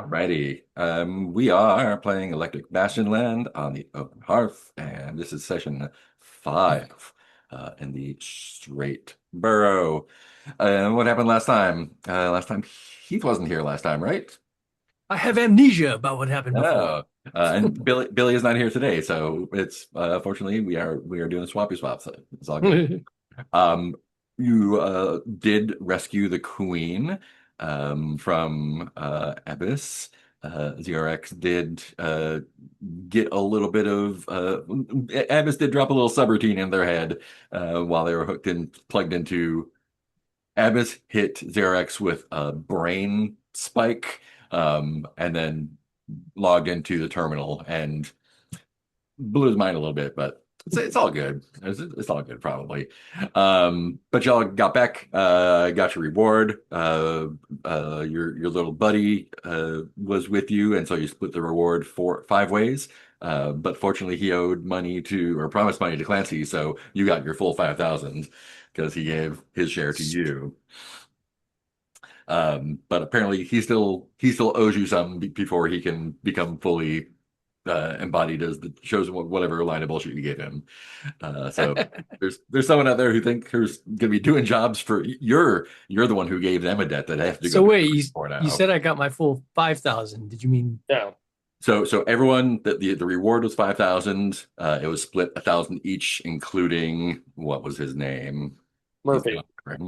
Alrighty. We are playing Electric Bastionland on the open hearth, and this is session 5 in the Strait Burrow. What happened last time? Last time Heath wasn't here last time, right? I have amnesia about what happened before. Oh, and Billy is not here today, so it's fortunately we are doing swappy swaps. So it's all good. Um, you did rescue the queen from Abyss. ZRX did get a little bit of Abyss did drop a little subroutine in their head while they were hooked in, plugged into. Abyss hit ZRX with a brain spike, and then logged into the terminal and blew his mind a little bit, but it's all good. It's all good, probably. But y'all got back, got your reward. Your little buddy was with you, and so you split the reward 5 ways. But fortunately, he owed money to or promised money to Clancy, so you got your full 5,000 because he gave his share to you. But apparently, he still owes you some before he can become fully embodied as the chosen whatever line of bullshit you gave him. So there's someone out there who's gonna be doing jobs for you're the one who gave them a debt that they have to go So to wait, court you for you now. said I got my full 5,000. Did you mean No, So everyone the reward was 5,000. It was split 1,000 each, including what was his name? He's Murphy. not right.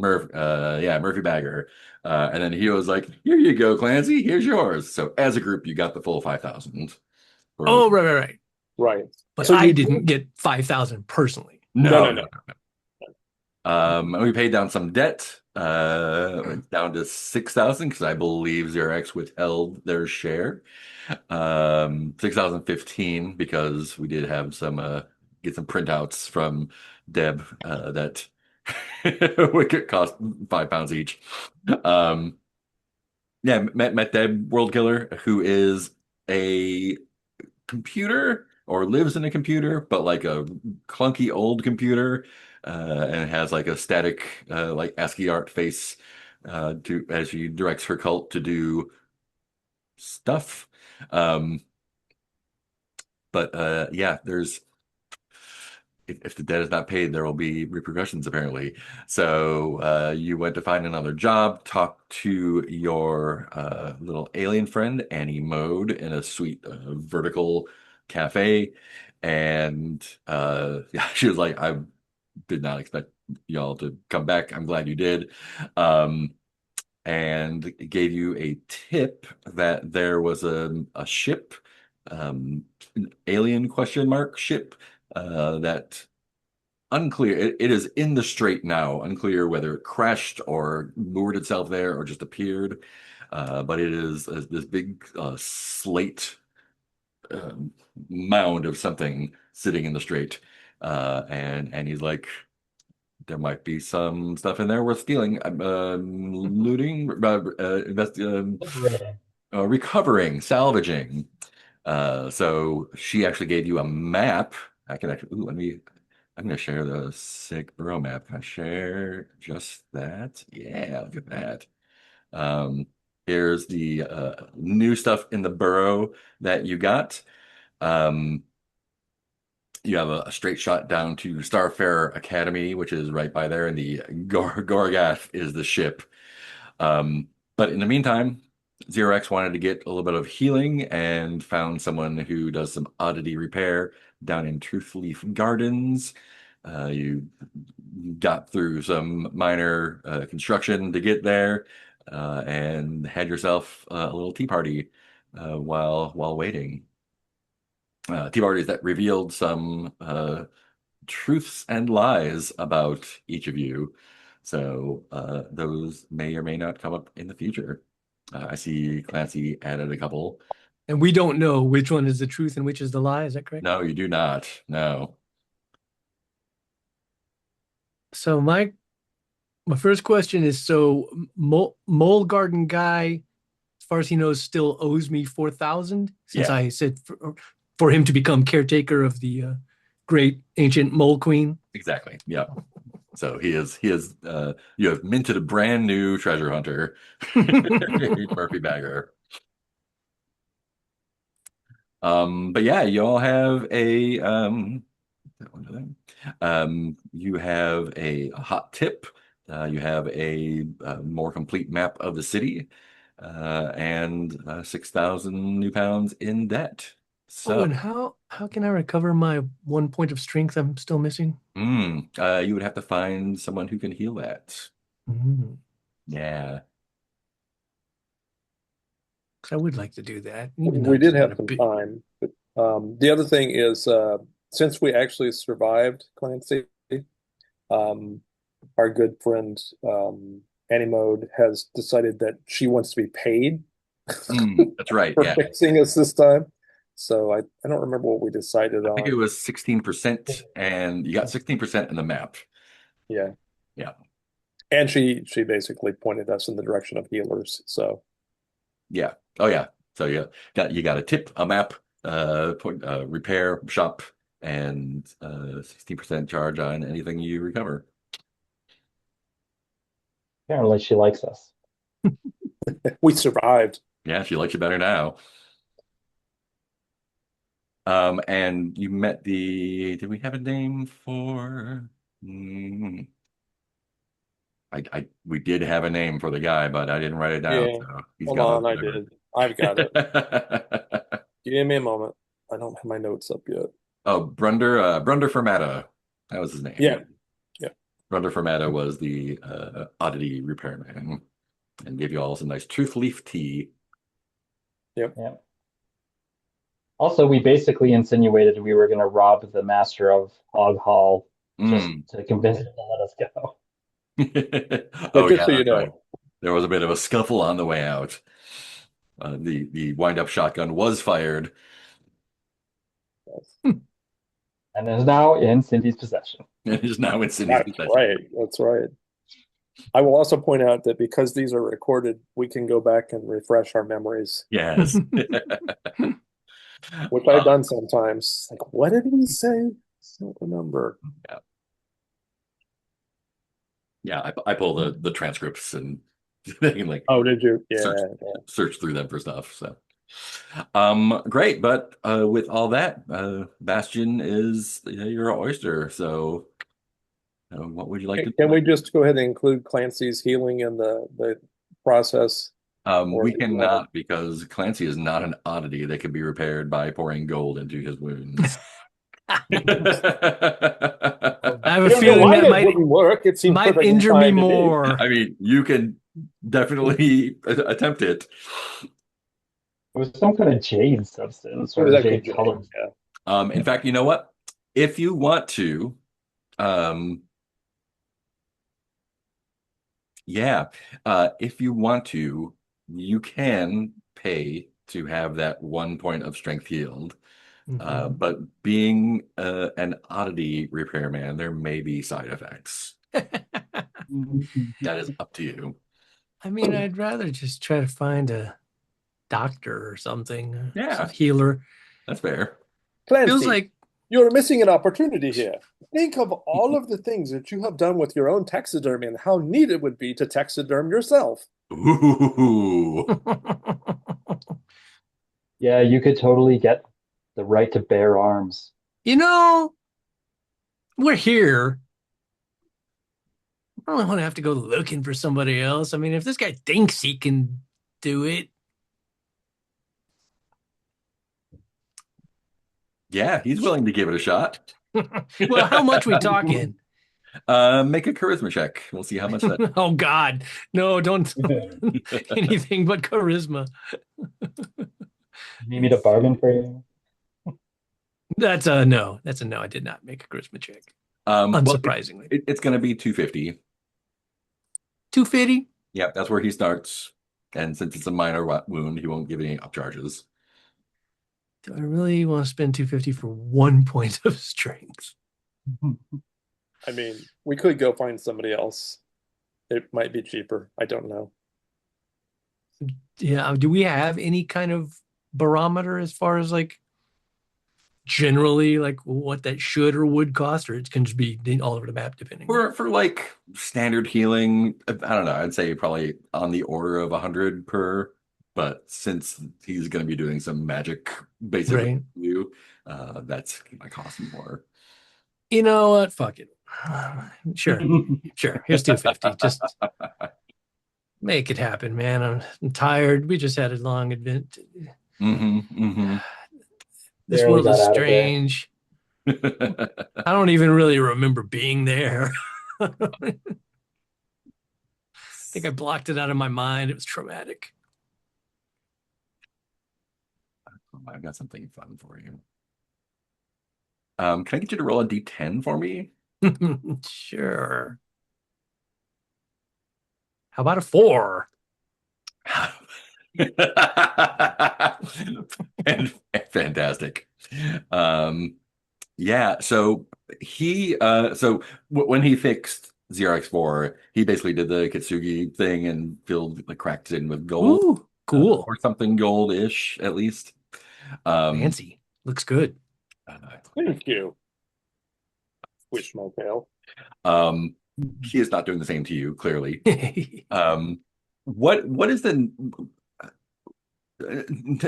Yeah, Murphy Bagger. And then he was like, "Here you go, Clancy. Here's yours." So as a group, you got the full 5,000. Or Oh, right. Right. But So I you didn't get 5,000 personally. no no, no no. no. And we paid down some debt, down to 6,000 because I believe Xerox withheld their share. 6,015 because we did have some get some printouts from Deb that would cost £5 each. Um, yeah, met Deb World Killer, who is a computer or lives in a computer, but like a clunky old computer, and has like a static, like ASCII art face, to as she directs her cult to do stuff. Um, but yeah, there's if the debt is not paid, there will be repercussions apparently. So you went to find another job, talk to your little alien friend Annie Mode in a sweet vertical cafe, and yeah, she was like, "I did not expect y'all to come back. I'm glad you did." Um, and gave you a tip that there was a ship, an alien question mark ship, that unclear. It is in the strait now, unclear whether it crashed or moored itself there or just appeared. But it is this big slate um, mound of something sitting in the strait. And he's like, there might be some stuff in there worth stealing, looting, recovering, salvaging. So she actually gave you a map. I can actually, ooh, I'm going to share the sick borough map. Can I share just that? Yeah, look at that. Um, Here's the new stuff in the borough that you got. Um, you have a straight shot down to Starfarer Academy, which is right by there, and the Gorgath is the ship. But in the meantime, Zero X wanted to get a little bit of healing and found someone who does some oddity repair down in Truthleaf Gardens. You got through some minor construction to get there, and had yourself a little tea party while waiting. Tea parties that revealed some truths and lies about each of you. So those may or may not come up in the future. I see Clancy added a couple. And we don't know which one is the truth and which is the lie. Is that correct? No, you do not. No. So my first question is, so Mole Garden guy, as far as he knows, still owes me 4,000 since Yeah, I said for him to become caretaker of the great ancient Mole Queen. exactly. Yeah. So he is you have minted a brand new treasure hunter, Murphy Bagger. But yeah, you all have a you have a hot tip. You have a, more complete map of the city, and 6,000 new pounds in debt. Oh, So, and how can I recover my 1 point of strength I'm still missing? you would have to find someone who can heal that. Mm, Yeah. 'cause I would like to do that, even though We it did doesn't have matter. some time. But, the other thing is, since we actually survived Clancy, um, our good friend Annie has decided that she wants to be paid That's right. for Yeah. fixing us this time. So I don't remember what we decided I think it on. was 16%, and you got 16% in the map. Yeah. Yeah. And she basically pointed us in the direction of healers. So Yeah. Oh yeah. So yeah, you got a tip, a map, repair shop, and 60% charge on anything you recover. Apparently, she likes us. we survived. Yeah, she likes you better now. And you met did we have a name for? Mm, we did have a name for the guy, but I didn't write it down, Yeah. so he's Hold gone on, up I did. I've got it. whatever. Give me a moment. I don't have my notes up yet. Oh, Brunder Fermata. That was his name. Yeah. Yeah. Brunder Fermata was the oddity repairman and gave you all some nice truth leaf tea. Yep. Yeah. Also, we basically insinuated we were going to rob the master of Hog Hall just Mm. to convince him to let us go. Oh But just yeah, so you that's right. know, There was a bit of a scuffle on the way out. The wind-up shotgun was fired. And is now in Cindy's possession. And is now in Cindy's that's possession. right. That's right. I will also point out that because these are recorded, we can go back and refresh our memories, Yes. which I've done sometimes. Like, what did we say? I don't remember. Yeah. Yeah, I pull the transcripts and they can like Oh, did you? search Yeah. search through them for stuff. So great, but with all that, Bastion is, your oyster. So what would you like to Can do? we just go ahead and include Clancy's healing in the process? Or We cannot, because Clancy is not an oddity that can be repaired by pouring gold into his wounds. I have I a don't know feeling why that that wouldn't work. It seemed might perfectly injure me fine to me. more. I mean, you can definitely attempt it. It was some kind of jade substance It was or actually jade Jay. color. Yeah. In fact, you know what? If you want to, um, yeah, if you want to, you can pay to have that 1 point of strength healed. Mhm. But being an oddity repairman, there may be side effects. That is up to you. I mean, I'd rather just try to find a doctor or something, some Yeah, healer. that's fair. Feels Clancy, like you're missing an opportunity here. Think of all of the things that you have done with your own taxidermy and how neat it would be to taxiderm yourself. Ooh. Yeah, you could totally get the right to bear arms. you know, we're here. I don't want to have to go looking for somebody else. I mean, if this guy thinks he can do it, Yeah, he's willing to give it a shot. well, how much we talking? Make a charisma check. We'll see how much that. Oh God, no, don't anything but charisma. Need me to bargain for you? That's a no. That's a no. I did not make a charisma check. Well, Unsurprisingly, it's going to be 250. 250. Yeah, that's where he starts. And since it's a minor wound, he won't give any upcharges. Do I really want to spend 250 for 1 point of strength? I mean, we could go find somebody else. It might be cheaper. I don't know. Yeah. Do we have any kind of barometer as far as like generally like what that should or would cost, or it can just be all over the map depending? For like standard healing, I don't know. I'd say probably on the order of 100 per but since he's going to be doing some magic basically Right. you, that's gonna cost more. You know what? Fuck it. Sure. Sure. Here's 250. Just make it happen, man. I'm tired. We just had a long event. Hmm. This Barely world got is out of there. strange. I don't even really remember being there. I think I blocked it out of my mind. It was traumatic. I've got something fun for you. Can I get you to roll a d10 for me? Sure. How about a 4? And fantastic. Um, yeah, so when he fixed ZRX4, he basically did the Kitsugi thing and filled the cracks in with gold, Ooh, cool. or something gold-ish at least. Um, Fancy. Looks good. uh, Thank you. Wish my tail. um, he is not doing the same to you, clearly. Um, what is the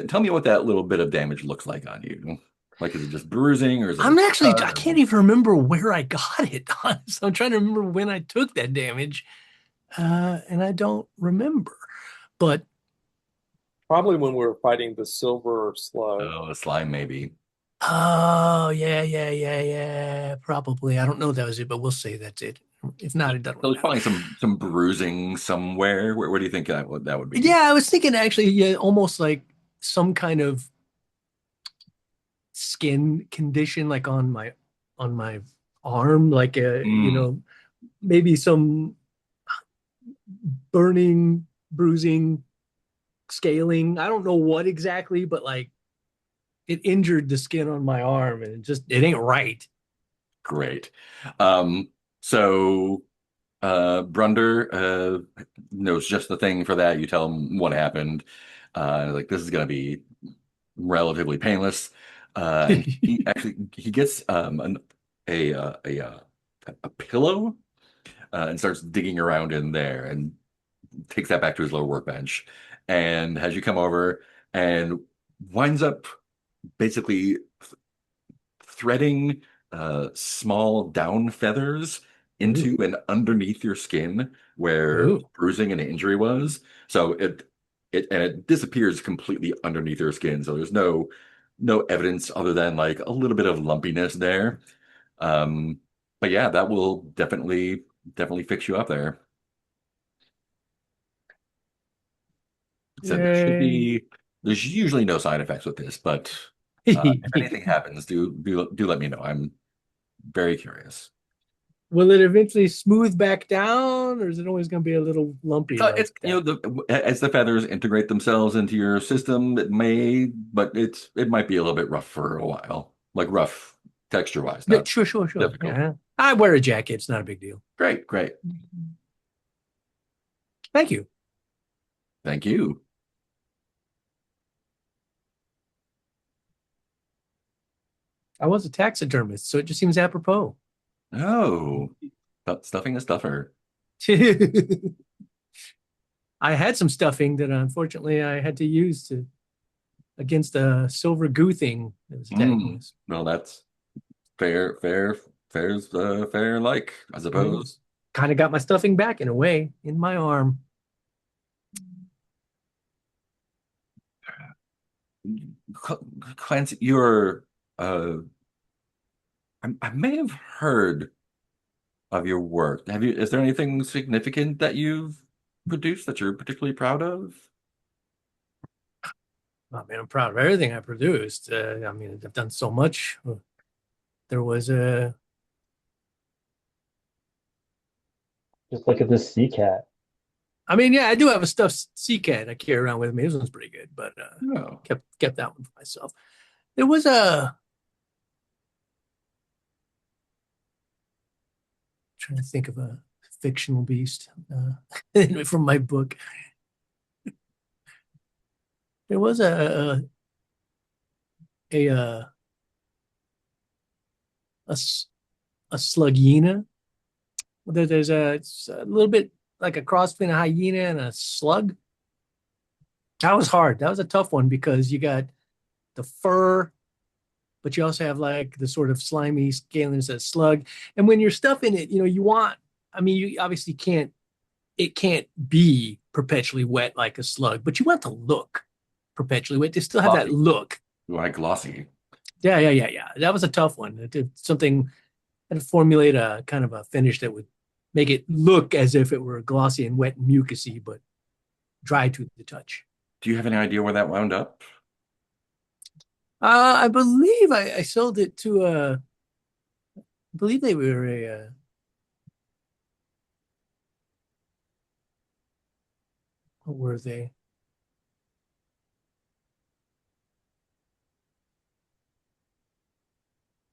tell me what that little bit of damage looks like on you. Like, is it just bruising or is it a I cut or can't even remember where I got it. So I'm trying to remember when I took that damage. And I don't remember. But Probably when we were fighting the silver slug. oh, a slime maybe? oh yeah. Probably. I don't know if that was it, but we'll say that's it. If not, it doesn't So really there's matter. probably some bruising somewhere. Where do you think that would be? Yeah, I was thinking actually, yeah, almost like some kind of skin condition, like on my arm, like Mm, maybe some burning, bruising, scaling. I don't know what exactly, but like it injured the skin on my arm, and it ain't right. great. So Brunder knows just the thing for that. You tell him what happened. Like this is gonna be relatively painless. And he gets a, uh, a uh, a pillow and starts digging around in there and takes that back to his little workbench and has you come over and winds up basically threading small down feathers into Ooh, and underneath your skin where ooh, bruising and injury was. So it disappears completely underneath your skin. So there's no evidence other than like a little bit of lumpiness there. Um, but yeah, that will definitely fix you up there. So there should yay. be there's usually no side effects with this, but if anything happens, do let me know. I'm very curious. Will it eventually smooth back down, or is it always going to be a little lumpy like It's that? as the feathers integrate themselves into your system, it may, but it might be a little bit rough for a while, like rough texture wise, Yeah, not sure. difficult. Yeah, I wear a jacket. It's not a big deal. Great. Thank you. Thank you. I was a taxidermist, so it just seems apropos. Oh, stuffing a stuffer. I had some stuffing that unfortunately I had to use to against a silver goo thing that was attacking Mm. us. Well, that's fair's fair like, I Yeah. suppose. Kind of got my stuffing back in a way in my arm. Clancy, you're I may have heard of your work. Is there anything significant that you've produced that you're particularly proud of? I mean, I'm proud of everything I produced. I mean, I've done so much. There was a, Just look at this sea cat. I mean, yeah, I do have a stuffed sea cat I carry around with me. This one's pretty good, but No. kept that one for myself. There was a, trying to think of a fictional beast from my book. There was a a, a slugina. There's it's a little bit like a cross between a hyena and a slug. That was hard. That was a tough one because you got the fur, but you also have like the sort of slimy scaliness of a slug. And when you're stuffing it, you want, I mean, you obviously can't, it can't be perpetually wet like a slug, but you want to look perpetually wet. They still have that Glossy. look. You want glossy. Yeah, yeah, yeah, yeah. That was a tough one. It did something and formulate a kind of a finish that would make it look as if it were glossy and wet and mucusy, but dry to the touch. Do you have any idea where that wound up? I believe I sold it to I believe they were what were they?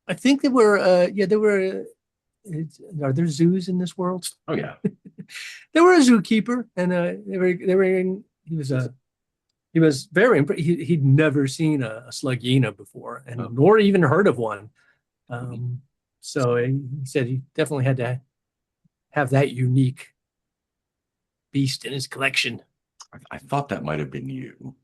I think they were, yeah, they were. Are there zoos in this world? Oh yeah. They were a zookeeper, and they were in. He was very impressed. He'd never seen a slugina before, and Oh. nor even heard of one. So he said he definitely had to have that unique beast in his collection. I thought that might have been you.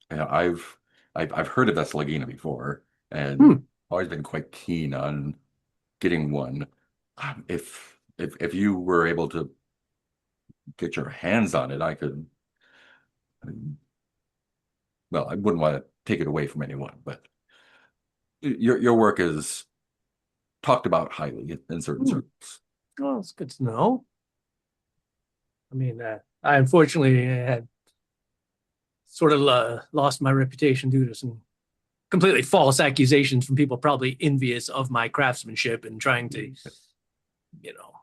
Yeah, I've heard of that Slugina before, and Hmm. always been quite keen on getting one. If you were able to get your hands on it, I could. Well, I wouldn't want to take it away from anyone, but your work is talked about highly in certain Hmm. circles. Well, it's good to know. I mean, I unfortunately had sort of lost my reputation due to some completely false accusations from people probably envious of my craftsmanship and trying to, you know,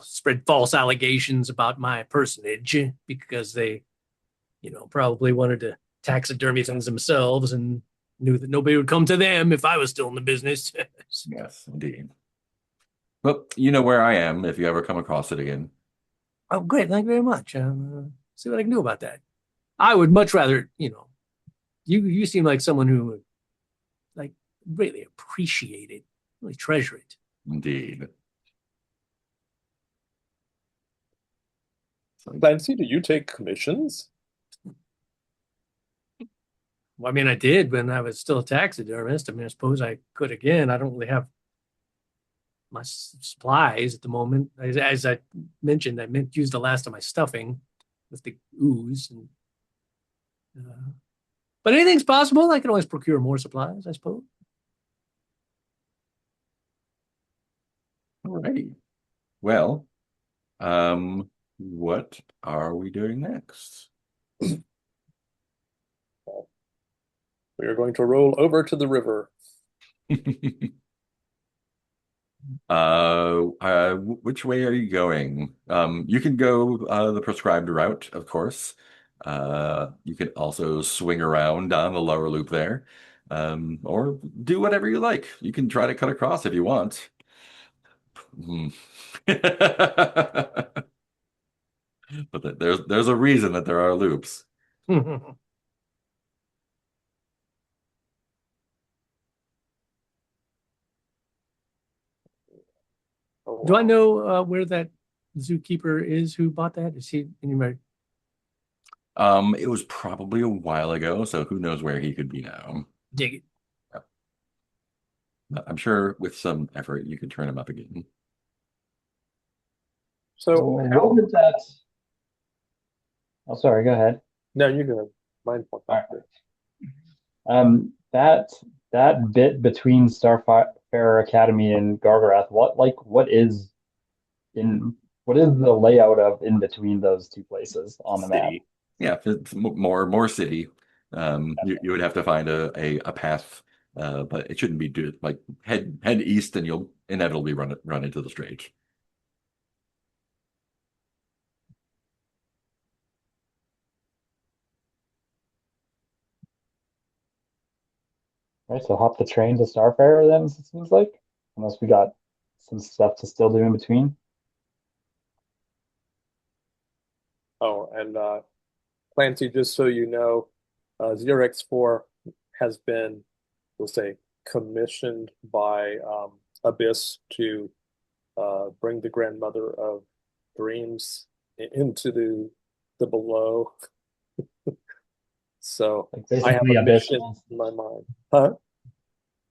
spread false allegations about my personage because they, probably wanted to taxidermy things themselves and knew that nobody would come to them if I was still in the business. Yes, indeed. Well, you know where I am if you ever come across it again. Oh, great. Thank you very much. See what I can do about that. I would much rather, you seem like someone who would like really appreciate it, really treasure it. Indeed. So, Clancy, do you take commissions? Well, I mean, I did when I was still a taxidermist. I mean, I suppose I could again. I don't really have my supplies at the moment. As I mentioned, I used the last of my stuffing with the ooze. Uh, but anything's possible. I can always procure more supplies, I suppose. all righty. Well, what are we doing next? We are going to roll over to the river. Which way are you going? You can go the prescribed route, of course. You can also swing around down the lower loop there, or do whatever you like. You can try to cut across if you want. Hmm. But there's a reason that there are loops. Do Oh, I wow. know where that zookeeper is who bought that? Is he in your It was probably a while ago, so who knows where he could be now. dig it? But I'm sure with some effort you could turn him up again. So So what how? would that? Oh, sorry. Go ahead. No, you're gonna mind point All back right. there. That bit between Starfire Academy and Gargarath, in what is the layout of in between those two places on the map? City. Yeah, if it's more city. You would have to find a path, but it shouldn't be like head east and you'll inevitably run into the strait. Right, so hop the train to Starfire then, it seems like, unless we got some stuff to still do in between. Oh, and Clancy, just so you know, 0x4 has been, we'll say, commissioned by Abyss to bring the grandmother of dreams into the below. So Like I have basically, a Abyss mission wants. in my mind. Huh?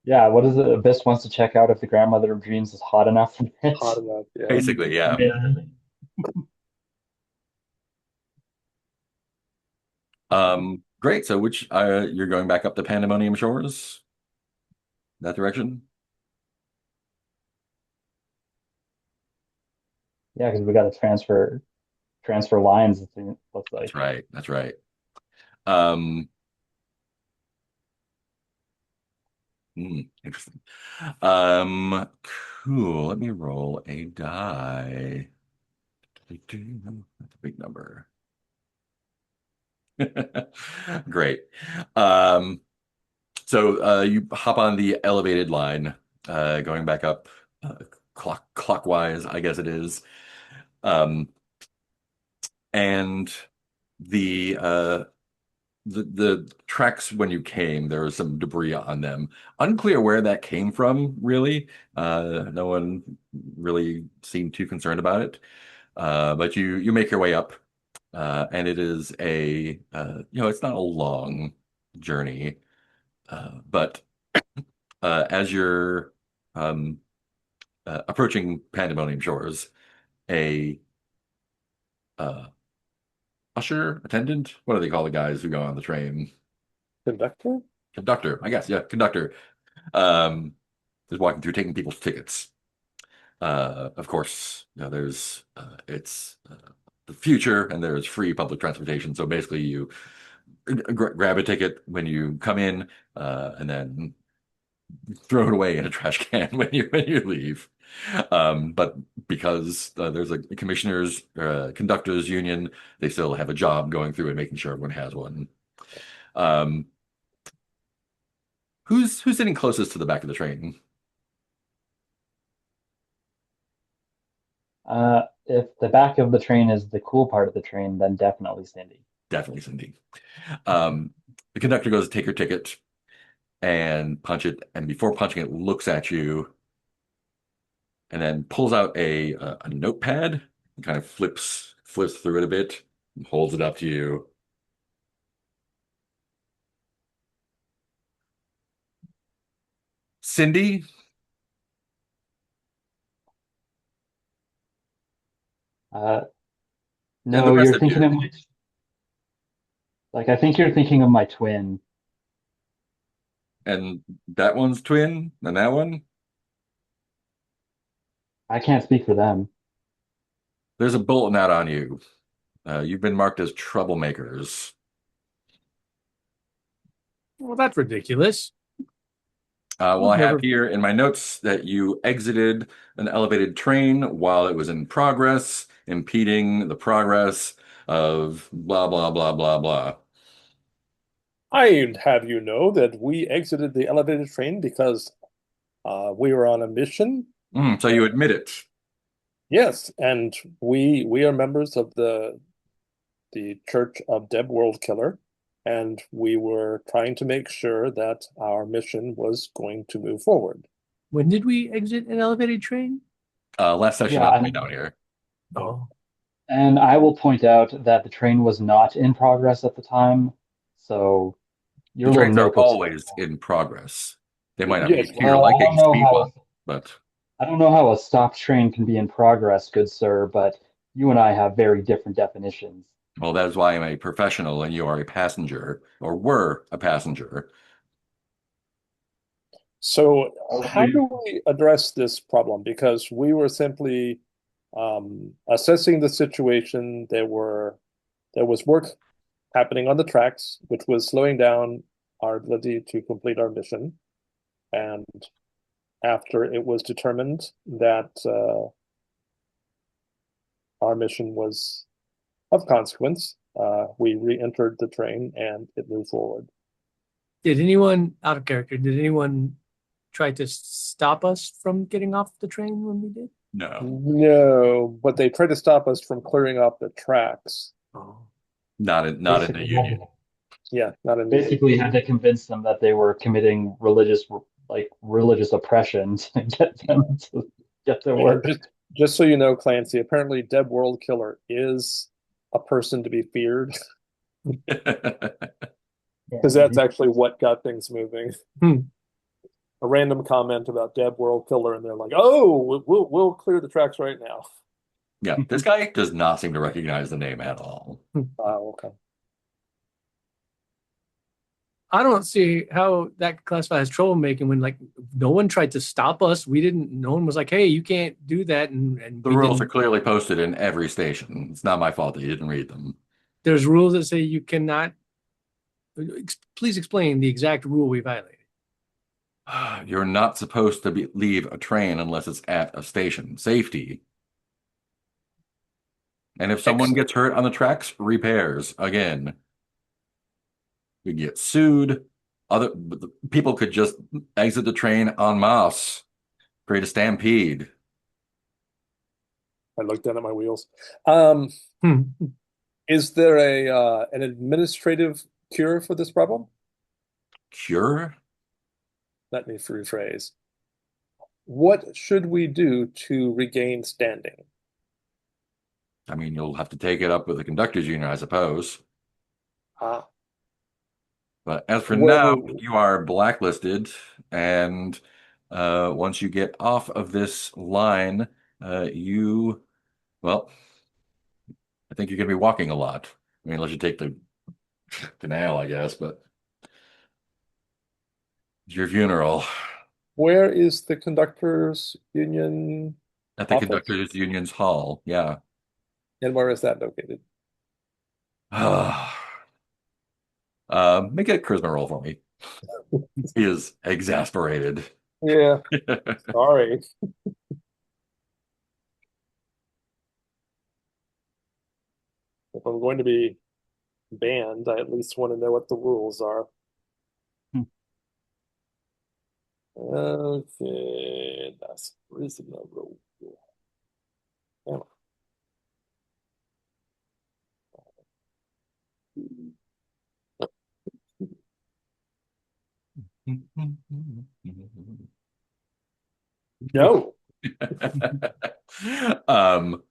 Yeah, what is it? Abyss wants to check out if the grandmother of dreams is hot enough for it. Hot enough, yeah. Basically, yeah. Yeah. Great. So which you're going back up to Pandemonium Shores? That direction? Yeah, because we got to transfer lines. It looks That's like. right. That's right. Um, Interesting. Cool. Let me roll a die. That's a big number. Great. Um, so you hop on the elevated line, going back up clockwise, I guess it is. Um, and the uh the tracks when you came, there was some debris on them. Unclear where that came from, really. No one really seemed too concerned about it. But you make your way up, and it is it's not a long journey, but as you're um, approaching Pandemonium Shores, a uh, usher, attendant, what do they call the guys who go on the train? Conductor? Conductor, I guess, yeah, conductor. Um, is walking through taking people's tickets. Of course, there's it's the future, and there's free public transportation. So basically, you grab a ticket when you come in, and then throw it away in a trash can when you leave. But because there's a commissioners conductors union, they still have a job going through and making sure everyone has one. Um, who's sitting closest to the back of the train? If the back of the train is the cool part of the train, then definitely Cindy. Definitely Cindy. Um, the conductor goes to take your ticket and punch it, and before punching it, looks at you and then pulls out a notepad and kind of flips through it a bit and holds it up to you. Cindy, Uh, and the no, rest you're of thinking of you, my I think you're thinking of my twin. and that one's twin, and that one. I can't speak for them. There's a bulletin out on you. You've been marked as troublemakers. Well, that's ridiculous. Well, We've I have never. here in my notes that you exited an elevated train while it was in progress, impeding the progress of blah, blah, blah, blah, blah. I'd have you know that we exited the elevated train because we were on a mission. So you admit it. Yes, and we are members of the Church of Deb World Killer, and we were trying to make sure that our mission was going to move forward. When did we exit an elevated train? Last session Yeah, on the way down here. Oh, and I will point out that the train was not in progress at the time, so The your little trains are notebook's always in progress. They might not be Yes, to your well, liking, speed bump, but I don't know how a stopped train can be in progress, good sir, but you and I have very different definitions. well, that is why I'm a professional and you are a passenger, or were a passenger. so Oh, how do we address this problem? Because we were simply assessing the situation. There was work happening on the tracks, which was slowing down our ability to complete our mission. And after it was determined that our mission was of consequence, we re-entered the train and it moved forward. did anyone out of character? Did anyone try to stop us from getting off the train when we did? No, No, but they tried to stop us from clearing up the tracks. Oh, not in the union. Yeah, not in basically had to convince them that they were committing religious oppression to get them to get to and work. just so you know, Clancy, apparently Deb World Killer is a person to be feared. because that's actually what got things moving. Hmm. A random comment about Deb World Killer, and they're like, "Oh, we'll clear the tracks right now." Yeah, this guy does not seem to recognize the name at all. Okay. I don't see how that could classify as troublemaking when like no one tried to stop us. We didn't. No one was like, "Hey, you can't do that," and The we rules are didn't. clearly posted in every station. It's not my fault that you didn't read them. There's rules that say you cannot. Please explain the exact rule we violated. You're not supposed to leave a train unless it's at a station. Safety. And if someone Excellent. gets hurt on the tracks, repairs. Again, you get sued. Other people could just exit the train en masse, create a stampede. I looked down at my wheels. Um, Hmm. is there an administrative cure for this problem? Cure? Let me rephrase. What should we do to regain standing? I mean, you'll have to take it up with the conductors union, I suppose. Ah, But as for where now, will you are blacklisted, and once you get off of this line, you, well, I think you're going to be walking a lot. I mean, unless you take the canal, I guess, but it's your funeral where is the conductors union at the office? conductors union's hall. Yeah. And where is that located? Make it a charisma roll for me. He is exasperated. Yeah, sorry. If I'm going to be banned, I at least want to know what the rules are. Hmm. Okay, that's reasonable. Yeah. No. Um,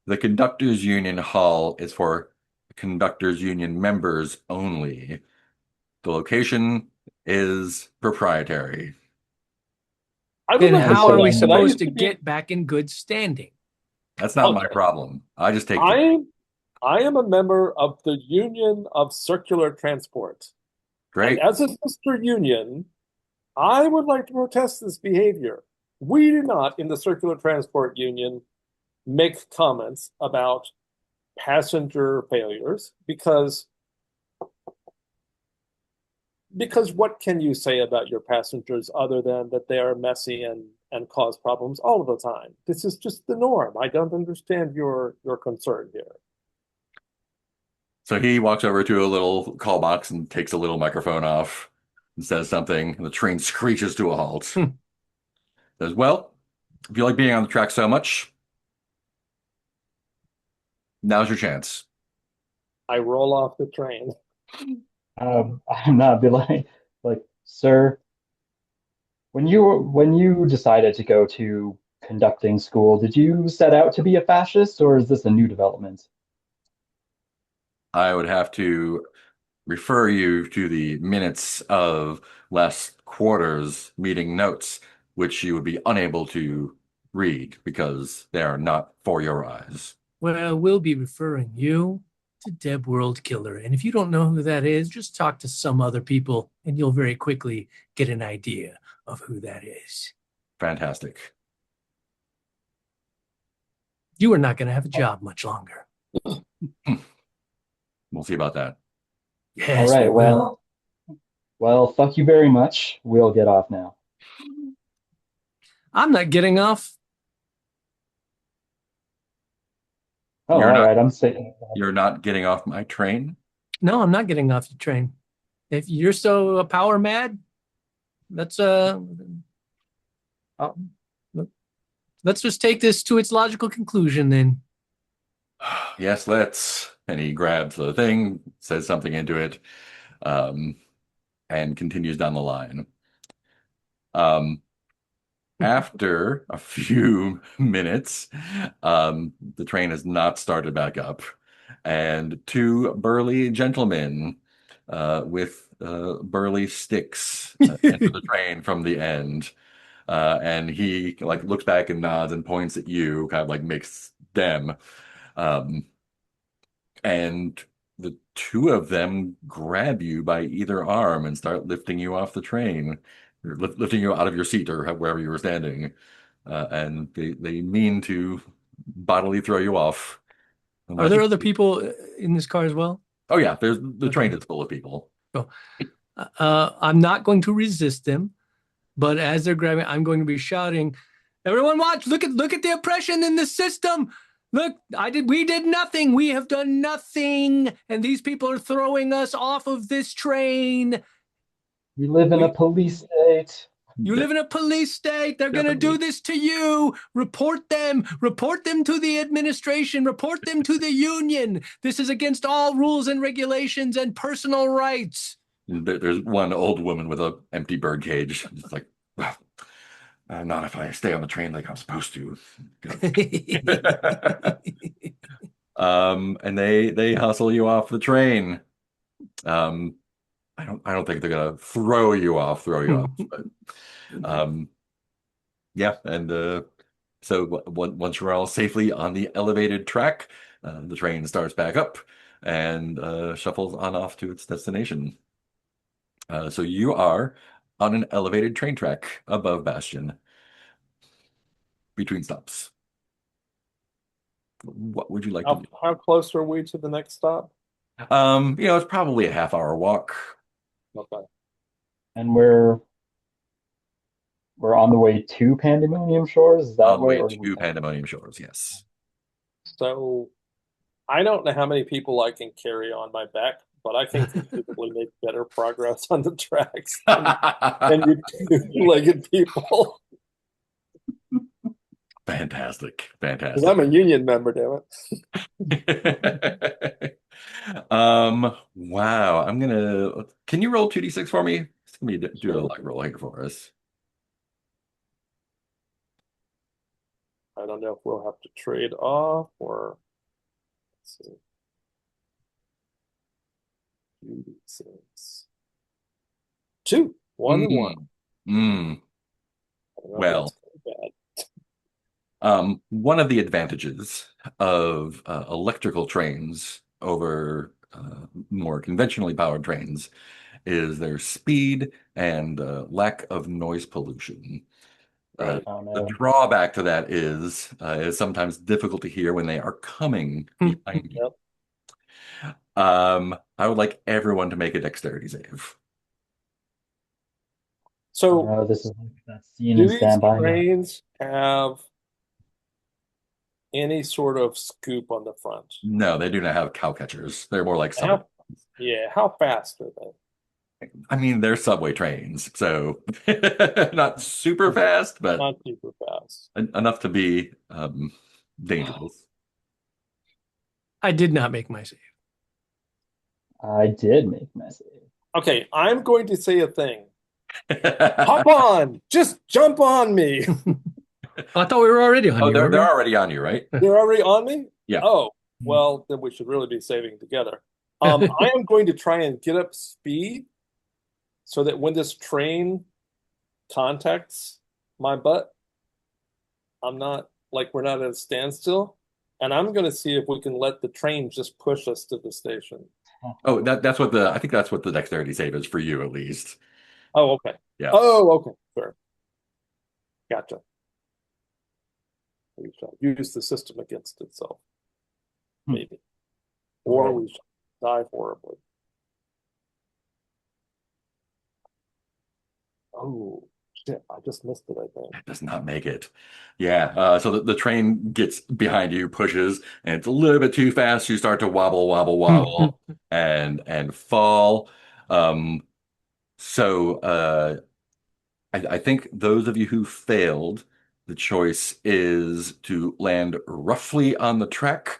the conductors union hall is for conductors union members only. The location is proprietary. I would Then like to how point are we out that I supposed used to to be get back in good standing? That's not my okay. problem. I just take I I am a member of the Union of Circular Transport. And great. as a sister union, I would like to protest this behavior. We do not, in the Circular Transport Union, make comments about passenger failures because what can you say about your passengers other than that they are messy and cause problems all of the time? This is just the norm. I don't understand your concern here. So he walks over to a little call box and takes a little microphone off and says something, and the train screeches to a halt. Hmm. Says, well, if you like being on the track so much, now's your chance. I roll off the train. I'm not be like, sir, when you decided to go to conducting school, did you set out to be a fascist, or is this a new development? I would have to refer you to the minutes of last quarter's meeting notes, which you would be unable to read because they are not for your eyes. Well, we'll be referring you to Deb World Killer. And if you don't know who that is, just talk to some other people and you'll very quickly get an idea of who that is. Fantastic. You are not going to have a job much longer. We'll see about that. All Yes, we right, will. well, fuck you very much. We'll get off now. I'm not getting off. Oh, You're all not right, I'm saying. you're not getting off my train? No, I'm not getting off the train. If you're so power mad, let's uh, let's just take this to its logical conclusion then. Yes, let's. And he grabs the thing, says something into it, um, and continues down the line. Um, After a few minutes, the train has not started back up, and two burly gentlemen with burly sticks enter the train from the end. And he like looks back and nods and points at you, kind of like makes them. Um, and the two of them grab you by either arm and start lifting you off the train, or lifting you out of your seat or wherever you were standing. And they mean to bodily throw you off. Are there other people in this car as well? Oh yeah, there's the Okay. train is full of people. Oh. I'm not going to resist them, but as they're grabbing, I'm going to be shouting, "Everyone watch, look at the oppression in the system. Look, we did nothing. We have done nothing. And these people are throwing us off of this train. We live in a police state. You live in a police state. They're going to Definitely. do this to you. Report them to the administration, report them to the union. This is against all rules and regulations and personal rights." There's one old woman with a empty bird cage. It's like, "Well, not if I stay on the train like I'm supposed to." And they hustle you off the train. Um, I don't think they're gonna throw you off, but yeah, and so once you're all safely on the elevated track, the train starts back up and shuffles on off to its destination. So you are on an elevated train track above Bastion between stops. What would you like to do? How close are we to the next stop? It's probably a half-hour walk. Okay. And we're on the way to Pandemonium Shores. Is that On the way, way or to Pandemonium Shores, yes. So I don't know how many people I can carry on my back, but I think we typically make better progress on the tracks than you two-legged people. Fantastic. Because I'm a union member, damn Fantastic. Wow. Can you roll 2d6 for me? Let me do a Sure. luck roll here for us. I don't know if we'll have to trade off or let's see. 2d6. 2. 1 and 1. Mm. I don't know if Well, that's bad. one of the advantages of electrical trains over more conventionally powered trains is their speed and lack of noise pollution. Right. oh The no. drawback to that is sometimes difficult to hear when they are coming behind you. Yep. I would like everyone to make a dexterity save. So This is like that scene do in these Stand By Me. trains have any sort of scoop on the front? No, they do not have cow catchers. They're more like How, how fast are they? I mean, they're subway trains, so not super fast, but Not super fast. enough to be dangerous. I did not make my save. I did make my save. Okay, I'm going to say a thing. Hop on! Just jump on me! I thought we were already on Oh, you. they're Remember? already on you, right? They're already on me? Yeah. Oh, well, then we should really be saving together. I am going to try and get up speed so that when this train contacts my butt, we're not at a standstill. And I'm going to see if we can let the train just push us to the station. Oh, I think that's what the dexterity save is for you, at least. Oh, okay. Yeah. Oh, okay. Fair. Gotcha. We shall use the system against itself. Maybe. Or we shall die horribly. Oh, shit. I just missed it, I think. It does not make it. Yeah. So the train gets behind you, pushes, and it's a little bit too fast. You start to wobble, and fall. Um, so I think those of you who failed, the choice is to land roughly on the track,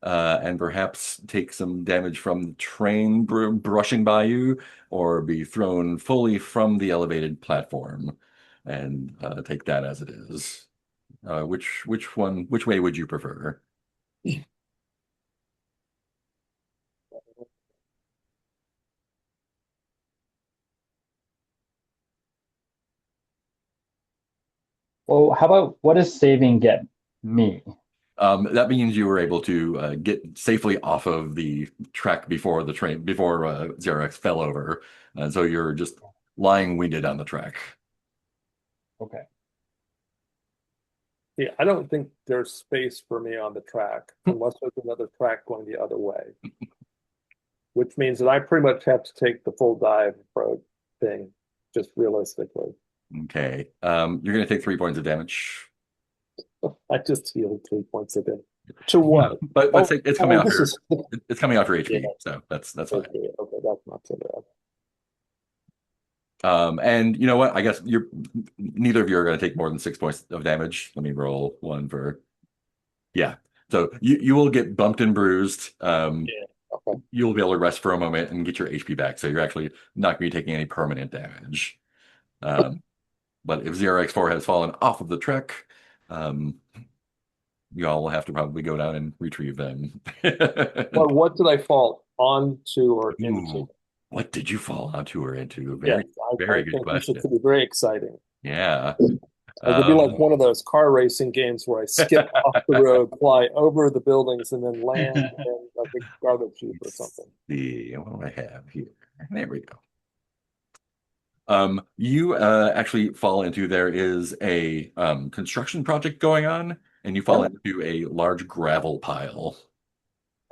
and perhaps take some damage from the train brushing by you, or be thrown fully from the elevated platform and take that as it is. Which way would you prefer? Well, how about what does saving get me? That means you were able to get safely off of the track before the train before Xerox fell over, and so you're just lying winded on the track. Okay. Yeah, I don't think there's space for me on the track unless there's another track going the other way, which means that I pretty much have to take the full dive approach thing, just realistically. Okay. You're going to take 3 points of damage. I just feel 3 points of it. To what? But Oh, it's coming oh, off this your is it's coming off your yeah. HP, so that's fine. Okay, okay, that's not so bad. And you know what? I guess you're neither of you are going to take more than 6 points of damage. Let me roll one for yeah. So you will get bumped and bruised. Yeah. Okay. You'll be able to rest for a moment and get your HP back. So you're actually not going to be taking any permanent damage. Um, but if ZRX4 has fallen off of the trek, um, you all will have to probably go down and retrieve them. Well, what did I fall onto or into? Ooh, what did you fall onto or into? Yes, I Very good think this question. could be very exciting. Yeah. It could be like Um, one of those car racing games where I skip off the road, fly over the buildings, and then land in a big garbage heap or let's something. see, what do I have here? There we go. You actually fall into there is a construction project going on, and you fall Oh, into a large gravel pile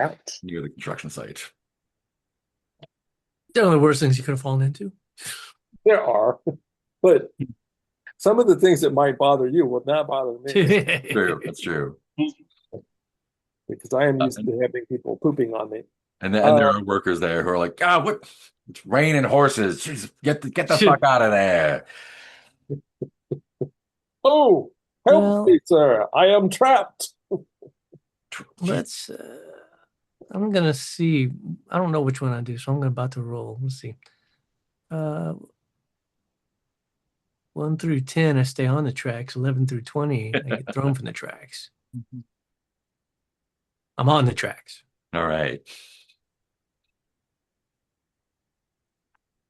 ouch. near the construction site. They're the worst things you could have fallen into. There are, but some of the things that might bother you would not bother me True, that's true. because I am used And, to having people pooping on me. and there Uh, are workers there who are like, "Ah, what? It's raining horses. Jeez, get the fuck out of there." oh, help Well, me, sir. I am trapped. let's. I'm gonna see. I don't know which one I do, so I'm about to roll. Let's see. Uh, 1 through 10, I stay on the tracks. 11 through 20, I get thrown from the tracks. I'm on the tracks. All right.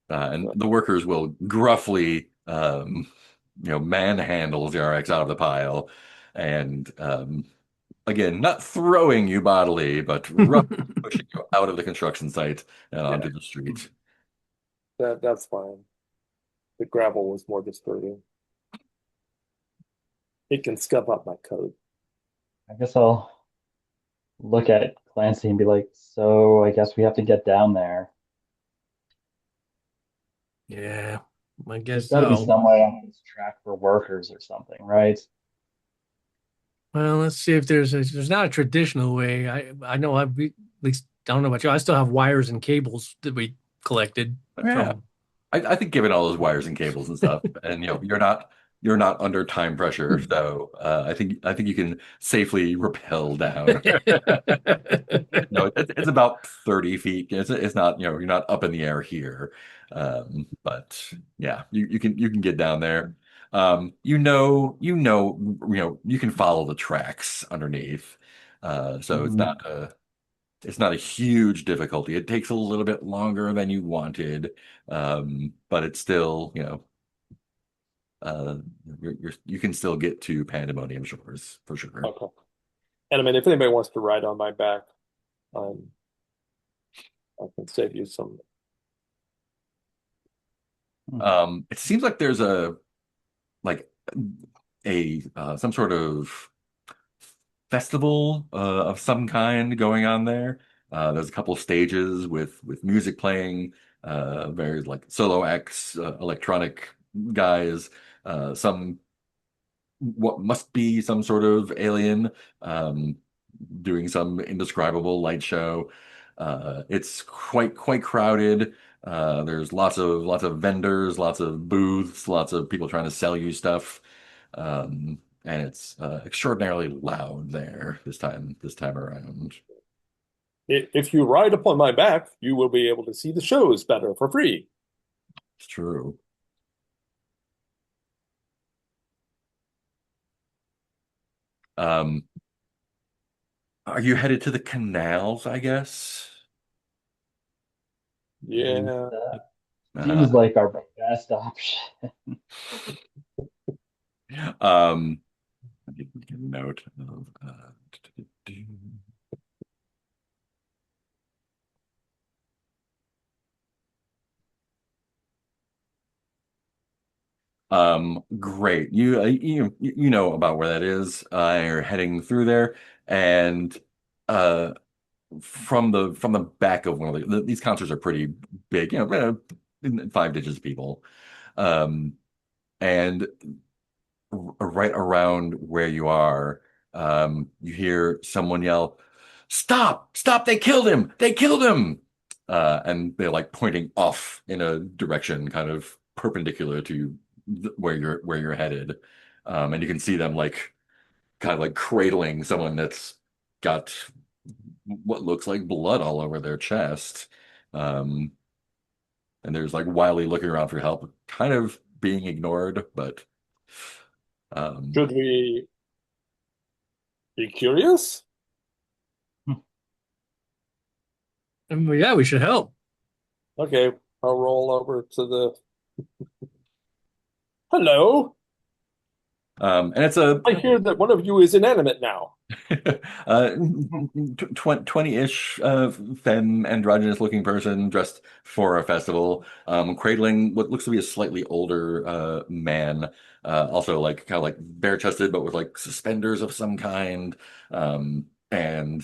And the workers will gruffly, manhandle ZRX out of the pile, and again, not throwing you bodily, but roughly pushing you out of the construction site and Yeah, onto the street. that's fine. The gravel was more disturbing. It can scuff up my coat. I guess I'll look at Clancy and be like, so I guess we have to get down there. Yeah, I There's guess got to be so. somewhere on this track for workers or something, right? Well, let's see if there's not a traditional way. I know at least I don't know about you. I still have wires and cables that we collected Yeah, from. I think given all those wires and cables and stuff, and you're not under time pressure, so I think you can safely rappel down. No, it's about 30 feet. It's not, you're not up in the air here. But yeah, you can get down there. You can follow the tracks underneath. So Mhm. it's not a huge difficulty. It takes a little bit longer than you wanted. But it's still, uh you can still get to Pandemonium Shores for sure. Okay. And I mean, if anybody wants to ride on my back, um, I can save you some. It seems like there's like a some sort of festival of some kind going on there. There's a couple of stages with music playing, very like solo acts, electronic guys, some what must be some sort of alien um, doing some indescribable light show. It's quite crowded. There's lots of vendors, lots of booths, lots of people trying to sell you stuff. And it's extraordinarily loud there this time around. If you ride upon my back, you will be able to see the shows better for free. It's true. Um, are you headed to the canals, I guess? Yeah. That Uh, seems like our best option. Let me make a note of great. You know about where that is. You're heading through there, and uh, from the back of one of these concerts are pretty big. You know, 5 digits of people. Um, and right around where you are, you hear someone yell, "Stop! Stop! They killed him! They killed him!" And they're like pointing off in a direction kind of perpendicular to where you're headed. And you can see them like kind of like cradling someone that's got what looks like blood all over their chest. Um, and there's like wildly looking around for help, kind of being ignored, but um, Should we be curious? Yeah, we should help. Okay, I'll roll over to the. Hello, and it's a I hear that one of you is inanimate now. 20-ish femme androgynous looking person dressed for a festival, cradling what looks to be a slightly older man, also like kind of like bare chested but with like suspenders of some kind, and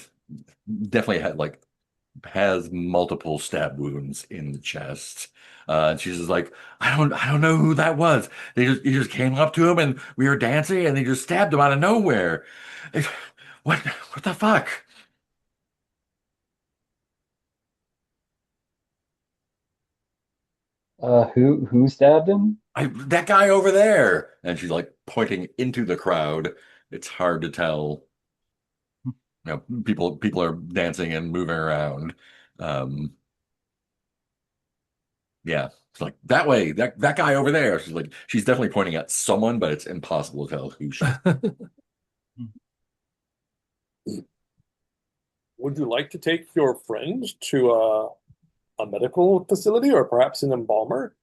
definitely had like has multiple stab wounds in the chest. And she's just like, I don't know who that was. He just came up to him and we were dancing and they just stabbed him out of nowhere. It- what the fuck? Who stabbed him? That guy over there. And she's like pointing into the crowd. It's hard to tell. You know, people are dancing and moving around. Um, yeah. It's like that way, that guy over there. She's like, she's definitely pointing at someone, but it's impossible to tell who she's. Would you like to take your friend to a medical facility or perhaps an embalmer?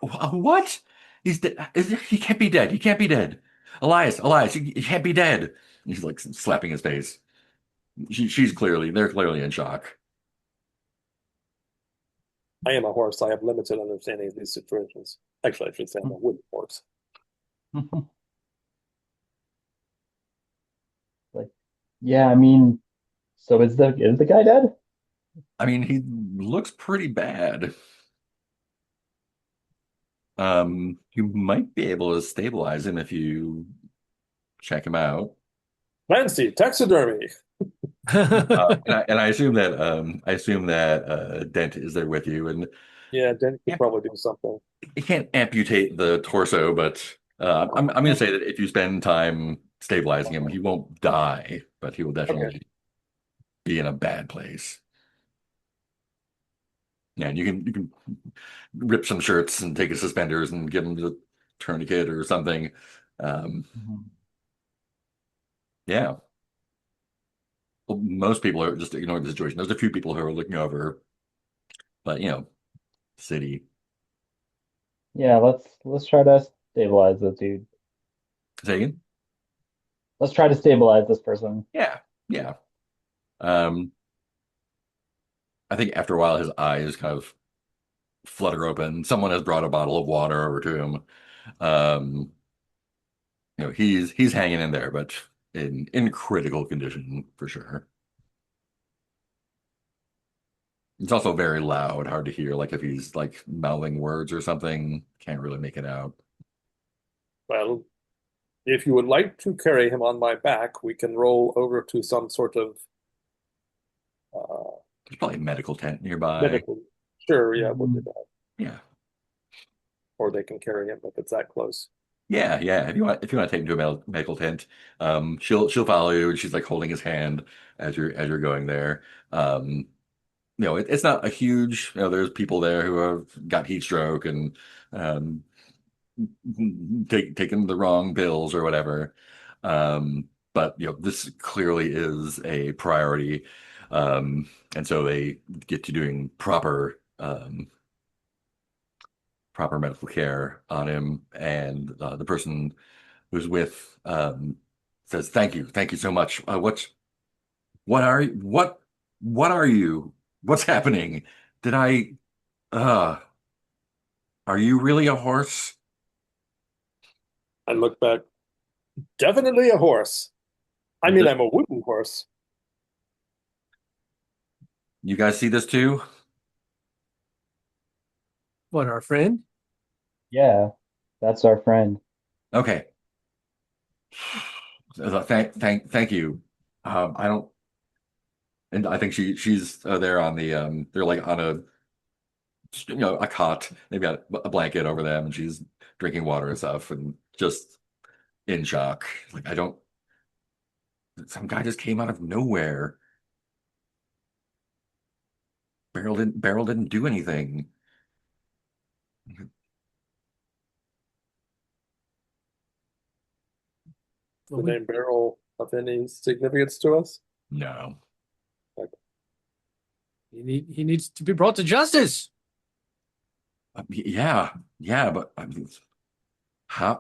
What? He can't be dead. He can't be dead. Elias, he can't be dead. He's like slapping his face. They're clearly in shock. I am a horse. I have limited understanding of these situations. Actually, I should say I'm a wooden horse. Like, yeah, I mean, so is the guy dead? I mean, he looks pretty bad. You might be able to stabilize him if you check him out. Fancy taxidermy. And I assume that Dent is there with you, and Yeah, Denny could yeah, probably do something. he can't amputate the torso, but I'm going to say that if you spend time stabilizing him, he won't die, but he will Okay. definitely be in a bad place. Yeah, and you can rip some shirts and take his suspenders and give him the tourniquet or something. Um, Mhm. yeah, well, most people are just ignoring the situation. There's a few people who are looking over, but city. Yeah, let's try to stabilize this dude. Say again? Let's try to stabilize this person. Yeah, yeah. Um, I think after a while, his eyes kind of flutter open. Someone has brought a bottle of water over to him. Um, he's hanging in there, but in critical condition for sure. It's also very loud, hard to hear. Like if he's like mouthing words or something, can't really make it out. Well, if you would like to carry him on my back, we can roll over to some sort of uh, There's probably a medical tent nearby. medical. Sure, yeah, we'll do Mhm. that. Yeah, Or they can carry him if it's that close. yeah. If you want to take him to a medical tent, she'll follow you, and she's like holding his hand as you're going there. Um, it's not a huge. There's people there who have got heat stroke and um, taken the wrong pills or whatever. But this clearly is a priority, and so they get to doing proper medical care on him, and the person who's with says, thank you so much. What are what are you? What's happening? Did I uh are you really a horse? I look back. Definitely a horse. I mean, I'm a wooden horse. You guys see this too? What, our friend? Yeah, that's our friend. Okay. Thank you. I don't, and I think she's there on the they're like on a a cot. They've got a blanket over them, and she's drinking water and stuff, and just in shock. Like I don't. Some guy just came out of nowhere. Beryl didn't do anything. The name Beryl of any significance to us? No. Like, He needs to be brought to justice. Yeah, yeah, but I mean, how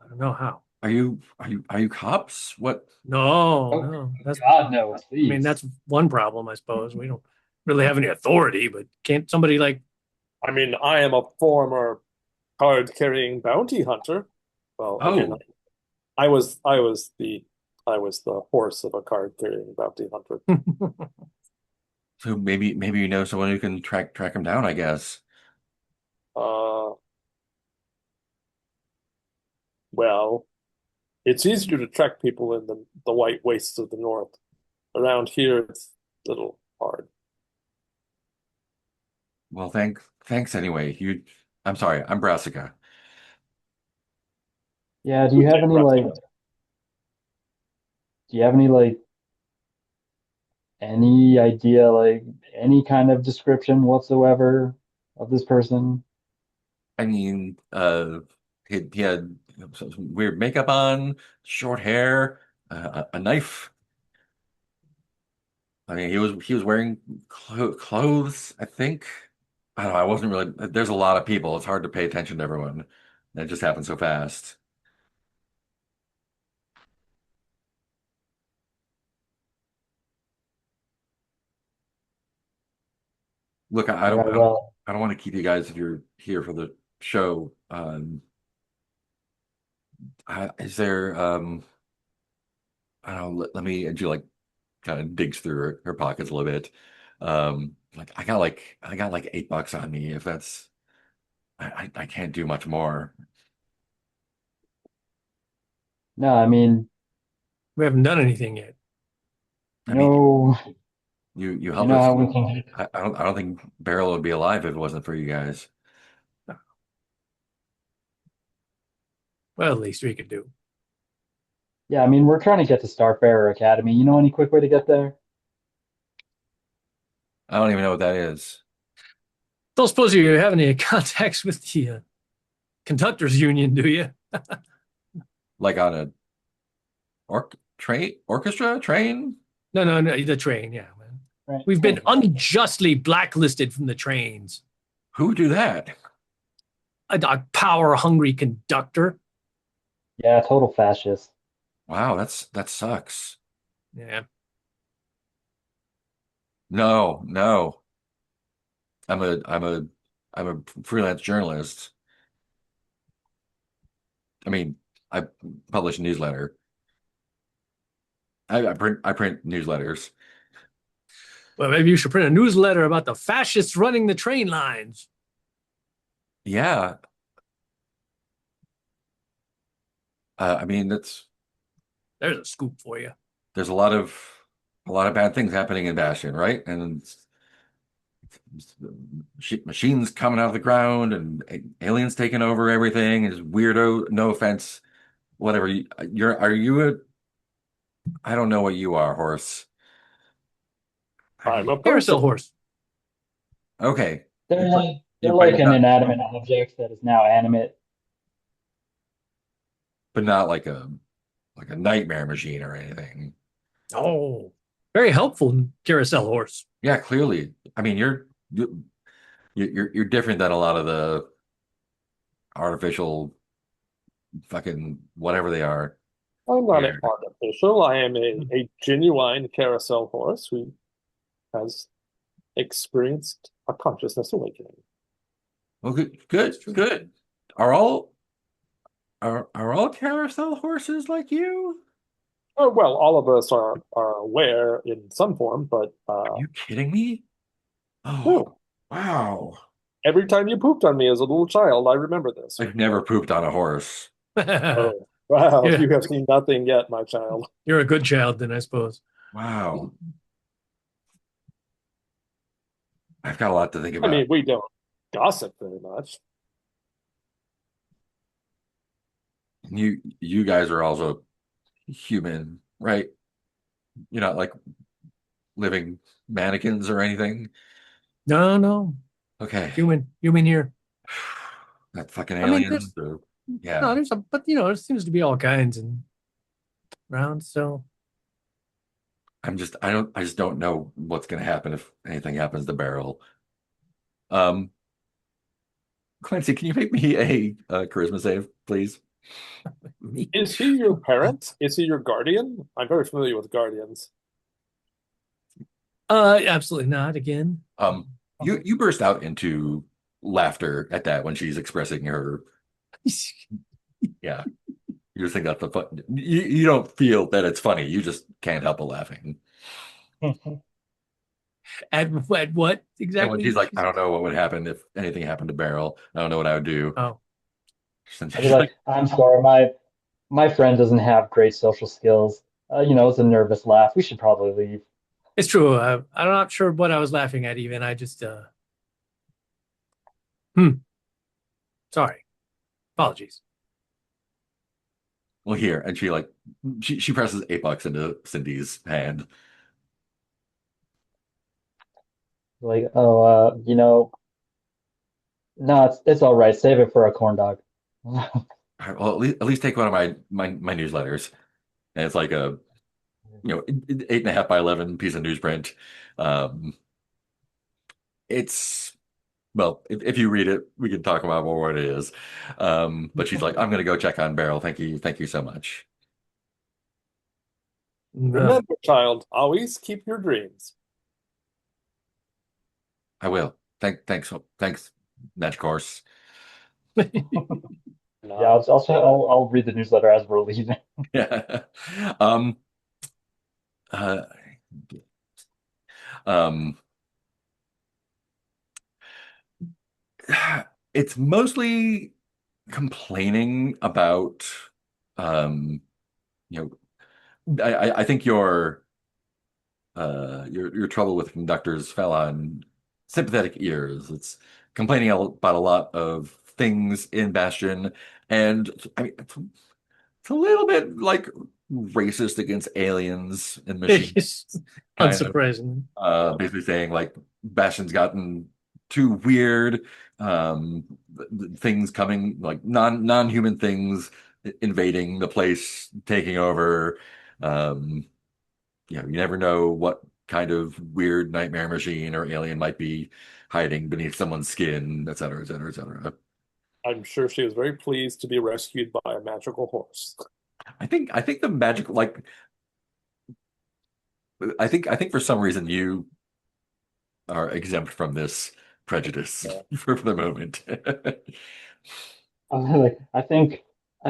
I don't know how. are you cops? What? No, Oh, no. That's God, no, I mean, please. that's one problem, I suppose. We don't really have any authority, but can't somebody like I mean, I am a former card-carrying bounty hunter. Well, again, Oh, I was the horse of a card-carrying bounty hunter. so maybe you know someone who can track him down, I guess. Uh, well, it's easier to track people in the white wastes of the north. Around here, it's a little hard. Well, thanks anyway. I'm sorry, I'm Brassica. Yeah, Okay, Russ. do you have any like any idea, like any kind of description whatsoever of this person? I mean, he had some weird makeup on, short hair, a knife. I mean, he was wearing clothes, I think. I don't know. I wasn't really. There's a lot of people. It's hard to pay attention to everyone. It just happened so fast. Look, All right, well, I don't want to keep you guys if you're here for the show. Is there I don't know. Let me. And she like kind of digs through her pockets a little bit. Like I got like $8 on me. If that's I can't do much more. no, I mean, we haven't done anything yet. I mean, no, you you helped know us. how we can. I don't think Beryl would be alive if it wasn't for you guys. Well, at least we could do. Yeah, I mean, we're trying to get to Starfarer Academy. You know any quick way to get there? I don't even know what that is. Don't suppose you have any contacts with the conductors union, do you? Like on a orchestra train? No, the train, yeah, man. Right. We've been unjustly blacklisted from the trains. Who would do that? A power hungry conductor. Yeah, total fascist. Wow, that sucks. Yeah. No. I'm a I'm a I'm a freelance journalist. I mean, I publish a newsletter. I print newsletters. Well, maybe you should print a newsletter about the fascists running the train lines. Yeah, I mean that's There's a scoop for you. there's a lot of bad things happening in Bastion, right? And machines coming out of the ground and aliens taking over everything is weirdo. No offense, whatever. Are you a? I don't know what you are, horse. I'm a Carousel person. horse. Okay, They're like you they're like but an not inanimate object that is now animate. but not like a nightmare machine or anything. Oh, Very helpful carousel horse. Yeah, clearly. I mean, you're different than a lot of the artificial fucking whatever they are I'm not an here. artificial. I am a genuine carousel horse who has experienced a consciousness awakening. Well, good, That's good, true. good. Are all are all carousel horses like you? Oh, well, all of us are aware in some form, but Are you kidding me? Oh, no. wow. Every time you pooped on me as a little child, I remember this. I've never pooped on a horse. Oh, wow, Yeah, you have seen nothing yet, my child. you're a good child then, I suppose. Wow. I've got a lot to think I about. mean, we don't gossip very much. You guys are also human, right? You're not like living mannequins or anything. No, no, Okay. human here. That fucking I mean, aliens or no, yeah. there's a, but there seems to be all kinds and around. So I just don't know what's gonna happen if anything happens to Beryl. Um, Clancy, can you make me a charisma save, please? Is he your parent? Is he your guardian? I'm very familiar with guardians. absolutely not again. Um, you burst out into laughter at that when she's expressing her, yeah. You just think that's the fun. You don't feel that it's funny. You just can't help but laughing. At what And when she's exactly? like, I don't know what would happen if anything happened to Beryl. I don't know what I would do. Oh, And I'd be she's like, like, I'm sorry, my friend doesn't have great social skills. It's a nervous laugh. We should probably leave. it's true. I'm not sure what I was laughing at even. I just hmm, sorry. Apologies. well, here. And she presses $8 into Cindy's hand. Like, oh, no, it's all right. Save it for a corn dog. All right, well, at least take one of my newsletters. And it's like a, 8.5 by 11 piece of newsprint. Um, it's well, if you read it, we can talk about more what it is. But she's like, I'm gonna go check on Beryl. Thank you so much. No. Remember, child, always keep your dreams. I will. Thanks, Magic Horse. Yeah, Nah. I'll read the newsletter as we're leaving. Yeah. Um, uh, um, it's mostly complaining about, um, you I think your trouble with conductors fell on sympathetic ears. It's complaining about a lot of things in Bastion, and I mean, it's a little bit like racist against aliens and machines, It's kind of. unsurprising. Basically saying like Bastion's gotten too weird. Things coming like non-human things invading the place, taking over. Um, you never know what kind of weird nightmare machine or alien might be hiding beneath someone's skin, et cetera, et cetera, et cetera. I'm sure she was very pleased to be rescued by a magical horse. I think the magic like I think for some reason you are exempt from this prejudice Yeah. for the moment. Like, I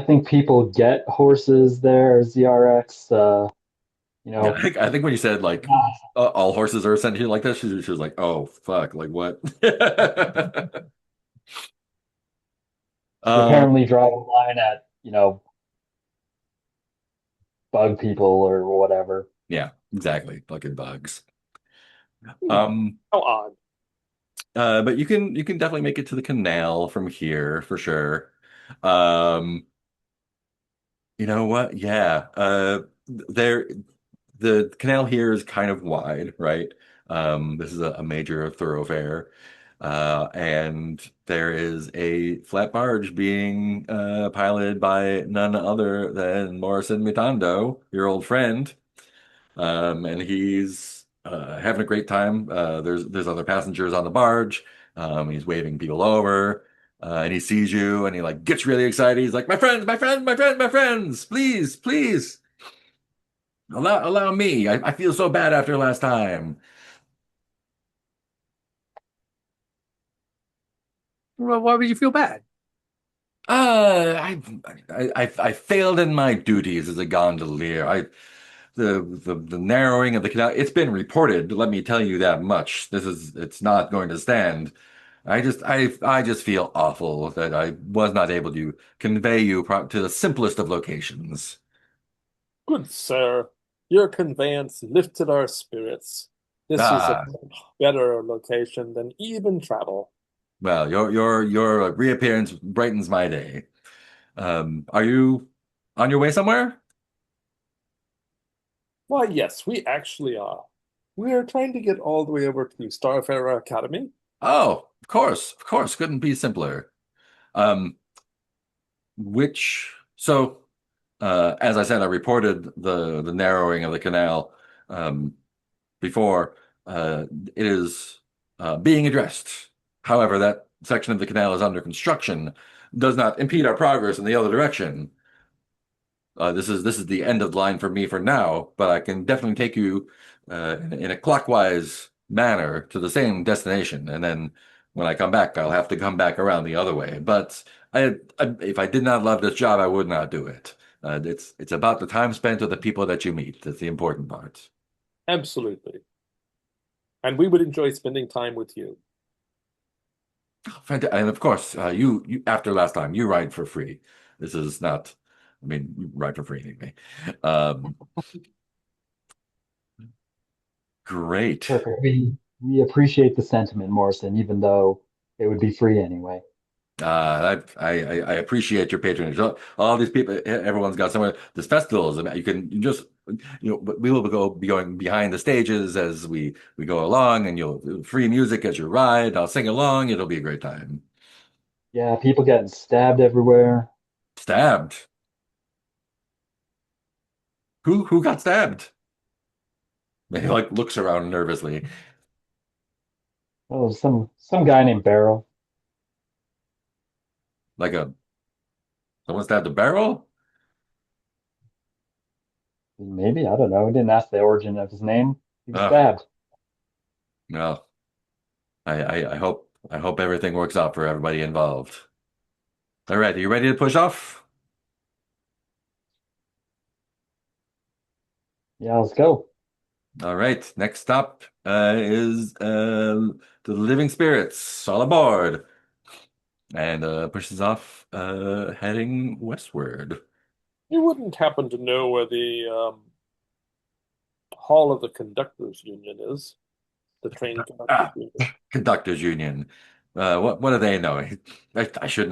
think people get horses there, ZRX. You Yeah, know, I think when you said like all horses are essentially like this, she was like, "Oh fuck, like what?" you Um, apparently draw the line at, bug people or whatever. yeah, exactly, fucking bugs. Hmm, Um, how odd. but you can definitely make it to the canal from here for sure. Um, you know what? Yeah, there the canal here is kind of wide, right? This is a major thoroughfare. And there is a flat barge being piloted by none other than Morrison Mitondo, your old friend. And he's having a great time. There's other passengers on the barge. He's waving people over, and he sees you, and he like gets really excited. He's like, "My friends, my friends, my friends, my friends! Please, please, allow me. I feel so bad after last time. Well, why would you feel bad? I failed in my duties as a gondolier. The narrowing of the canal. It's been reported. Let me tell you that much. It's not going to stand. I just feel awful that I was not able to convey you to the simplest of locations. Good sir, your conveyance lifted our spirits. This is a Ah, better location than even travel. well, your reappearance brightens my day. Are you on your way somewhere? Why, yes, we actually are. We are trying to get all the way over to Starfarer Academy. Oh, of course, couldn't be simpler. Um, which so as I said, I reported the narrowing of the canal um, before. It is being addressed. However, that section of the canal is under construction, does not impede our progress in the other direction. This is the end of the line for me for now, but I can definitely take you in a clockwise manner to the same destination, and then when I come back, I'll have to come back around the other way. But if I did not love this job, I would not do it. It's about the time spent with the people that you meet. That's the important part. Absolutely. And we would enjoy spending time with you. And of course, you after last time, you ride for free. This is not, I mean, you ride for free anyway. Um, great. Perfect. We appreciate the sentiment, Morrison, even though it would be free anyway. I appreciate your patronage. All these people, everyone's got somewhere. This festival is, you just, we will be going behind the stages as we go along, and you'll free music as you ride. I'll sing along. It'll be a great time. Yeah, people getting stabbed everywhere. Stabbed. Who got stabbed? He like looks around nervously, Oh, some guy named Beryl. like a someone stabbed a barrel. Maybe, I don't know. We didn't ask the origin of his name. He was Ugh, stabbed. no. I hope everything works out for everybody involved. All right, are you ready to push off? Yeah, let's go. All right, next stop is the Living Spirits. All aboard. And pushes off, heading westward. You wouldn't happen to know where the Hall of the Conductors Union is? The train conductors Ah, union. Conductors Union. What do they know? I should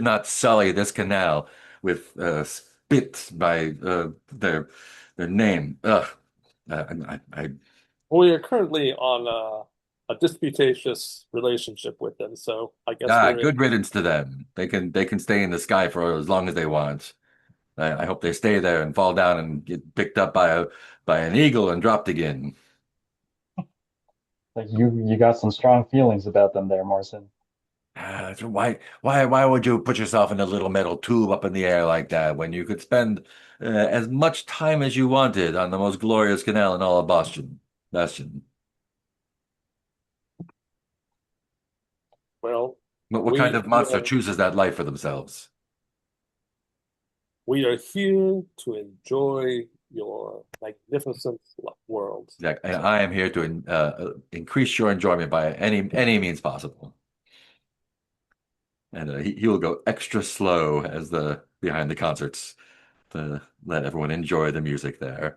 not sully this canal with spit by their name. Ugh. I We are currently on a disputatious relationship with them, so I guess we're in. good riddance to them. They can stay in the sky for as long as they want. I hope they stay there and fall down and get picked up by an eagle and dropped again. Like you got some strong feelings about them there, Morrison. So why would you put yourself in a little metal tube up in the air like that when you could spend as much time as you wanted on the most glorious canal in all of Boston? Bastion. Well, What kind we of monster chooses that life for themselves? we are here to enjoy your magnificent world. Yeah, and I am here to increase your enjoyment by any means possible. And he will go extra slow as the behind the concerts to let everyone enjoy the music there.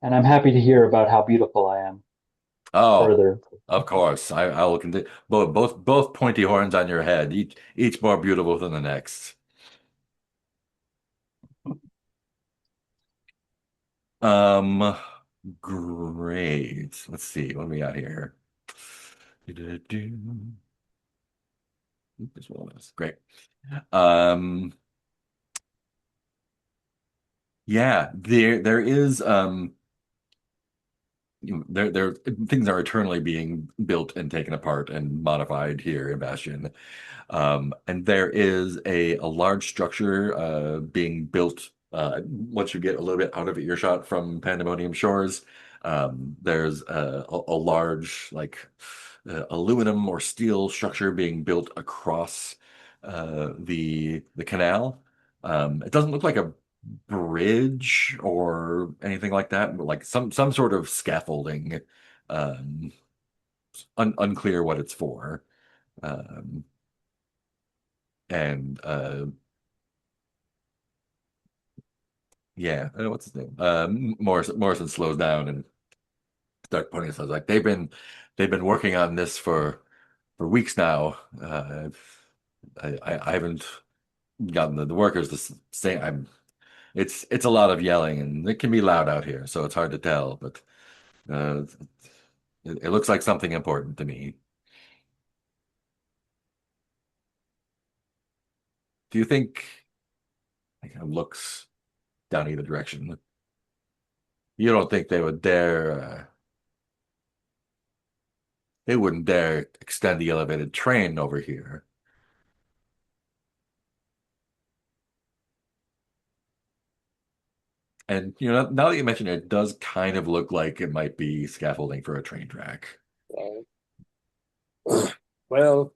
And I'm happy to hear about how beautiful I am Oh, further. of course. I will continue. Both pointy horns on your head, each more beautiful than the next. Um, great. Let's see what do we got here. Do-do-do. This one is great. Um, Yeah, there is there things are eternally being built and taken apart and modified here in Bastion. And there is a large structure being built once you get a little bit out of earshot from Pandemonium Shores. There's a large like aluminum or steel structure being built across the canal. It doesn't look like a bridge or anything like that, but like some sort of scaffolding. Um, unclear what it's for. Um, and yeah, what's his name? Morrison slows down and starts pointing. So like they've been working on this for weeks now. I haven't gotten the workers to say I'm. It's a lot of yelling and it can be loud out here, so it's hard to tell. But uh, it looks like something important to me. Do you think? Like, kind of looks down either direction. You don't think they would dare? They wouldn't dare extend the elevated train over here. And now that you mention it, it does kind of look like it might be scaffolding for a train track. Well,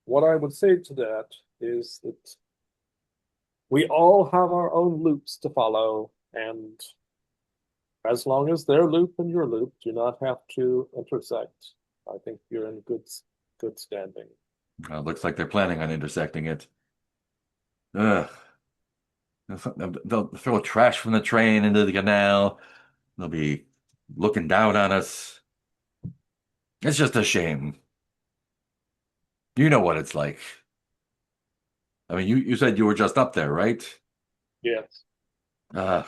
what I would say to that is that we all have our own loops to follow, and as long as their loop and your loop do not have to intersect, I think you're in good standing. Looks like they're planning on intersecting it. Ugh. They'll throw trash from the train into the canal. They'll be looking down on us. It's just a shame. You know what it's like. I mean, you said you were just up there, right? Yes. Uh,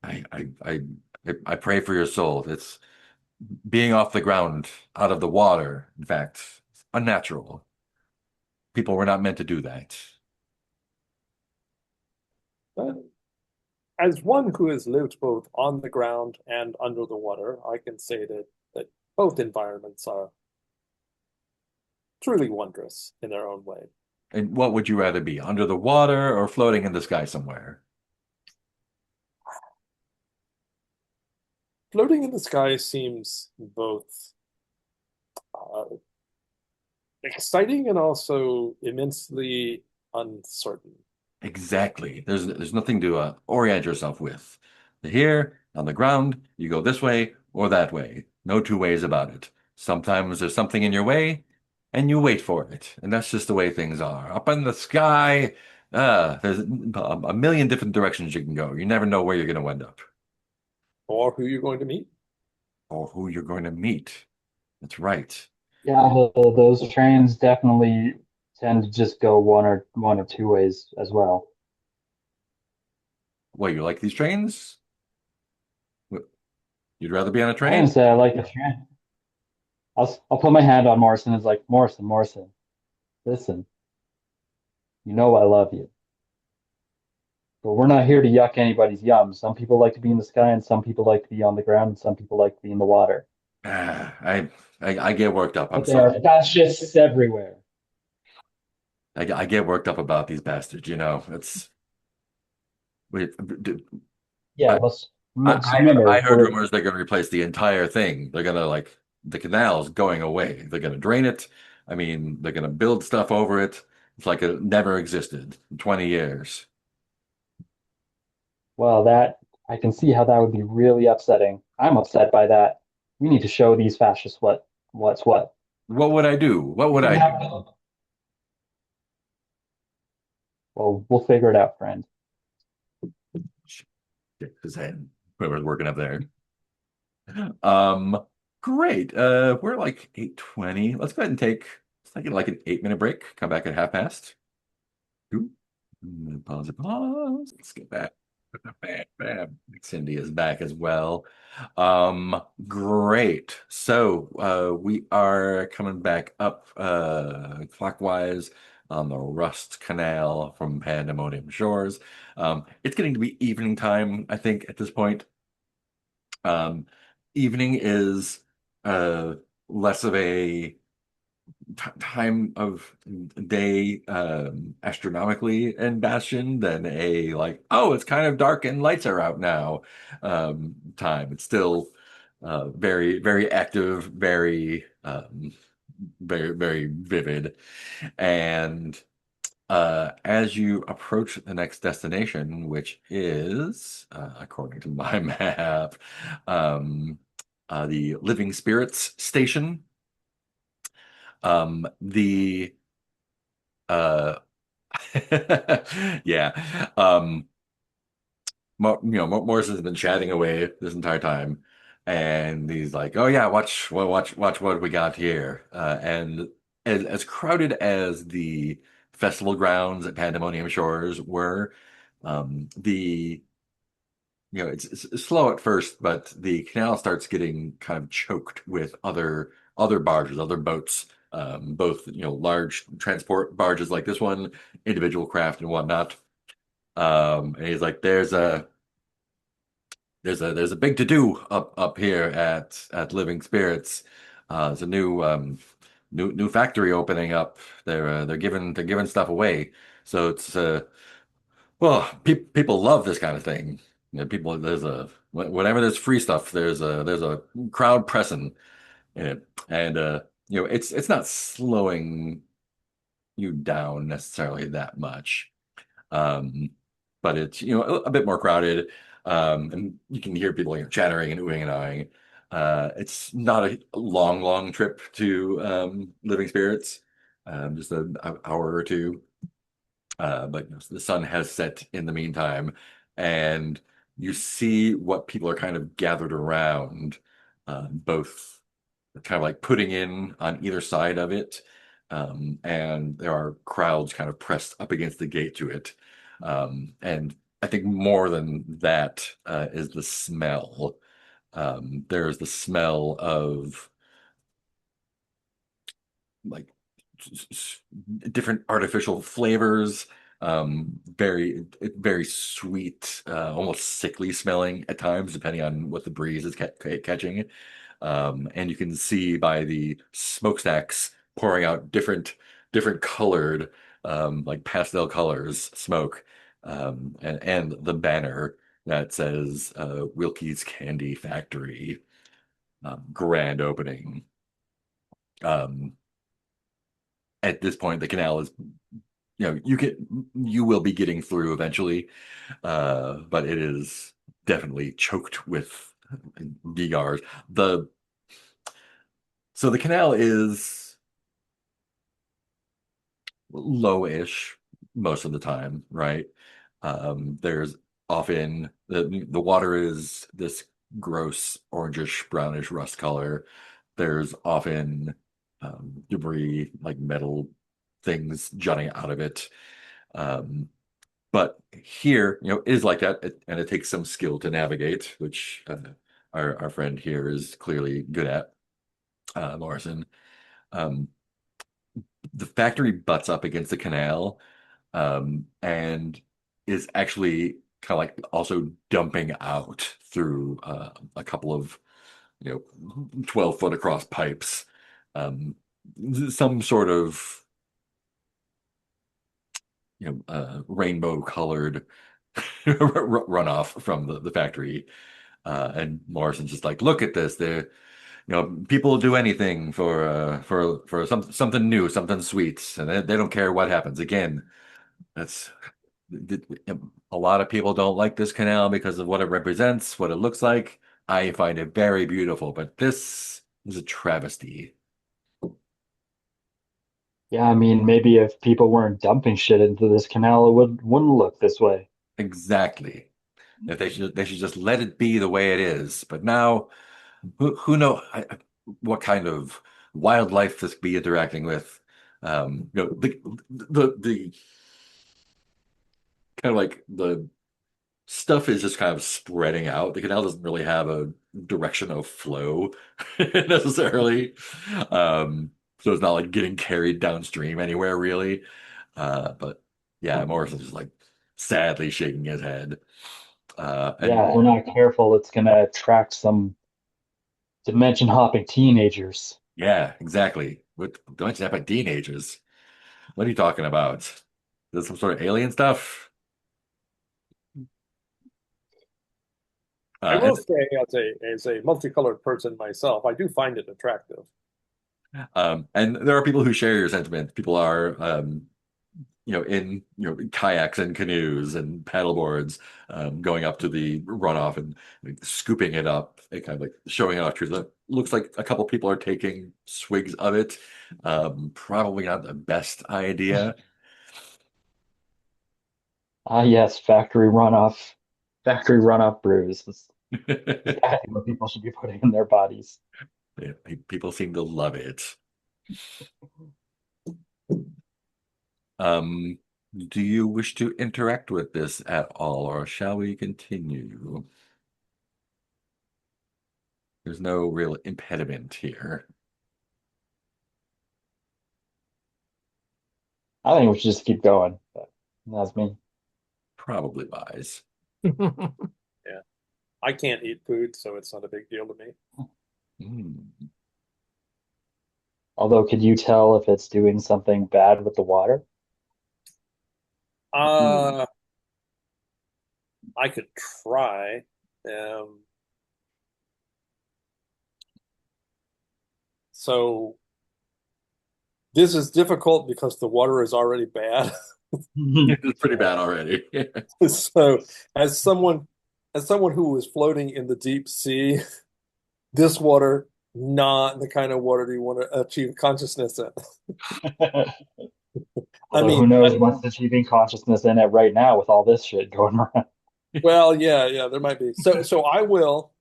I, I, I, I pray for your soul. It's being off the ground, out of the water. In fact, it's unnatural. People were not meant to do that. But as one who has lived both on the ground and under the water, I can say that both environments are truly wondrous in their own way. And what would you rather be, under the water or floating in the sky somewhere? Floating in the sky seems both uh, exciting and also immensely uncertain. Exactly. There's nothing to orient yourself with. Here, on the ground, you go this way or that way. No two ways about it. Sometimes there's something in your way, and you wait for it. And that's just the way things are. Up in the sky, there's a million different directions you can go. You never know where you're going to end up Or who you're going to meet. or who you're going to meet. That's right. Yeah, those trains definitely tend to just go one or two ways as well. What, you like these trains? You'd rather be on a I didn't train? say I like the train. I'll put my hand on Morrison. It's like Morrison, listen, you know I love you, but we're not here to yuck anybody's yum. Some people like to be in the sky, and some people like to be on the ground, and some people like to be in the water. Ah, I get worked up. I'm But there sorry. are fascists everywhere. I get worked up about these bastards. It's we. Yeah, I just I remember heard rumors they're going to replace the entire thing. They're going to like the canal's going away. They're going to drain it. I mean, they're going to build stuff over it. It's like it never existed in 20 years. well, that I can see how that would be really upsetting. I'm upset by that. We need to show these fascists what's what. What would I do? What would We I do? have- Well, we'll figure it out, friend. Shit, his head. Whoever's working up there. Um, great. We're like 8:20. Let's go ahead and take like an 8-minute break. Come back at half past. Ooh. Pause, pause. Let's get back. Bam, bam. Cindy is back as well. Great. So we are coming back up clockwise. on the Rust Canal from Pandemonium Shores. It's getting to be evening time, I think, at this point. Um, Evening is uh, less of a time of day astronomically in Bastion than a like, oh, it's kind of dark and lights are out now time. It's still very, very active, very vivid. And as you approach the next destination, which is, according to my map, um, the Living Spirits Station, the uh, yeah, Morrison's been chatting away this entire time, and he's like, "Oh yeah, watch what we got here." And as crowded as the festival grounds at Pandemonium Shores were, the it's slow at first, but the canal starts getting kind of choked with other barges, other boats, both large transport barges like this one, individual craft and whatnot. And he's like, there's a big to do up here at Living Spirits. There's a new factory opening up. They're giving stuff away. So it's well, people love this kind of thing. People whenever there's free stuff, there's a crowd pressing in it, and it's not slowing you down necessarily that much. Um, but it's a bit more crowded, and you can hear people chattering and oohing and aahing. It's not a long trip to Living Spirits, just an hour or two. But the sun has set in the meantime, and you see what people are kind of gathered around, both kind of like putting in on either side of it. And there are crowds kind of pressed up against the gate to it. And I think more than that is the smell. There's the smell of like different artificial flavors, very sweet, almost sickly smelling at times, depending on what the breeze is catching. And you can see by the smokestacks pouring out different colored, like pastel colors, smoke, and the banner that says Wilkie's Candy Factory, grand opening. Um, at this point, the canal is, you will be getting through eventually, but it is definitely choked with Vigars. So the canal is lowish most of the time, right? There's often the water is this gross orangish brownish rust color. There's often debris like metal things jutting out of it. Um, but here, it is like that, and it takes some skill to navigate, which our friend here is clearly good at, Morrison. Um, the factory butts up against the canal, and is actually kind of like also dumping out through a couple of 12-foot across pipes, um, some sort of rainbow colored runoff from the factory. And Morrison's just like, look at this. People do anything for something new, something sweet, and they don't care what happens. Again, that's a lot of people don't like this canal because of what it represents, what it looks like. I find it very beautiful, but this is a travesty. Yeah, I mean, maybe if people weren't dumping shit into this canal, wouldn't look this way. Exactly. If they should just let it be the way it is. But now, who know what kind of wildlife this could be interacting with? The kind of like the stuff is just kind of spreading out. The canal doesn't really have a direction of flow necessarily. So it's not like getting carried downstream anywhere really. But yeah, Morrison's just like sadly shaking his head. And Yeah, if we're not careful, it's gonna attract some dimension hopping teenagers. yeah, exactly. What don't you have by teenagers? What are you talking about? Is this some sort of alien stuff? I Uh, will say, as a multicolored person myself, I do find it attractive. and there are people who share your sentiment. People are, in kayaks and canoes and paddle boards, going up to the runoff and like, scooping it up, and kind of like showing it off. It looks like a couple people are taking swigs of it. Probably not the best idea. Ah, yes, factory runoff brews. That's exactly what people should be putting in their bodies. Yeah, people seem to love it. Um, do you wish to interact with this at all, or shall we continue? There's no real impediment here. I think we should just keep going. But that's me. Probably buys. Yeah, I can't eat food, so it's not a big deal to me. Hmm. Although, could you tell if it's doing something bad with the water? Ooh. Uh, I could try. Um, so this is difficult because the water is already bad. It's pretty bad already. So as someone as someone who was floating in the deep sea, this water not the kind of water you want to achieve consciousness in. I Although, who mean, knows what's achieving consciousness in it right now with all this shit going around? well, yeah, there might be. So I will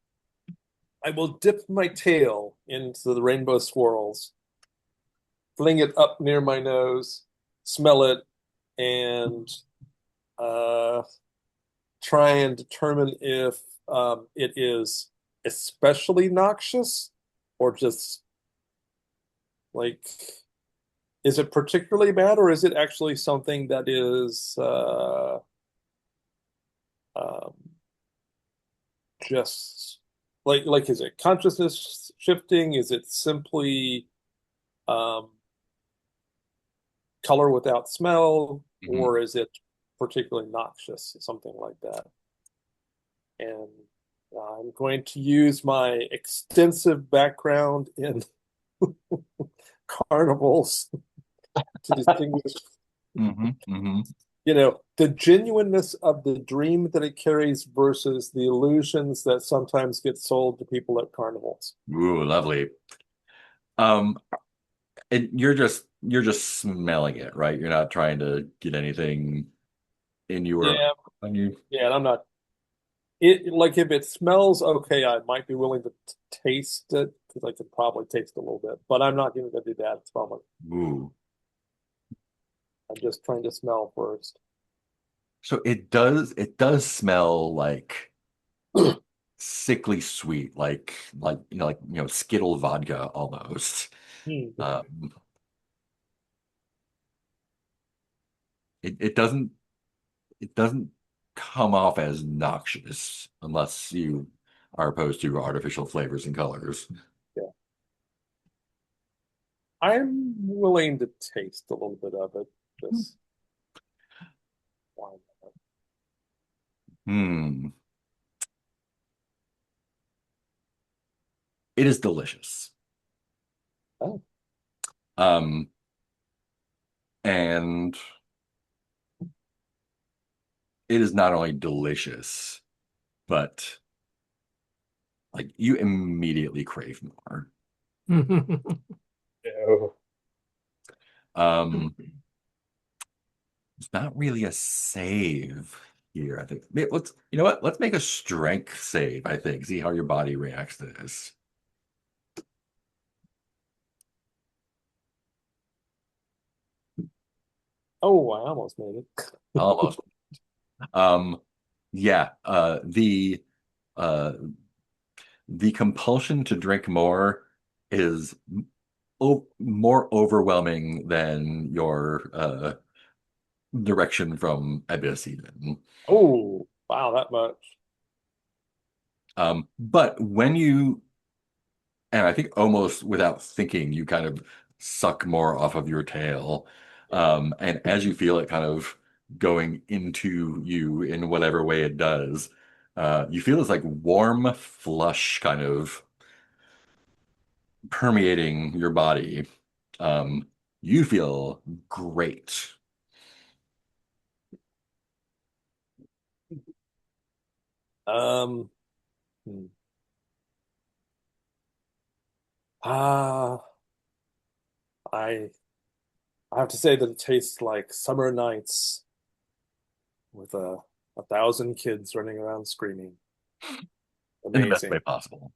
dip my tail into the rainbow swirls, fling it up near my nose, smell it, and uh, try and determine if it is especially noxious or just like, is it particularly bad or is it actually something that is um, just is it consciousness shifting? Is it simply um, color without smell, Mhm. or is it particularly noxious, something like that? And I'm going to use my extensive background in carnivals to distinguish, Mhm. the genuineness of the dream that it carries versus the illusions that sometimes get sold to people at carnivals. Ooh, lovely. Um, and you're just smelling it, right? You're not trying to get anything in you or Yeah, on you. yeah, and I'm not it like if it smells okay, I might be willing to taste it because I could probably taste a little bit, but I'm not going to do that at the moment. Ooh. I'm just trying to smell first. So it does smell like sickly sweet, like Skittle vodka almost. Hmm. Um, it doesn't come off as noxious unless you are opposed to artificial flavors and colors. Yeah. I'm willing to taste a little bit of it. Just why not? Hmm. It is delicious. Oh, Um, and it is not only delicious, but like you immediately crave more. No. Um, it's not really a save here, I think. You know what? Let's make a strength save, I think. See how your body reacts to this. oh, I almost made it. Almost. Um, yeah, uh the compulsion to drink more is more overwhelming than your direction from Abyss even. Oh, wow, that much. But when you, and I think almost without thinking, you kind of suck more off of your tail. And as you feel it kind of going into you in whatever way it does, you feel this like warm flush kind of permeating your body. You feel great. Um, hmm. Ah, I I have to say that it tastes like summer nights with a thousand kids running around screaming. In the best way Amazing. possible.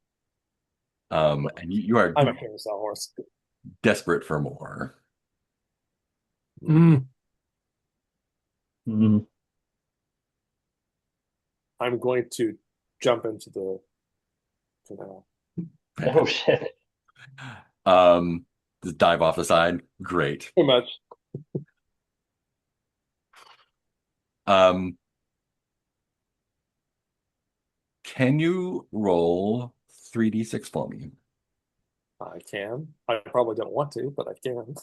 Well, And you are I'm a carousel horse. desperate for more. Mm. Mm. I'm going to jump into the canal. Oh shit. Um, just dive off the side. Great. Too much. Um, can you roll 3d6 for me? I can. I probably don't want to, but I can.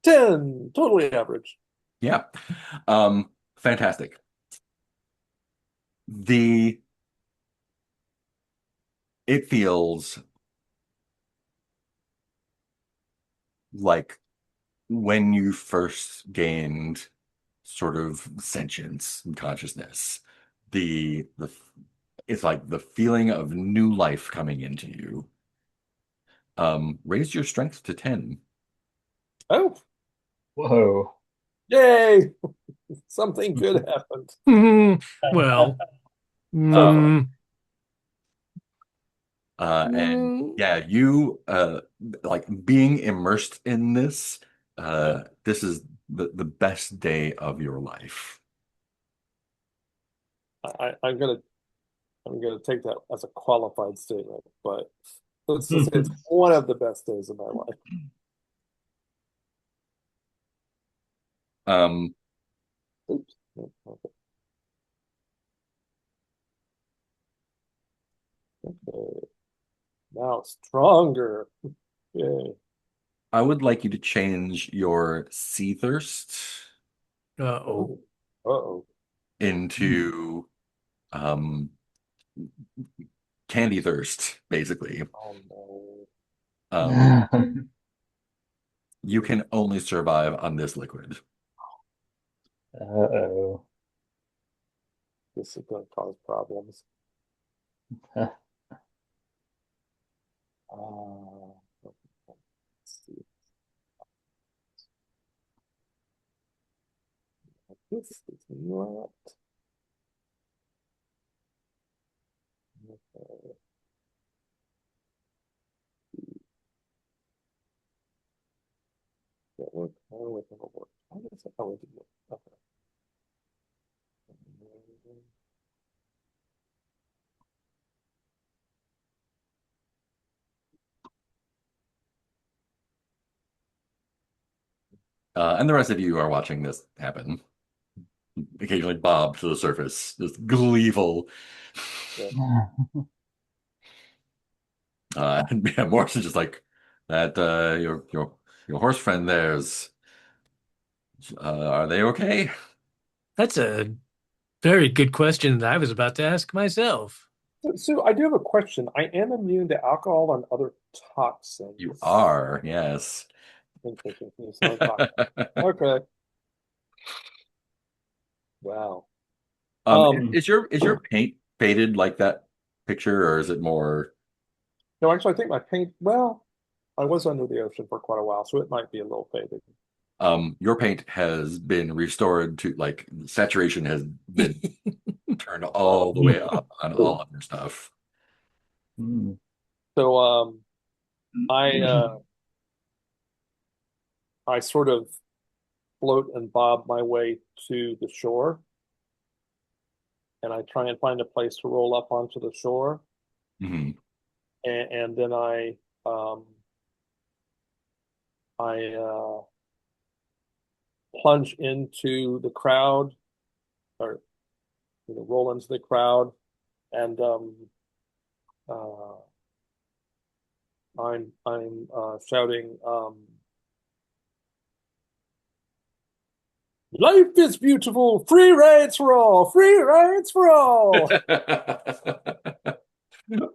10, totally average. Yeah. Fantastic. The it feels like when you first gained sort of sentience and consciousness, the it's like the feeling of new life coming into you. Raise your strength to 10. Oh, Whoa. yay! Something good happened. Mm. Well, So, mm, And mm. yeah, you like being immersed in this, this is the best day of your life. I'm gonna take that as a qualified statement, but let's just say it's one of the best days of my life. Um, Oops. Okay. Okay. Now stronger. Yay. I would like you to change your sea thirst Uh-oh. Oh. Uh-oh. into um candy thirst, basically. Oh no. Um, you can only survive on this liquid. Uh-oh. This is gonna cause problems. Let's see. This is not. Okay. That work? How do it work? How does it? How it work? Okay. And the rest of you are watching this happen. Occasionally bob to the surface, just gleeful. Yeah. And yeah, Morrison's just like that. Your horse friend there's. Are they okay? That's a very good question that I was about to ask myself. So I do have a question. I am immune to alcohol and other You toxins. are, yes. Interesting. It's not toxic. Okay. Wow. Um, Is your paint faded like that picture, or is it more? no, actually, I think my paint, well, I was under the ocean for quite a while, so it might be a little faded. Your paint has been restored to like saturation has been turned all the way up on all of your stuff. So I I sort of float and bob my way to the shore, and I try and find a place to roll up onto the shore, Mhm. and then Um, I plunge into the crowd, or roll into the crowd, and uh, I'm shouting, "Life is beautiful, free rides for all, free rides for all."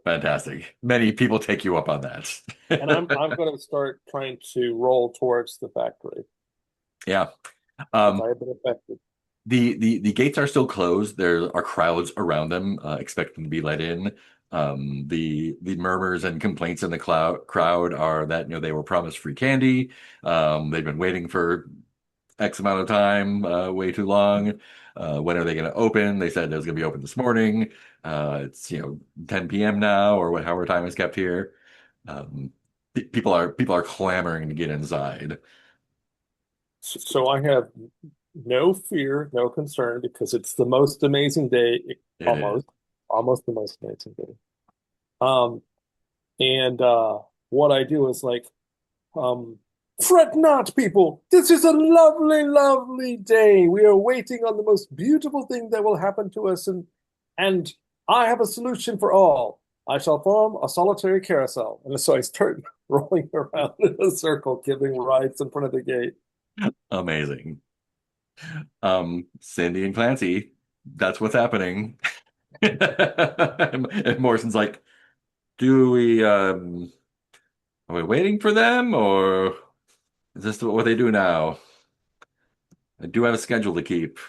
Fantastic. Many people take you up on that. And I'm going to start trying to roll towards the factory Yeah. because Um, I have been affected. the gates are still closed. There are crowds around them, expecting to be let in. The murmurs and complaints in the crowd are that they were promised free candy. They've been waiting for X amount of time, way too long. When are they going to open? They said it was going to be open this morning. It's 10 p.m. now, or however time is kept here. People are clamoring to get inside. So I have no fear, no concern because it's the most amazing day, It is. almost, almost the most amazing day. Um, and what I do is like, um, fret not, people. This is a lovely, lovely day. We are waiting on the most beautiful thing that will happen to us, and I have a solution for all. I shall form a solitary carousel. And so I start rolling around in a circle, giving rides in front of the gate. Amazing. Cindy and Clancy, that's what's happening. And Morrison's like, do we are we waiting for them, or is this what they do now? I do have a schedule to keep.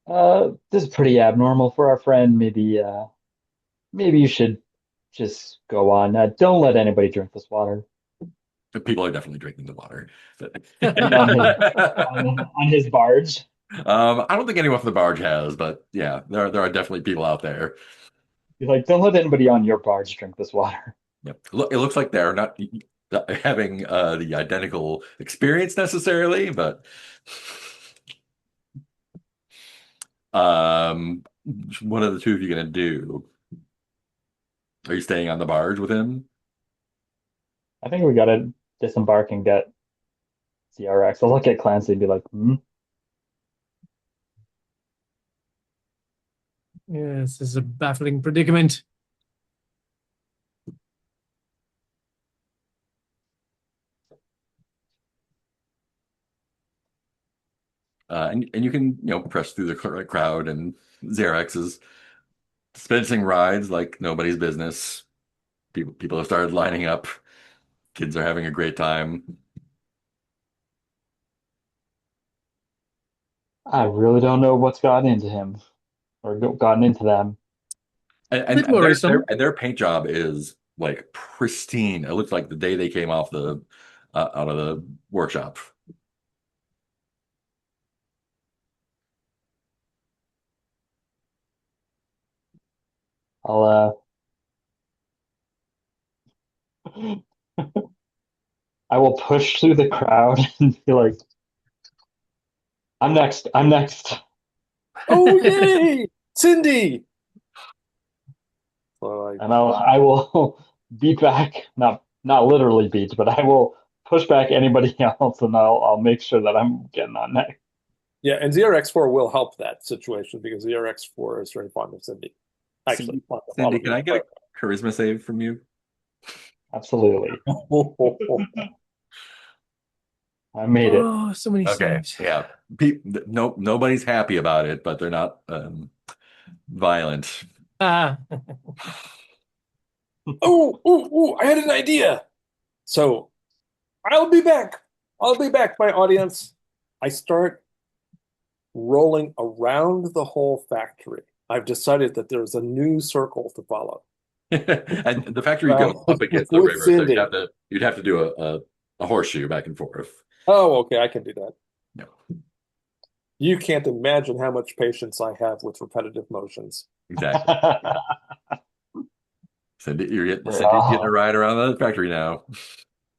This is pretty abnormal for our friend. Maybe you should just go on. Don't let anybody drink this water. People are definitely drinking the water. I mean, on his barge. I don't think anyone from the barge has, but yeah, there are definitely people out there. He's like, don't let anybody on your barge drink this water. Yep. It looks like they're not having the identical experience necessarily, but um, what are the two of you gonna do? Are you staying on the barge with him? I think we gotta disembark and get CRX. I'll look at Clancy and be like, hmm. Yes, this is a baffling predicament. And you can press through the crowd, and Xerox is dispensing rides like nobody's business. People have started lining up. Kids are having a great time. I really don't know what's gotten into him or gotten into them. And, A bit and worrisome. their paint job is like pristine. It looks like the day they came off the out of the workshop. I'll I will push through the crowd and be like, I'm next. I'm next. Oh, yay! Cindy! So I, And I will beat back, not literally beat, but I will push back anybody else, and I'll make sure that I'm getting on next. yeah, and ZRX4 will help that situation because ZRX4 is very fond of Cindy. Actually, Cindy, fond of all Cindy, of can you. I get a charisma save from you? Absolutely, I made it. Oh, so many Okay, saves. yeah. No, nobody's happy about it, but they're not violent. Ah, Oh, I had an idea. So I'll be back. I'll be back, my audience. I start rolling around the whole factory. I've decided that there's a new circle to follow. And the factory goes Well, up against the with river, so Cindy. you'd have to do a horseshoe back and forth. Oh, okay, I can do that. No, You can't imagine how much patience I have with repetitive motions. exactly. Cindy's getting a Oh, ride around the factory now.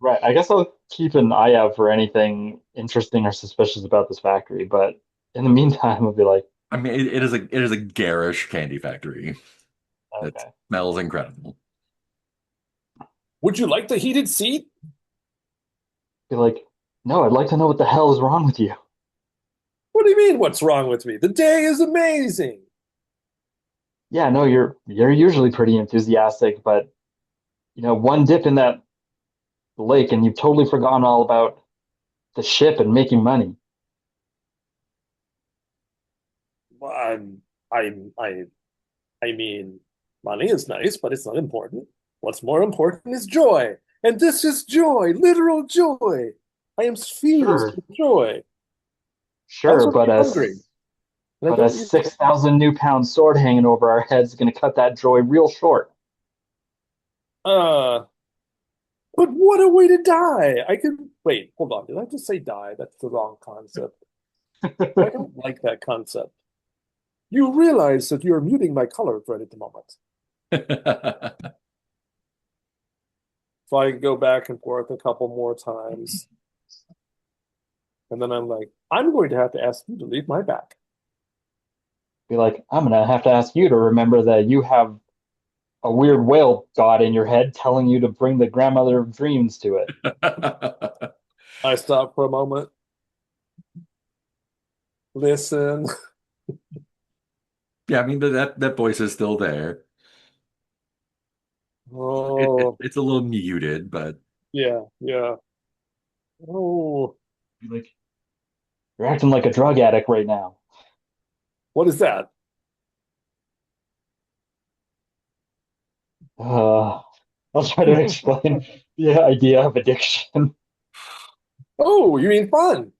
right. I guess I'll keep an eye out for anything interesting or suspicious about this factory, but in the meantime, I'll be like, I mean, it is a garish candy factory. It okay. smells incredible. Would you like the heated seat? Be like, no, I'd like to know what the hell is wrong with you. What do you mean, what's wrong with me? The day is amazing. Yeah, no, you're usually pretty enthusiastic, but one dip in that lake and you've totally forgotten all about the ship and making money. Well, I mean, money is nice, but it's not important. What's more important is joy. And this is joy, literal joy. I am fused Sure, with joy. I'm sure, so but very a hungry, and I but a don't usually. 6,000 new pound sword hanging over our heads is going to cut that joy real short. Uh, but what a way to die! I could wait. Hold on. Did I just say die? That's the wrong concept. I don't like that concept. You realize that you're muting my color right at the moment. So I go back and forth a couple more times. And then I'm like, I'm going to have to ask you to leave my back. Be like, I'm going to have to ask you to remember that you have a weird whale god in your head telling you to bring the grandmother of dreams to it. I stop for a moment, listen. Yeah, I mean that voice is still there. Oh, It's a little muted, but yeah, yeah. Oh, Be like, you're acting like a drug addict right now. what is that? Uh, I'll try to explain the idea of addiction. Oh, you mean fun?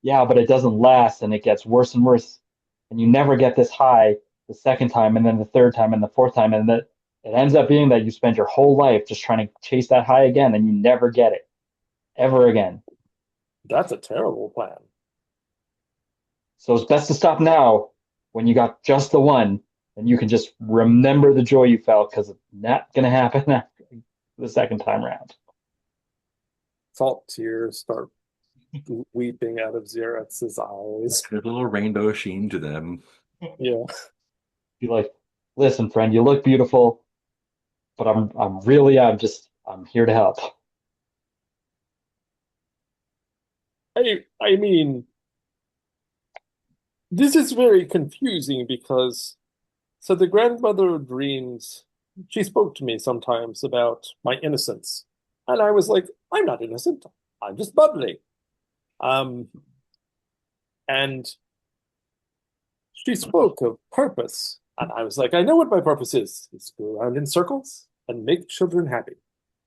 Yeah, but it doesn't last and it gets worse and worse. And you never get this high the second time, and then the third time, and the fourth time. And that it ends up being that you spend your whole life just trying to chase that high again, and you never get it ever again. That's a terrible plan. So it's best to stop now when you got just the one, and you can just remember the joy you felt because it's not going to happen after the second time around. Salt tears start weeping out of Xerax's eyes. there's a little rainbow sheen to them. Yeah. Be like, listen, friend, you look beautiful, but I'm here to help. I mean, this is very confusing because so the grandmother of dreams, she spoke to me sometimes about my innocence. And I was like, I'm not innocent. I'm just bubbly. Um, and she spoke of purpose. And I was like, I know what my purpose is. It's to go around in circles and make children happy.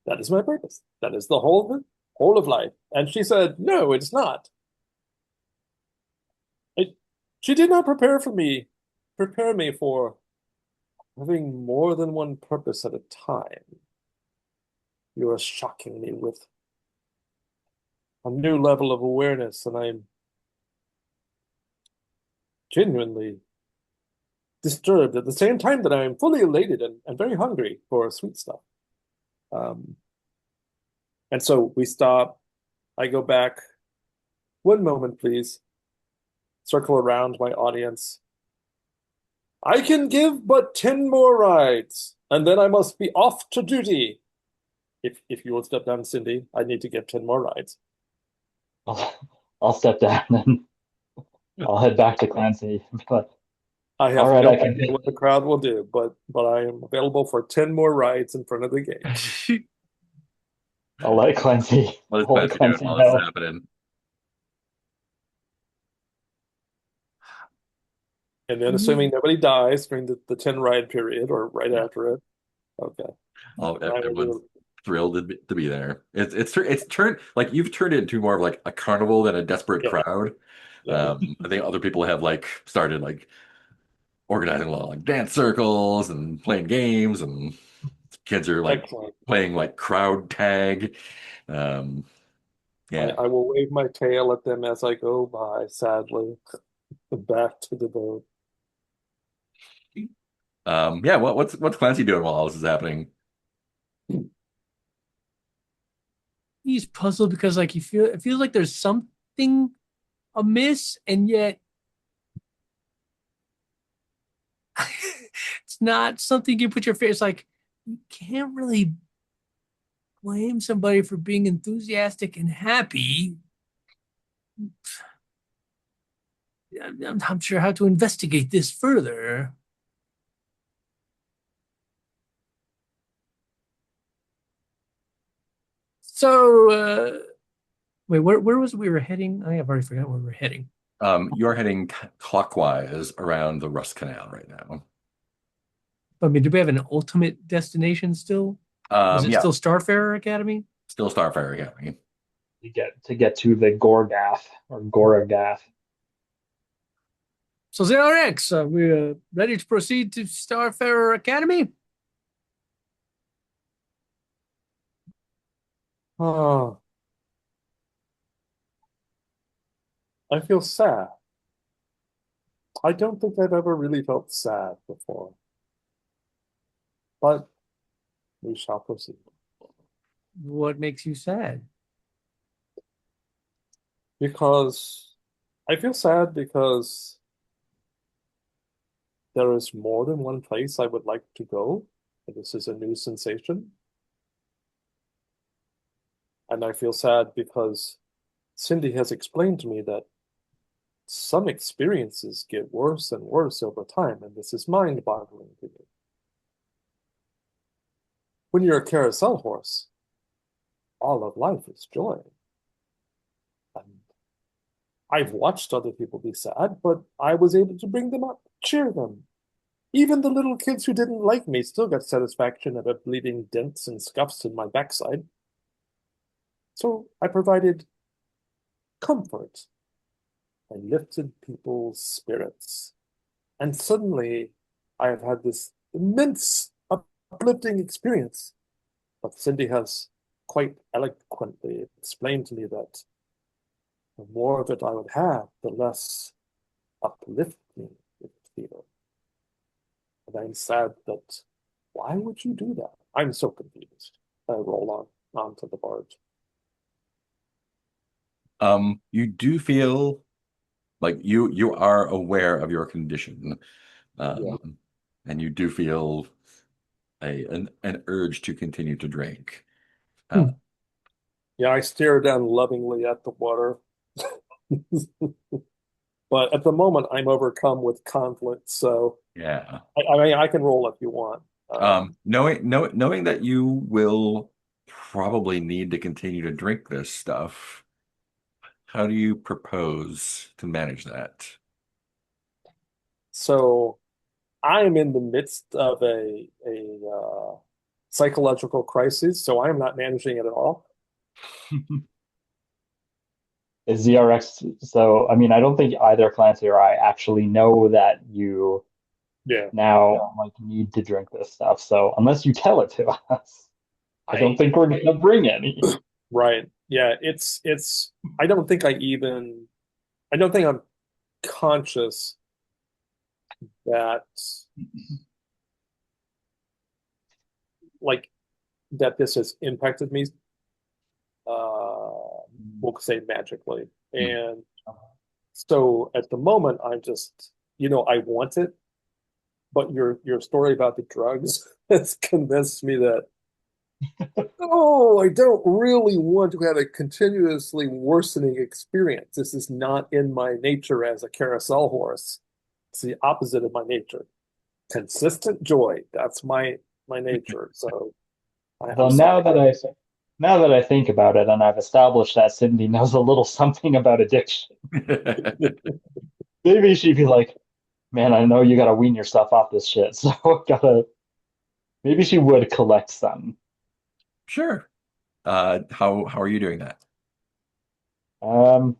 That is my purpose. That is the whole of life. And she said, no, it's not. It, she did not prepare me for having more than one purpose at a time. You are shocking me with a new level of awareness, and I'm genuinely disturbed at the same time that I'm fully elated and very hungry for sweet stuff. Um, and so we stop. I go back. One moment, please. Circle around my audience. I can give but 10 more rides, and then I must be off to duty. If you will step down, Cindy, I need to give 10 more rides. I'll, I'll step down and I'll head back to Clancy. But I all have right, no I can. idea what the crowd will do, but I am available for 10 more rides in front of the gate. I'll let Clancy. What is I'll let Clancy doing Clancy while this is know. happening? And then assuming nobody dies during the 10 ride period or right Yeah. after it. Okay. Oh, And I will everyone's do thrilled to be there. It's turned like you've turned it into more of like a carnival than a desperate yeah, crowd. yeah. I think other people have like started like organizing a lot of like dance circles and playing games, and kids are like Excellent. playing like crowd tag. Um, yeah. I will wave my tail at them as I go by, sadly, back to the boat. Yeah. What's Clancy doing while all this is happening? He's puzzled because like it feels like there's something amiss, and yet it's not something you put your face like you can't really blame somebody for being enthusiastic and happy. I'm not sure how to investigate this further. So, wait, where was we were heading? I think I've already forgotten where we were heading. You're heading clockwise around the Rust Canal right now. I mean, do we have an ultimate destination still? Is it Yeah, still Starfarer Academy? still Starfire Academy. To get to the Gorgath or Goragath. So, ZRX, are we ready to proceed to Starfarer Academy? Oh, I feel sad. I don't think I've ever really felt sad before, but we shall proceed. What makes you sad? Because I feel sad because there is more than one place I would like to go. And this is a new sensation. And I feel sad because Cindy has explained to me that some experiences get worse and worse over time, and this is mind-boggling to me. When you're a carousel horse, all of life is joy. And I've watched other people be sad, but I was able to bring them up, cheer them. Even the little kids who didn't like me still got satisfaction out of bleeding dents and scuffs in my backside. So I provided comfort. I lifted people's spirits. And suddenly I have had this immense uplifting experience. But Cindy has quite eloquently explained to me that the more of it I would have, the less uplifting it would feel. And I'm sad that why would you do that? I'm so confused. I roll onto the barge. You do feel like you are aware of your condition, Yeah. and you do feel an urge to continue to drink. Uh, Hmm. Yeah, I stare down lovingly at the water. But at the moment, I'm overcome with conflict. So yeah. I mean, I can roll if you want. Knowing that you will probably need to continue to drink this stuff, how do you propose to manage that? So I'm in the midst of a psychological crisis, so I'm not managing it at all. Is ZRX, so I mean, I don't think either Clancy or I actually know that you Yeah, now like need to drink this stuff. So unless you tell it to us, I don't I think we're gonna bring any. right. Yeah, it's. I don't think I don't think I'm conscious that like that this has impacted me. We'll say magically, Hmm. and so at the moment, I'm just I want it, but your story about the drugs has convinced me that oh, I don't really want to have a continuously worsening experience. This is not in my nature as a carousel horse. It's the opposite of my nature. Consistent joy. That's my nature. So I'm Although sorry. now that I think about it, and I've established that Cindy knows a little something about addiction, maybe she'd be like, "Man, I know you gotta wean yourself off this shit." So gotta maybe she would collect some. Sure. How are you doing that? Um,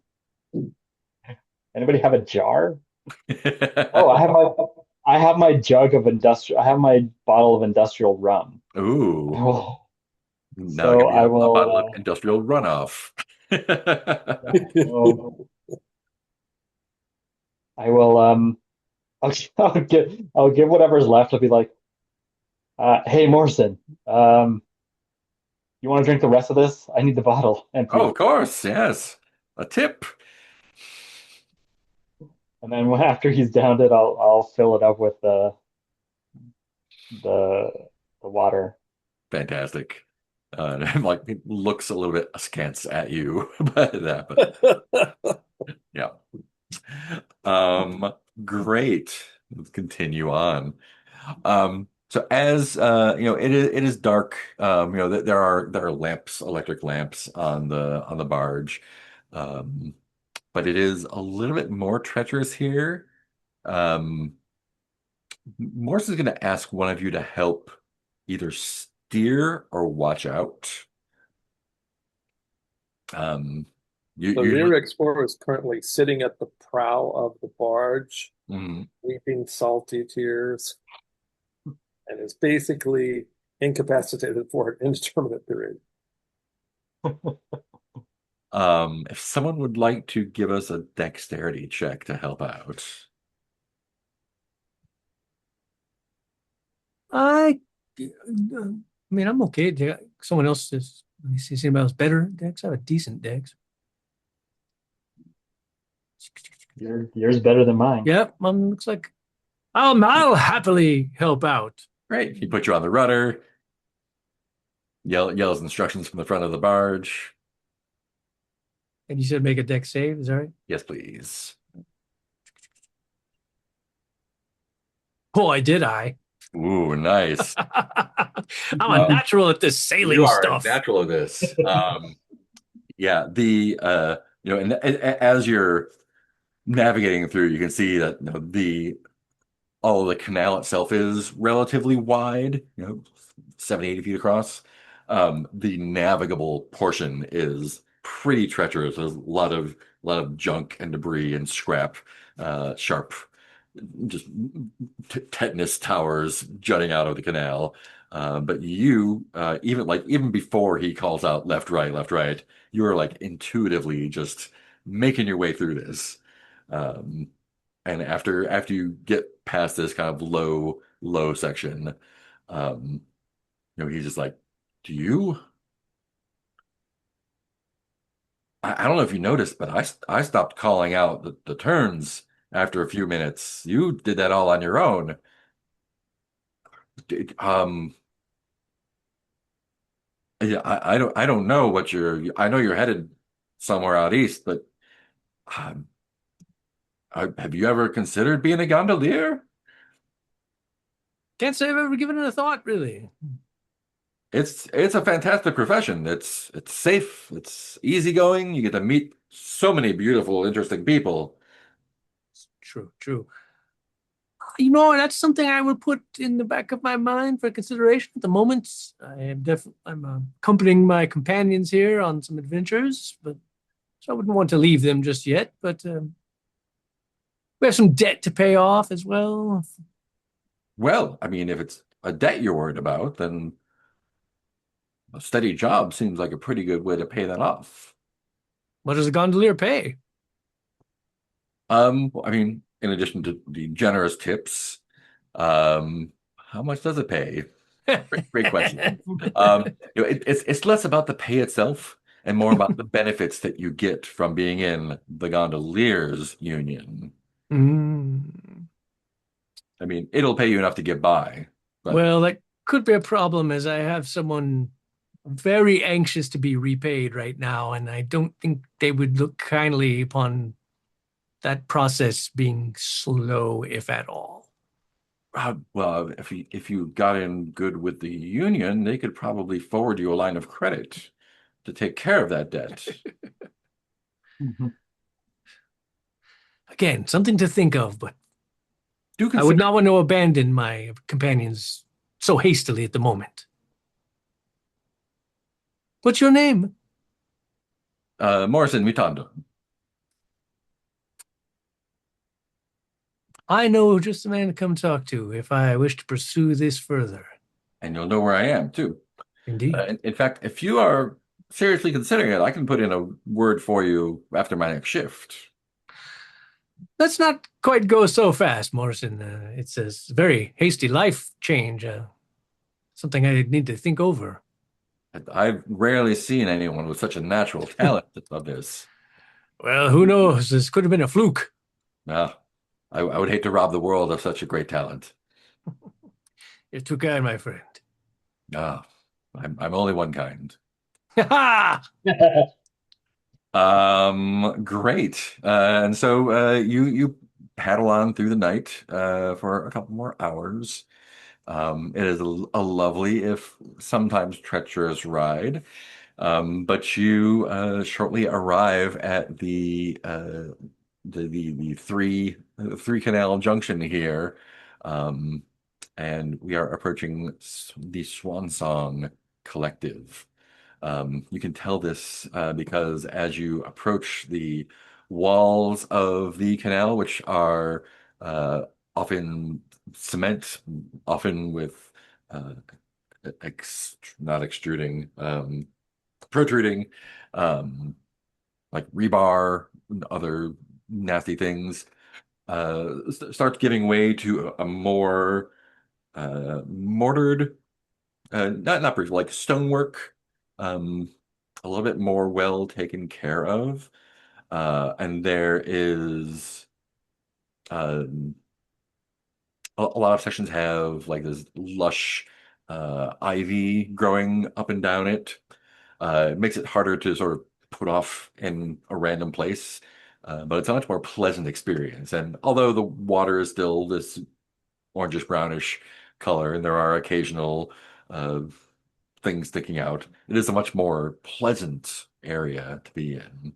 Anybody have a jar? Oh, I have my jug of industrial. I have my bottle of industrial rum. I Ooh, will. now give So me I a bottle of will. industrial runoff. I will. I will. I'll, I'll give whatever's left. I'll be like, hey Morrison, you want to drink the rest of this? I need the bottle Oh, empty. of course, yes. A tip. And then after he's downed it, I'll fill it up with the the water. Fantastic. And like it looks a little bit askance at you by that, but yeah. Um, Great. Let's continue on. So as it is dark. There are lamps, electric lamps on the barge. Um, but it is a little bit more treacherous here. Um, Morse is going to ask one of you to help either steer or watch out. Um, The usually, rear explorer is currently sitting at the prow of the barge, mm, weeping salty tears, and is basically incapacitated for an indeterminate period. if someone would like to give us a dexterity check to help out. I, I mean, I'm okay. Someone else is. Let me see. Is anybody else better at Dex? I have a decent Dex. Yours better than mine. Yep. Looks like I'll happily help out. Great. He put you on the rudder, yells instructions from the front of the barge. And you said make a Dex save. Is that right? Yes, please. Boy, did I. Ooh, nice. I'm a Um, natural at this you sailing are a stuff. natural at this. Yeah, and as you're navigating through, you can see that all the canal itself is relatively wide, 70, 80 feet across. The navigable portion is pretty treacherous. There's a lot of junk and debris and scrap, sharp, just tetanus towers jutting out of the canal. But you, even before he calls out left, right, you are like intuitively just making your way through this. Um, and after you get past this kind of low section, um, he's just like, "Do you?" I don't know if you noticed, but I stopped calling out the turns after a few minutes. You did that all on your own. Did- Um, yeah, I don't know what I know you're headed somewhere out east, but um, have you ever considered being a gondolier? Can't say I've ever given it a thought, really. It's a fantastic profession. It's safe. It's easygoing. You get to meet so many beautiful, interesting people. True, true. That's something I would put in the back of my mind for consideration at the moment. I'm accompanying my companions here on some adventures, but so I wouldn't want to leave them just yet. But we have some debt to pay off as well. Well, I mean, if it's a debt you're worried about, then a steady job seems like a pretty good way to pay that off. What does a gondolier pay? I mean, in addition to the generous tips, how much does it pay? Great question. It's less about the pay itself and more about the benefits that you get from being in the gondoliers union. Mm. I mean, it'll pay you enough to get by, but Well, that could be a problem as I have someone very anxious to be repaid right now, and I don't think they would look kindly upon that process being slow, if at all. well, if you got in good with the union, they could probably forward you a line of credit to take care of that debt. Mhm. Again, something to think of, but Do I would consider not want to abandon my companions so hastily at the moment. What's your name? Morrison Mitondo, I know just the man to come talk to if I wish to pursue this further. and you'll know where I am too. Indeed. In fact, if you are seriously considering it, I can put in a word for you after my next shift. Let's not quite go so fast, Morrison. It's a very hasty life change, something I need to think over. I've rarely seen anyone with such a natural talent of this. Well, who knows? This could have been a fluke. No, I would hate to rob the world of such a great talent. You're too kind, my friend. Ah, I'm only one kind. Ha! Great. And so you paddle on through the night for a couple more hours. It is a lovely, if sometimes treacherous ride. But you shortly arrive at the three canal junction here, um, and we are approaching the Swan Song Collective. You can tell this because as you approach the walls of the canal, which are often cement, often with uh, not extruding, protruding, um, like rebar, and other nasty things, starts giving way to a more mortared, not brief, like stonework, um, a little bit more well taken care of. And there is um, a lot of sections have like this lush ivy growing up and down it. It makes it harder to sort of put off in a random place, but it's a much more pleasant experience. And although the water is still this orangish brownish color, and there are occasional uh, things sticking out, it is a much more pleasant area to be in.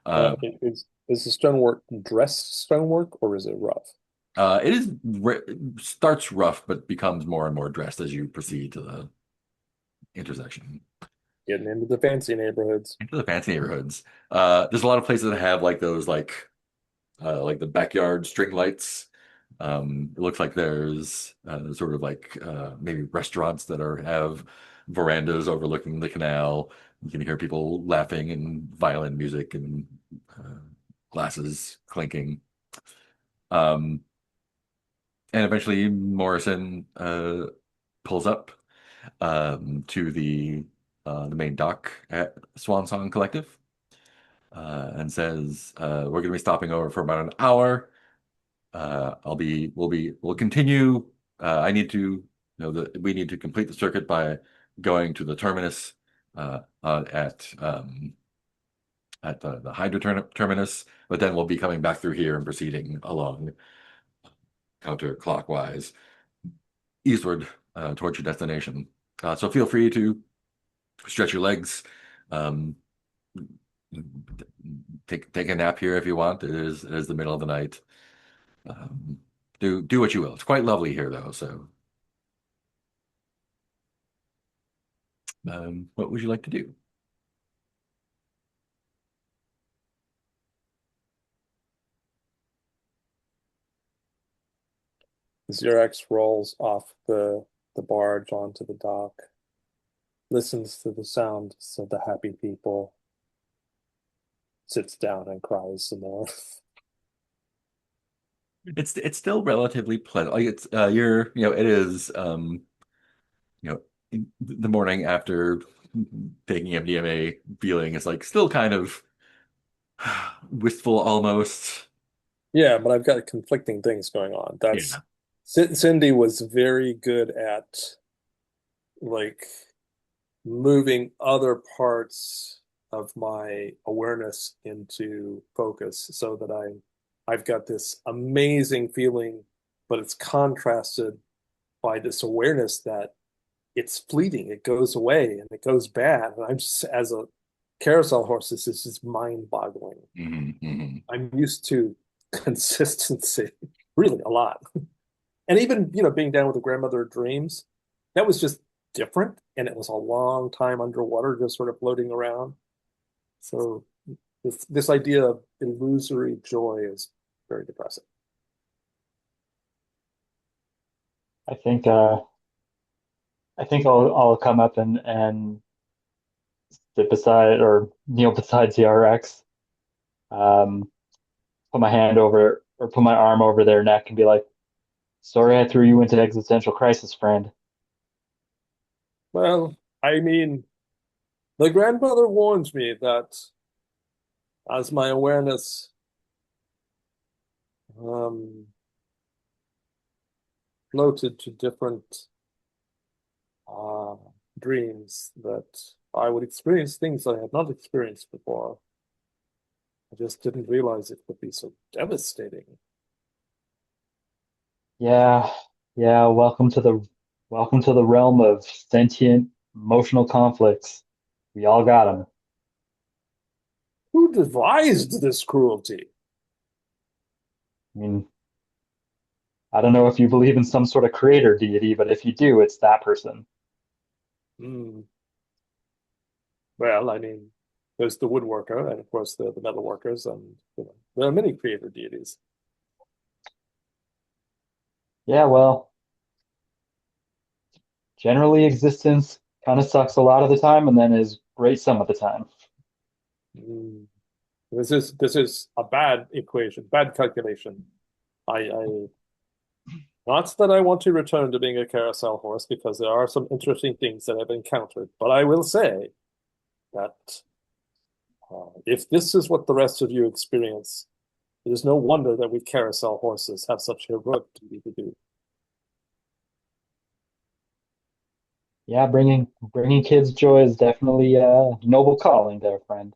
Uh, Uh, is the stonework dressed stonework or is it rough? it is starts rough, but becomes more and more dressed as you proceed to the intersection. Getting into the fancy neighborhoods. Into the fancy neighborhoods. There's a lot of places that have like those like the backyard string lights. It looks like there's sort of like maybe restaurants that are have verandas overlooking the canal. You can hear people laughing and violin music and uh, glasses clinking. Um, and eventually Morrison pulls up to the main dock at Swan Song Collective and says, "We're going to be stopping over for about an hour. We'll continue. I need to, we need to complete the circuit by going to the terminus at the Hydro terminus, but then we'll be coming back through here and proceeding along counterclockwise eastward towards your destination. So feel free to stretch your legs, um, take a nap here if you want. It is the middle of the night. Um, do what you will. It's quite lovely here though. So, what would you like to do? Xerox rolls off the barge onto the dock, listens to the sounds of the happy people, sits down and cries some more. It's still relatively pleasant. Like it's it is in the morning after taking MDMA feeling is like still kind of wistful almost. Yeah, but I've got conflicting things going on. Yeah. Cindy was very good at like moving other parts of my awareness into focus so that I've got this amazing feeling, but it's contrasted by this awareness that it's fleeting, it goes away and it goes bad. And I'm just as a carousel horse, this is just mind-boggling. I'm used to consistency, really a lot. And even, being down with the grandmother of dreams, that was just different. And it was a long time underwater, just sort of floating around. So this idea of illusory joy is very depressing. I think I think I'll come up and sit beside or kneel beside ZRX. Um, put my hand over or put my arm over their neck and be like, "Sorry, I threw you into existential crisis, friend." Well, I mean, the grandmother warns me that as my awareness um, floated to different Ah, dreams that I would experience things I had not experienced before. I just didn't realize it would be so devastating. Yeah, yeah, welcome to the realm of sentient emotional conflicts. We all got them. Who devised this cruelty? I mean, I don't know if you believe in some sort of creator deity, but if you do, it's that person. Hmm. Well, I mean, there's the woodworker, and of course the metal workers, and there are many creator deities. Yeah, well, generally existence kind of sucks a lot of the time and then is great some of the time. Hmm. This is a bad equation, bad calculation. I not that I want to return to being a carousel horse because there are some interesting things that I've encountered, but I will say that if this is what the rest of you experience, it is no wonder that we carousel horses have such heroic duty to do. Yeah, bringing kids joy is definitely a noble calling there, friend.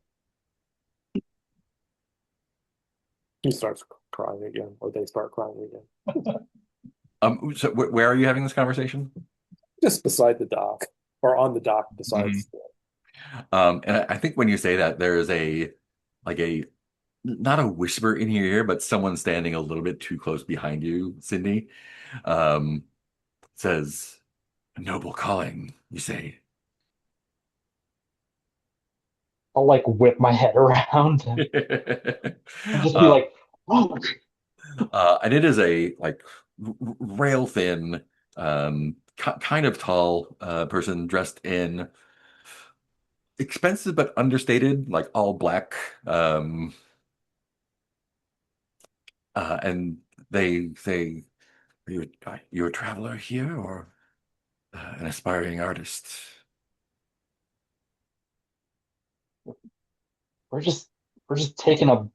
He starts crying again, or they start crying again, So where are you having this conversation? just beside the dock or on the dock Mhm. besides. And I think when you say that, there is like a not a whisper in your ear, but someone standing a little bit too close behind you, Cindy, um, says, "A noble calling," you say. I'll like whip my head around and just be Uh, like, oh, and it is a like rail thin, kind of tall person dressed in expensive but understated, like all black. Um, and they say, are you a traveler here or an aspiring artist?" we're just we're just taking a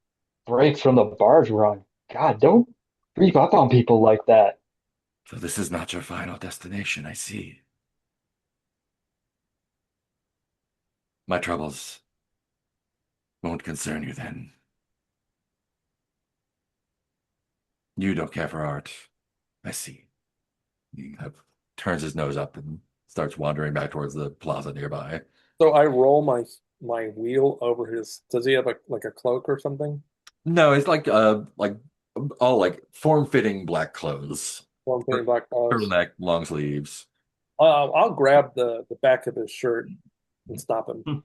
break from the barge run. God, don't creep up on people like that. So this is not your final destination, I see. My troubles won't concern you then. You don't care for art. I see. He kind of turns his nose up and starts wandering back towards the plaza nearby. So I roll my wheel over his. Does he have a cloak or something? No, it's like all like form-fitting black clothes. One thing black clothes. Turtleneck, long sleeves. I'll grab the back of his shirt and stop him.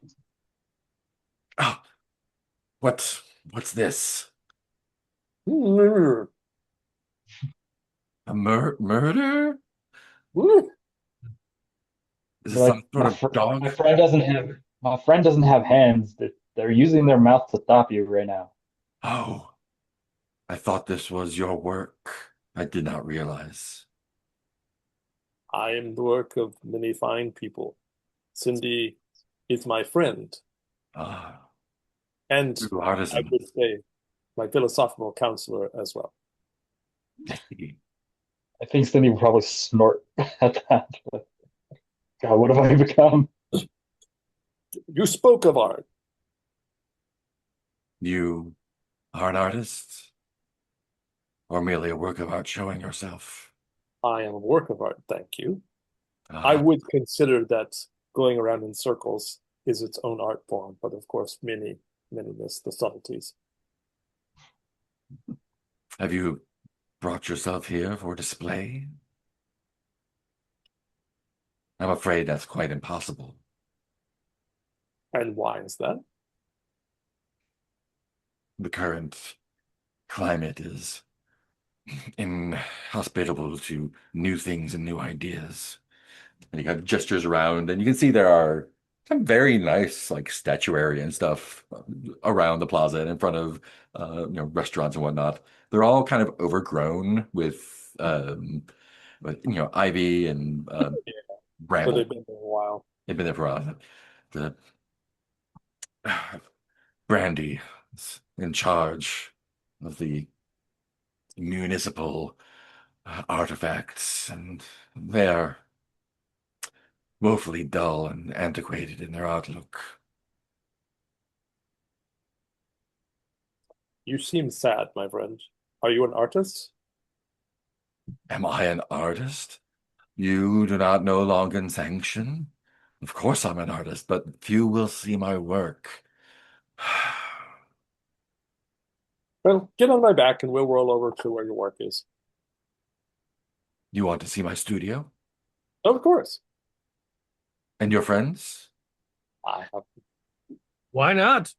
Oh, what's this? Woo! A murder? Is it You're like, some sort of my dog? friend doesn't have hands. They're using their mouth to stop you right now. Oh, I thought this was your work. I did not realize. I am the work of many fine people. Cindy is my friend, Ah, and true I artisan. would say my philosophical counselor as well. I see. I think Cindy will probably snort at that. God, what have I become? You spoke of art. You are an artist, or merely a work of art showing yourself? I am a work of art, thank you. I Ah, would consider that going around in circles is its own art form, but of course, many miss the subtleties. have you brought yourself here for display? I'm afraid that's quite impossible. And why is that? The current climate is inhospitable to new things and new ideas. And he kind of gestures around, and you can see there are some very nice like statuary and stuff around the plaza and in front of restaurants and whatnot. They're all kind of overgrown with ivy and So they've bramble. been there a while. They've been there for a while. The Brandy is in charge of the municipal artifacts, and they're woefully dull and antiquated in their outlook. You seem sad, my friend. Are you an artist? Am I an artist? You do not know Longan sanction? Of course I'm an artist, but few will see my work. Well, get on my back and we'll roll over to where your work is. You want to see my studio? Of course. And your friends? I have. Why not?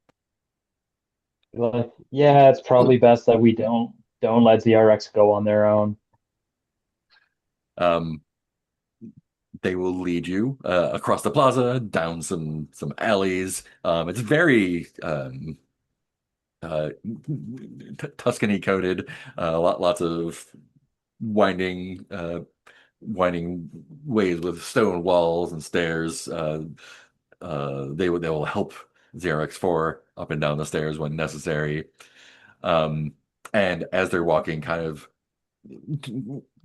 Like, yeah, it's probably best that we don't let ZRX go on their own. Um, they will lead you across the plaza, down some alleys. It's very Tuscany coated, lots of winding winding ways with stone walls and stairs. They will help ZRX4 up and down the stairs when necessary. Um, and as they're walking, kind of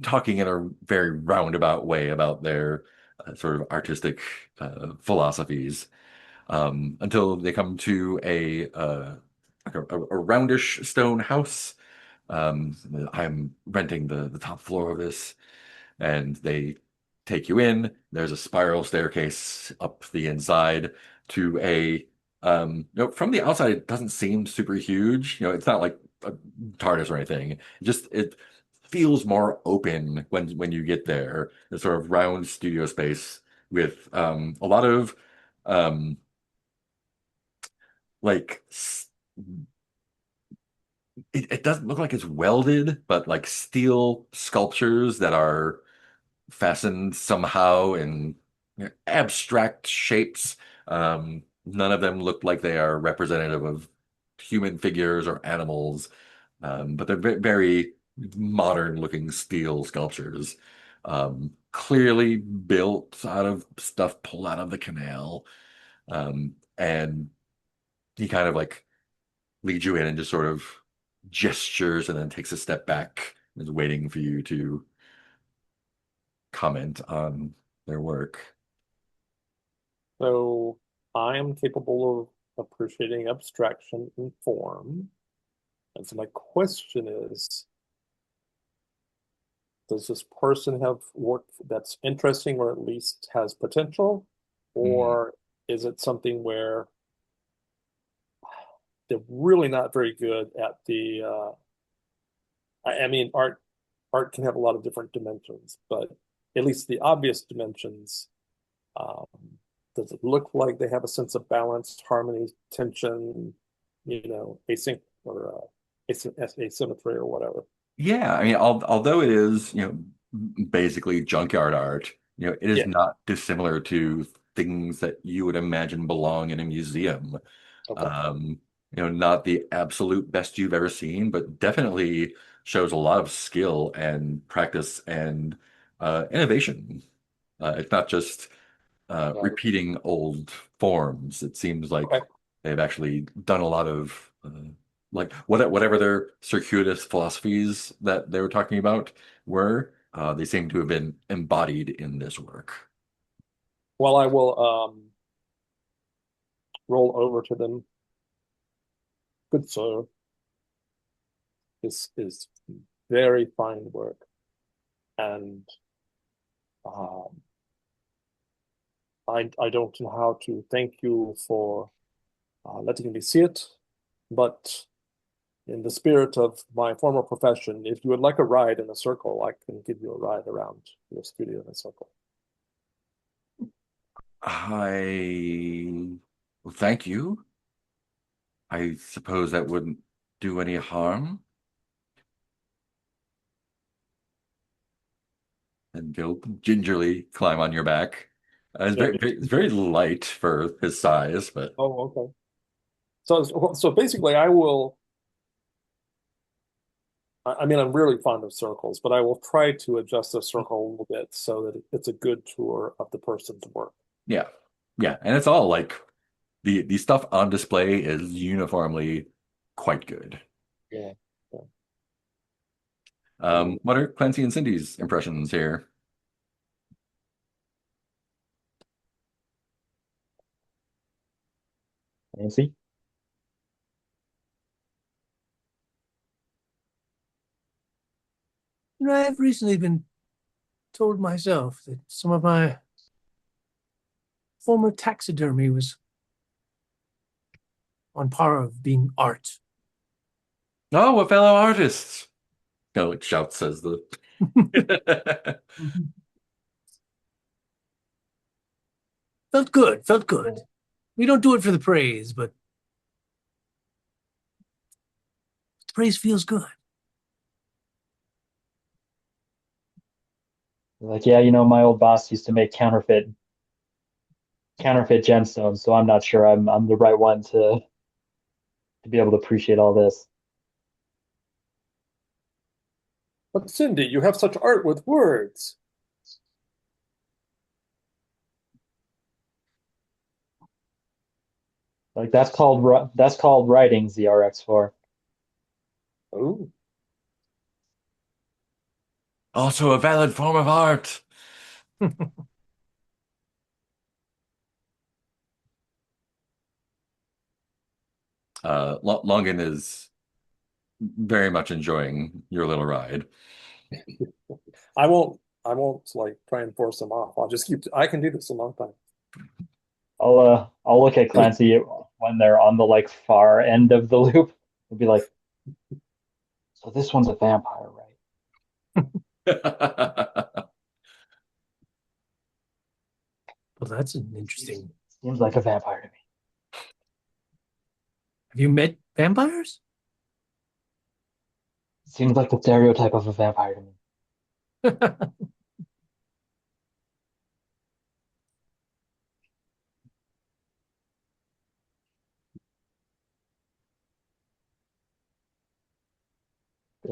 talking in a very roundabout way about their sort of artistic philosophies, until they come to a roundish stone house. I'm renting the top floor of this, and they take you in. There's a spiral staircase up the inside to from the outside, it doesn't seem super huge. It's not like a TARDIS or anything. It feels more open when you get there. The sort of round studio space with a lot of um, like it doesn't look like it's welded, but like steel sculptures that are fastened somehow in abstract shapes. None of them look like they are representative of human figures or animals, but they're very modern looking steel sculptures, clearly built out of stuff pulled out of the canal. And he kind of like leads you in and just sort of gestures and then takes a step back and is waiting for you to comment on their work. So I am capable of appreciating abstraction and form. And so my question is, does this person have work that's interesting or at least has potential? Hmm. Or is it something where they're really not very good at I mean, art can have a lot of different dimensions, but at least the obvious dimensions, um, does it look like they have a sense of balance, harmony, tension, asymmetry or whatever? Yeah, I mean, although it is, basically junkyard art, it is Yeah. not dissimilar to things that you would imagine belong in a museum. Okay. Um, not the absolute best you've ever seen, but definitely shows a lot of skill and practice and innovation. It's not just Right. repeating old forms. It seems like Okay. they've actually done a lot of like whatever their circuitous philosophies that they were talking about were. They seem to have been embodied in this work. Well, I will roll over to them. Good sir, this is very fine work, and um, I don't know how to thank you for letting me see it, but in the spirit of my former profession, if you would like a ride in a circle, I can give you a ride around your studio in a circle. Well, thank you. I suppose that wouldn't do any harm. And he'll gingerly climb on your back. Yeah. It's very light for his size, but Oh, okay. So basically, I will. I mean, I'm really fond of circles, but I will try to adjust the circle a little bit so that it's a good tour of the person's work. yeah, yeah, and it's all like the stuff on display is uniformly quite good. Yeah. Yeah. Um, What are Clancy and Cindy's impressions here? Nancy? I've recently been told myself that some of my former taxidermy was on par of being art. Oh, we're fellow artists. No, it shouts as the Felt good, felt good. We don't do it for the praise, but the praise feels good. Like, yeah, my old boss used to make counterfeit gemstones, so I'm not sure I'm the right one to be able to appreciate all this. But Cindy, you have such art with words. Like that's called writing, ZRX4. Oh, also a valid form of art. Longan is very much enjoying your little ride. I won't like try and force them off. I can do this a long time. I'll look at Clancy when they're on the like far end of the loop and be like, so this one's a vampire, right? Well, that's an interesting. Seems like a vampire to me. Have you met vampires? Seems like the stereotype of a vampire to me.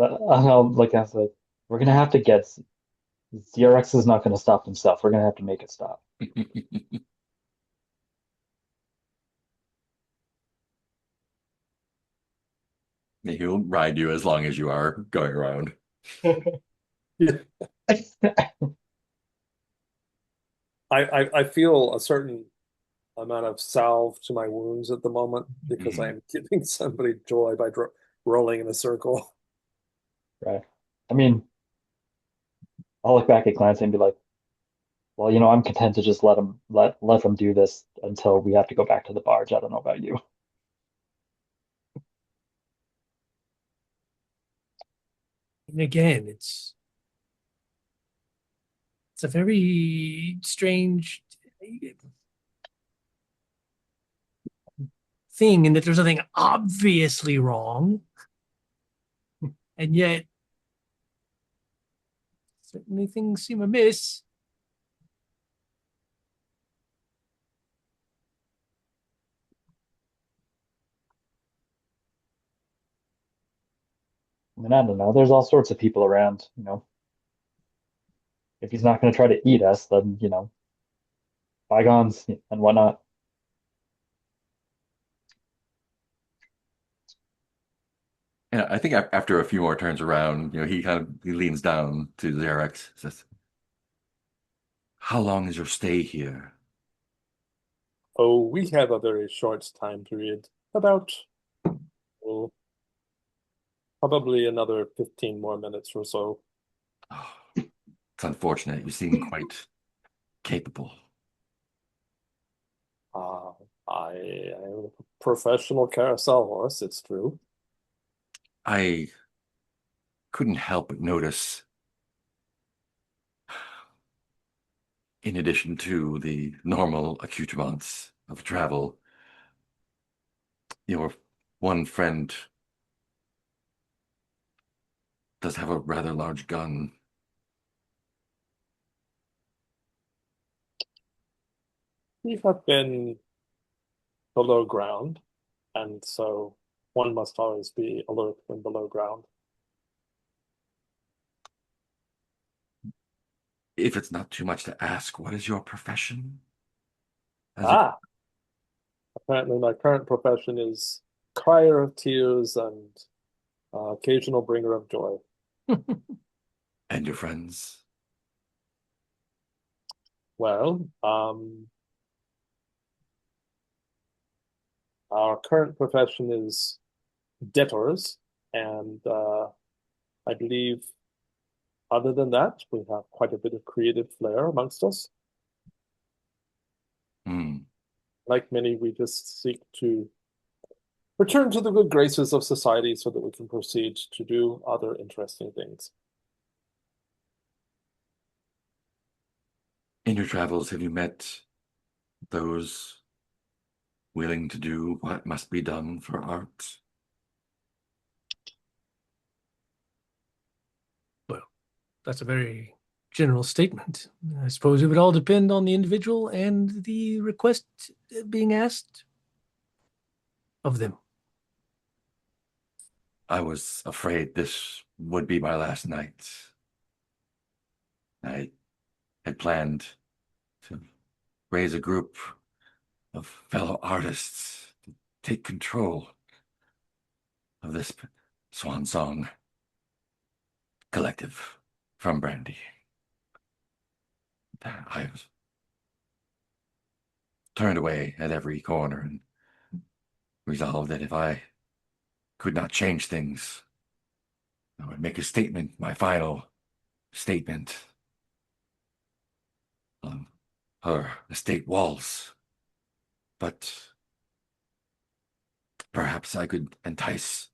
I'll look at it like, we're gonna have to get ZRX is not gonna stop himself. We're gonna have to make it stop. He'll ride you as long as you are going around. Yeah. I feel a certain amount of salve to my wounds at the moment because I Mhm. am giving somebody joy by rolling in a circle. Right. I mean, I'll look back at Clancy and be like, well, I'm content to just let them do this until we have to go back to the barge. I don't know about you. And again, it's a very strange thing in that there's nothing obviously wrong, and yet certainly things seem amiss. I mean, I don't know. There's all sorts of people around, If he's not going to try to eat us, then, bygones and whatnot. And I think after a few more turns around, he leans down to Xerox, says, "How long is your stay here?" Oh, we have a very short time period. About, oh, probably another 15 more minutes or so. Oh, it's unfortunate. You seem quite capable. Uh, I am a professional carousel horse, it's true. I couldn't help but notice, in addition to the normal accoutrements of travel, your one friend does have a rather large gun. We have been below ground, and so one must always be alert when below ground. If it's not too much to ask, what is your profession? As it, Ah, apparently my current profession is crier of tears and occasional bringer of joy. and your friends? Well, Our current profession is debtors, and I believe other than that, we have quite a bit of creative flair amongst us. Hmm. Like many, we just seek to return to the good graces of society so that we can proceed to do other interesting things. In your travels, have you met those willing to do what must be done for art? Well, that's a very general statement. I suppose it would all depend on the individual and the request being asked of them. I was afraid this would be my last night. I had planned to raise a group of fellow artists to take control of this Swan Song Collective from Brandy. I was turned away at every corner and resolved that if I could not change things, I would make a statement, my final statement, on her estate walls. But perhaps I could entice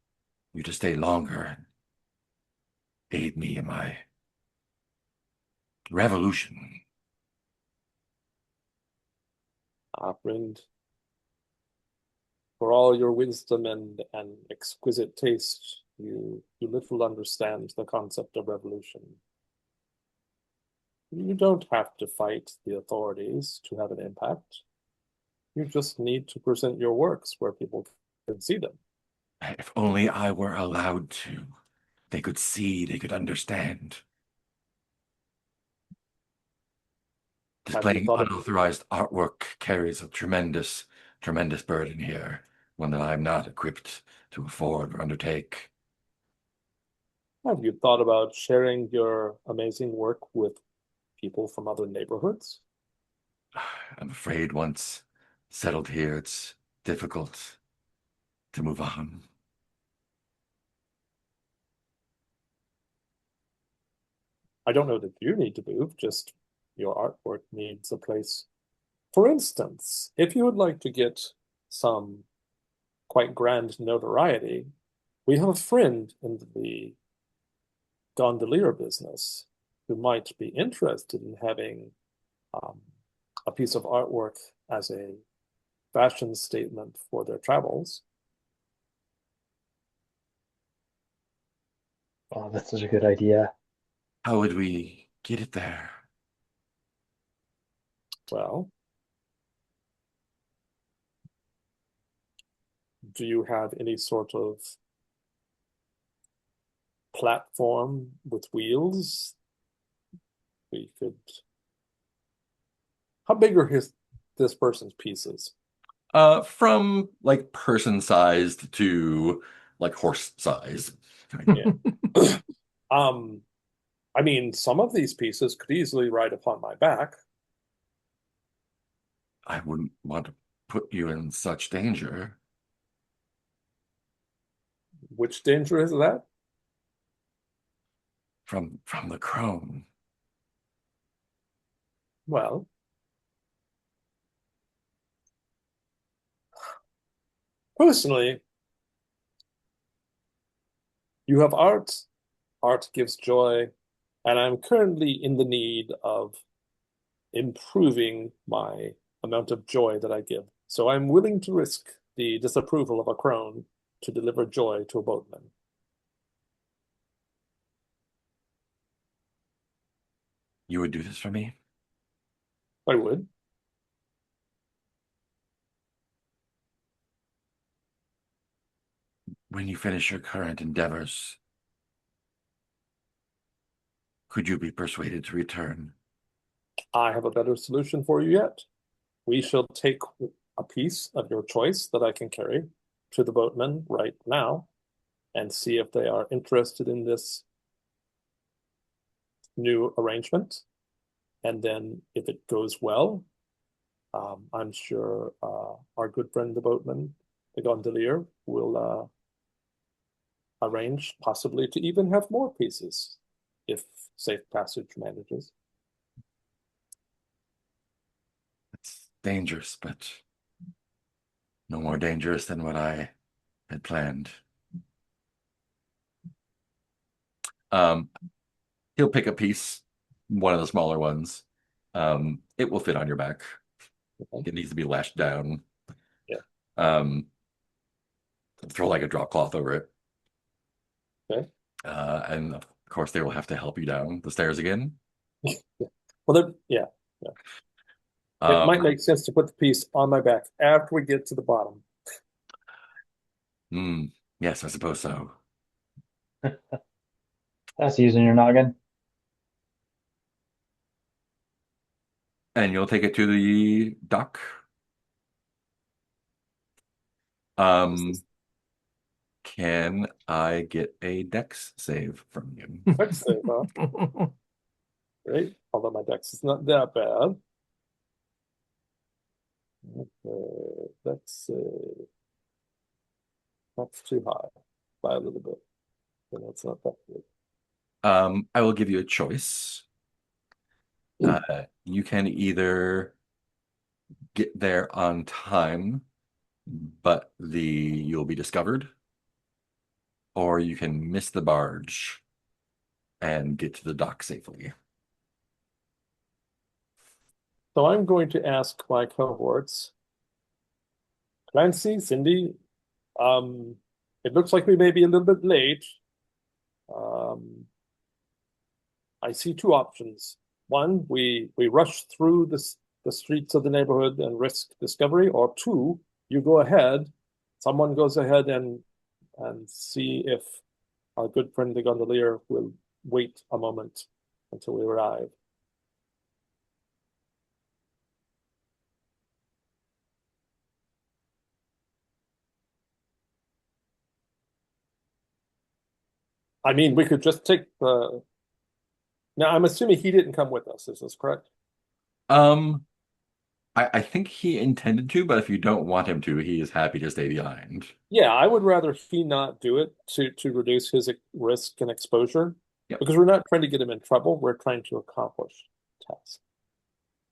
you to stay longer and aid me in my revolution. Friend, for all your wisdom and exquisite taste, you little understand the concept of revolution. You don't have to fight the authorities to have an impact. You just need to present your works where people can see them. If only I were allowed to. They could see, they could understand. Have you Displaying thought of unauthorized artwork carries a tremendous, tremendous burden here, one that I'm not equipped to afford or undertake. have you thought about sharing your amazing work with people from other neighborhoods? I'm afraid once settled here, it's difficult to move on. I don't know that you need to move, just your artwork needs a place. For instance, if you would like to get some quite grand notoriety, we have a friend in the gondolier business who might be interested in having um, a piece of artwork as a fashion statement for their travels. Oh, that's such a good idea. How would we get it there? Well, do you have any sort of platform with wheels? We could. How big are this person's pieces? From like person sized to like horse size. Yeah. um, I mean, some of these pieces could easily ride upon my back. I wouldn't want to put you in such danger. Which danger is that? From the crone. Well, personally, you have art. Art gives joy, and I'm currently in the need of improving my amount of joy that I give. So I'm willing to risk the disapproval of a crone to deliver joy to a boatman. You would do this for me? I would. When you finish your current endeavors, could you be persuaded to return? I have a better solution for you yet. We shall take a piece of your choice that I can carry to the boatmen right now and see if they are interested in this new arrangement. And then if it goes well, I'm sure our good friend the boatman the gondolier will arrange possibly to even have more pieces if safe passage manages. It's dangerous, but no more dangerous than what I had planned. Um, he'll pick a piece, one of the smaller ones. It will fit on your back. Okay. It needs to be lashed down. Yeah. Um, throw like a drop cloth over it. Okay. And of course, they will have to help you down the stairs again. Yeah. Well, yeah. It might Um, make sense to put the piece on my back after we get to the bottom. yes, I suppose so. That's using your noggin. And you'll take it to the dock. Um, can I get a dex save from you? Dex save, huh? Great. Although my dex is not that bad. Okay, that's too high by a little bit. And that's not that good. I will give you a choice. You can either get there on time, but you'll be discovered, or you can miss the barge and get to the dock safely. So I'm going to ask my cohorts, Clancy, Cindy, it looks like we may be a little bit late. I see two options. One, we rush through the streets of the neighborhood and risk discovery, or two, you go ahead, someone goes ahead and see if our good friend the gondolier will wait a moment until we arrive. I mean, we could just take the. Now, I'm assuming he didn't come with us. Is this correct? Um, I think he intended to, but if you don't want him to, he is happy to stay behind. Yeah, I would rather he not do it to reduce his risk and exposure, Yep. because we're not trying to get him in trouble. We're trying to accomplish the task.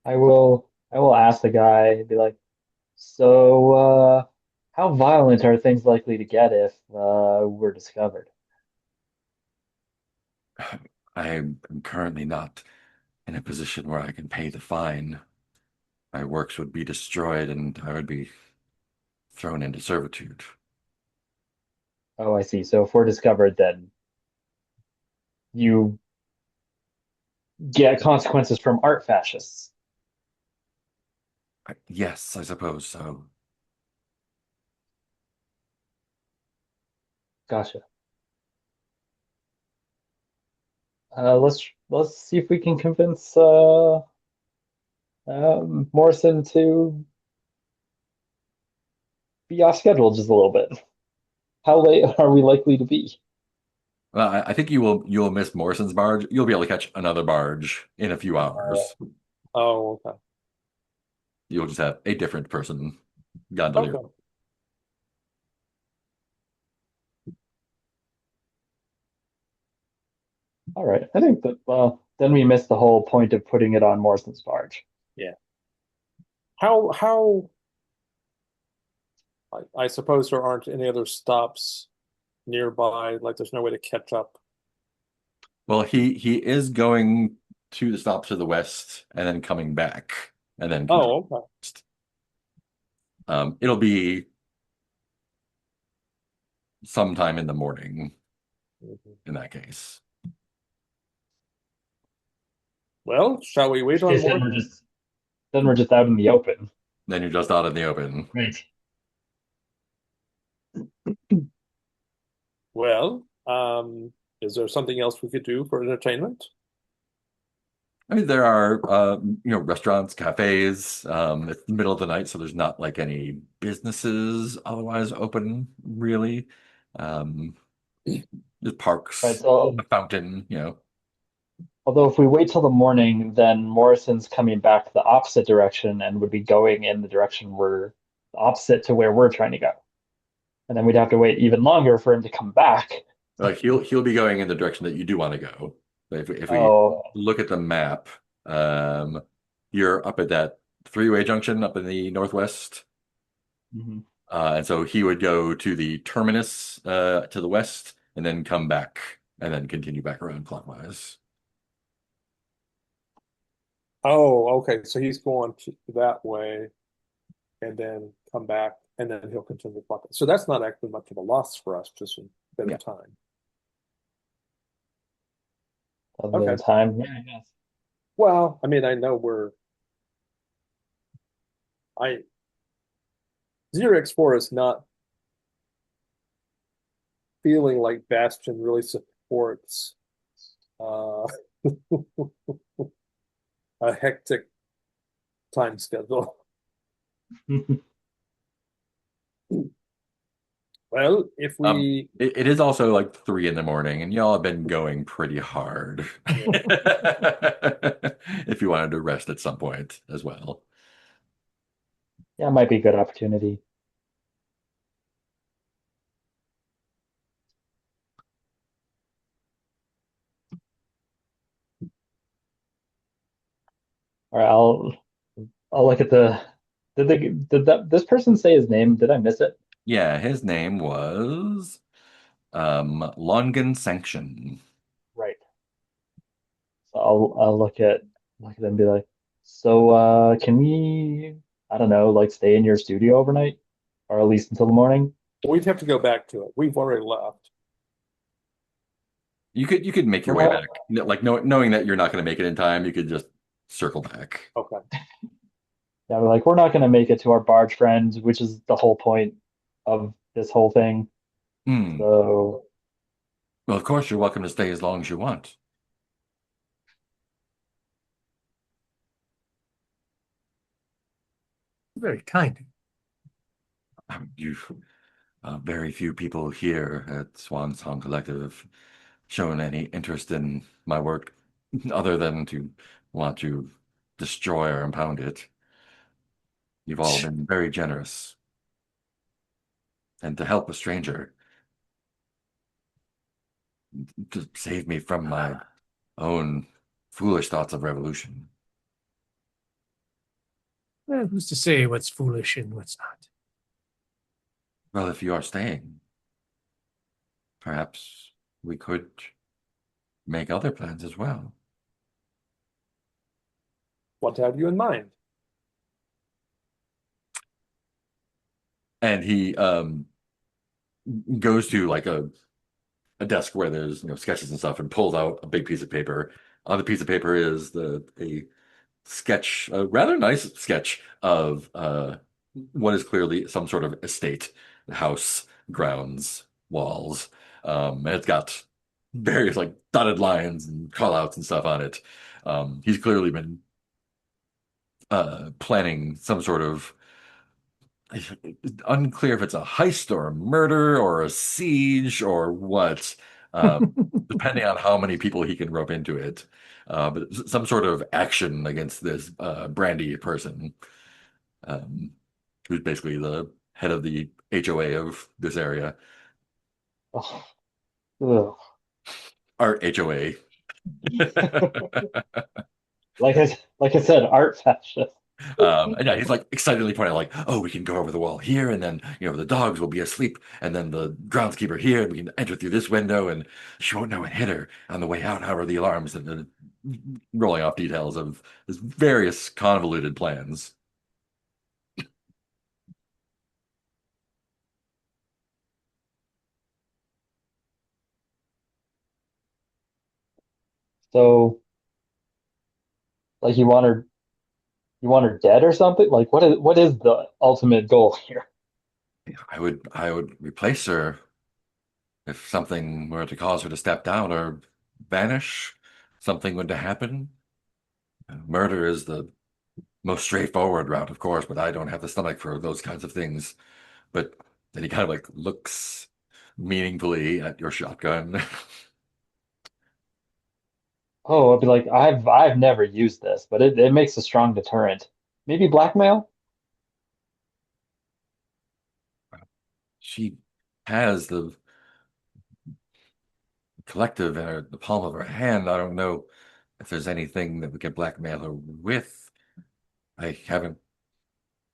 I will ask the guy, be like, so how violent are things likely to get if we're discovered? I am currently not in a position where I can pay the fine. My works would be destroyed and I would be thrown into servitude. Oh, I see. So if we're discovered, then you get consequences from art fascists. Yes, I suppose so. Gotcha. Let's see if we can convince Morrison to be off schedule just a little bit. How late are we likely to be? Well, I think you'll miss Morrison's barge. You'll be able to catch another barge in a few hours. Oh, okay. You'll just have a different person gondolier. Okay. All right. I think that then we missed the whole point of putting it on Morrison's barge. Yeah. How I suppose there aren't any other stops nearby, like there's no way to catch up. Well, he is going to the stop to the west and then coming back and then Oh, okay. it'll be sometime in the morning in that case. Well, shall we wait on Yes, more? then we're just out in the open. Then you're just out in the open. Right. Well, is there something else we could do for entertainment? I mean, there are restaurants, cafes. It's the middle of the night, so there's not like any businesses otherwise open, really. Um, there's Right. parks, So, a fountain, although if we wait till the morning, then Morrison's coming back the opposite direction and would be going in the direction we're opposite to where we're trying to go. and then we'd have to wait even longer for him to come back. Like he'll be going in the direction that you do want to go. If we Oh, look at the map, um, you're up at that three-way junction up in the northwest. mhm. And so he would go to the terminus to the west and then come back and then continue back around clockwise. Oh, okay. So he's going that way and then come back and then he'll continue to block it. So that's not actually much of a loss for us, just a bit Yeah. of time. Other than Okay. time, yeah, I guess. Well, I mean, I know I 0x4 is not feeling like Bastion really supports uh, a hectic time schedule. Well, if Um, we, it is also like 3 in the morning, and y'all have been going pretty hard. yeah. If you wanted to rest at some point as well. Yeah, it might be a good opportunity. All right, I'll look at the. Did that this person say his name? Did I miss it? Yeah, his name was Longan Sanction. Right. So I'll look at it and be like, so can we, I don't know, like stay in your studio overnight, or at least until the morning? We'd have to go back to it. We've already left. You could make your We're way not back. Like knowing that you're not going to make it in time, you could just circle back. Okay. Yeah, we're not gonna make it to our barge friends, which is the whole point of this whole thing. Hmm. So Well, of course, you're welcome to stay as long as you want. Very kind. You very few people here at Swan Song Collective have shown any interest in my work other than to want to destroy or impound it. You've all been very generous and to help a stranger to save me from my own foolish thoughts of revolution. Who's to say what's foolish and what's not? Well, if you are staying, perhaps we could make other plans as well. What have you in mind? And he goes to like a desk where there's sketches and stuff and pulls out a big piece of paper. On the piece of paper is the a sketch, a rather nice sketch of what is clearly some sort of estate, house, grounds, walls. And it's got various like dotted lines and call outs and stuff on it. He's clearly been planning some sort of unclear if it's a heist or a murder or a siege or what, depending on how many people he can rope into it. But some sort of action against this Brandy person, um, who's basically the head of the HOA of this area, oh, ugh. Art HOA. Like I said, art fascist. And yeah, he's like excitedly pointing out, like, oh, we can go over the wall here, and then the dogs will be asleep, and then the groundskeeper here, and we can enter through this window, and she won't know it hit her on the way out. How are the alarms? And then rolling off details of this various convoluted plans. So like you want her dead or something? Like what is the ultimate goal here? I would replace her if something were to cause her to step down or vanish. Something were to happen. Murder is the most straightforward route, of course, but I don't have the stomach for those kinds of things. But then he kind of like looks meaningfully at your shotgun. Oh, I'd be like, I've never used this, but it makes a strong deterrent. Maybe blackmail? She has the collective in the palm of her hand. I don't know if there's anything that we can blackmail her with. I haven't,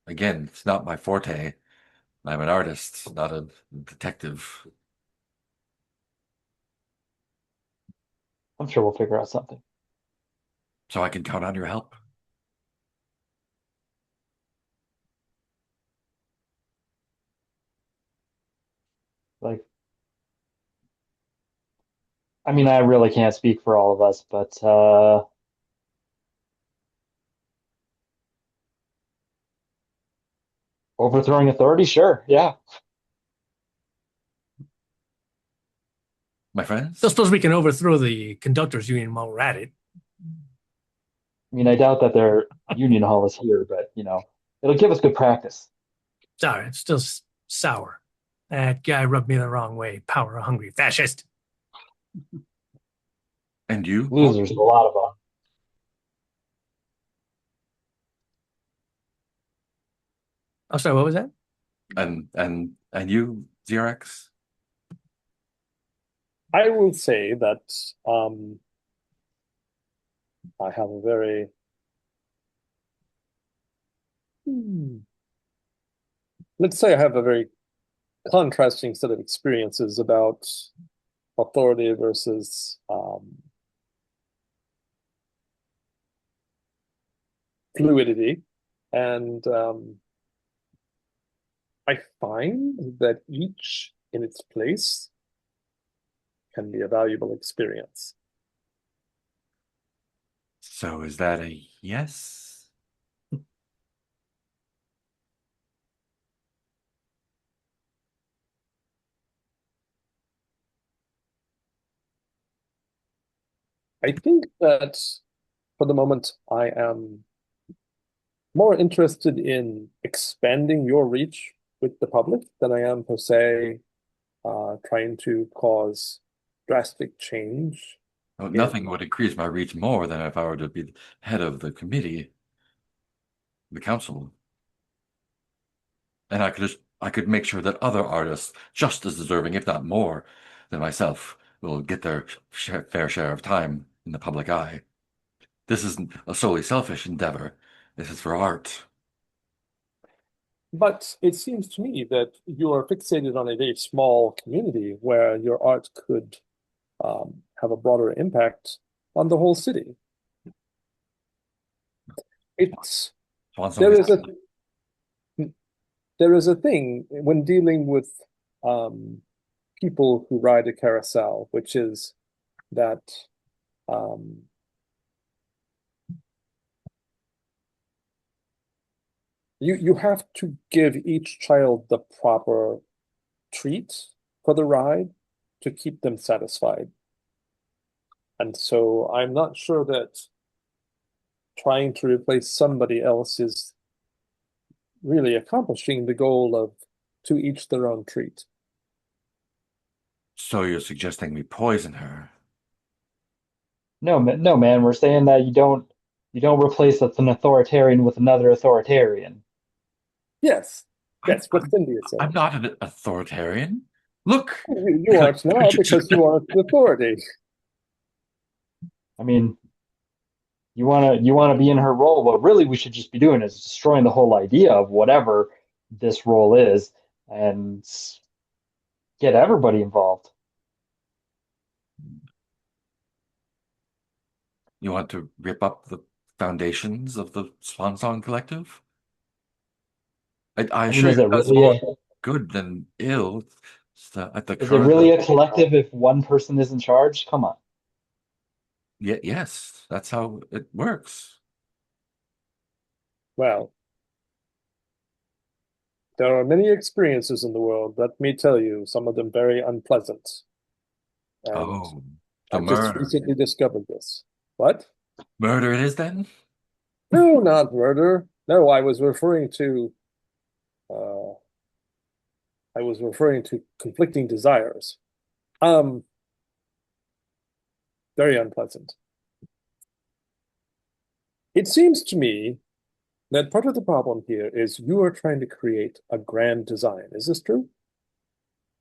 again, it's not my forte. I'm an artist, not a detective. I'm sure we'll figure out something. So I can count on your help. Like, I mean, I really can't speak for all of us, but overthrowing authority, sure, yeah. My Don't friends? suppose we can overthrow the conductors union while we're at it. I mean, I doubt that their union hall is here, but it'll give us good practice. Sorry, it's still sour. That guy rubbed me the wrong way. Power hungry fascist. And you, Morgan? Losers, a lot of them. Oh, sorry, what was that? And you, Xerox? I will say that I have a very hmm, let's say I have a very contrasting set of experiences about authority versus fluidity. And I find that each in its place can be a valuable experience. So is that a yes? I think that for the moment, I am more interested in expanding your reach with the public than I am per se trying to cause drastic change Well, nothing in. would increase my reach more than if I were to be the head of the committee, the council. And I could make sure that other artists, just as deserving, if not more, than myself, will get their fair share of time in the public eye. This isn't a solely selfish endeavor. This is for art. But it seems to me that you are fixated on a very small community where your art could have a broader impact on the whole city. It's Swan Song there is is a there is a thing when dealing with um, people who ride a carousel, which is that um, you have to give each child the proper treat for the ride to keep them satisfied. And so I'm not sure that trying to replace somebody else is really accomplishing the goal of to each their own treat. So you're suggesting we poison her? No, no, man, we're saying that you don't replace an authoritarian with another authoritarian. Yes, I'm, that's what I'm, Cindy is I'm saying. not an authoritarian. Look, You aren't now because you aren't the authority. I mean, you wanna be in her role. What really we should just be doing is destroying the whole idea of whatever this role is and get everybody involved. you want to rip up the foundations of the Swan Song Collective? I I mean, assure is you, it it does really more a good than ill. At the is it current, really a collective if one person is in charge? Come on. yeah, yes, that's how it works. Well, there are many experiences in the world, let me tell you, some of them very unpleasant. And Oh, so I've just murder. recently discovered this. What? Murder it is then? No, not murder. No, uh, I was referring to conflicting desires. Um, very unpleasant. It seems to me that part of the problem here is you are trying to create a grand design. Is this true?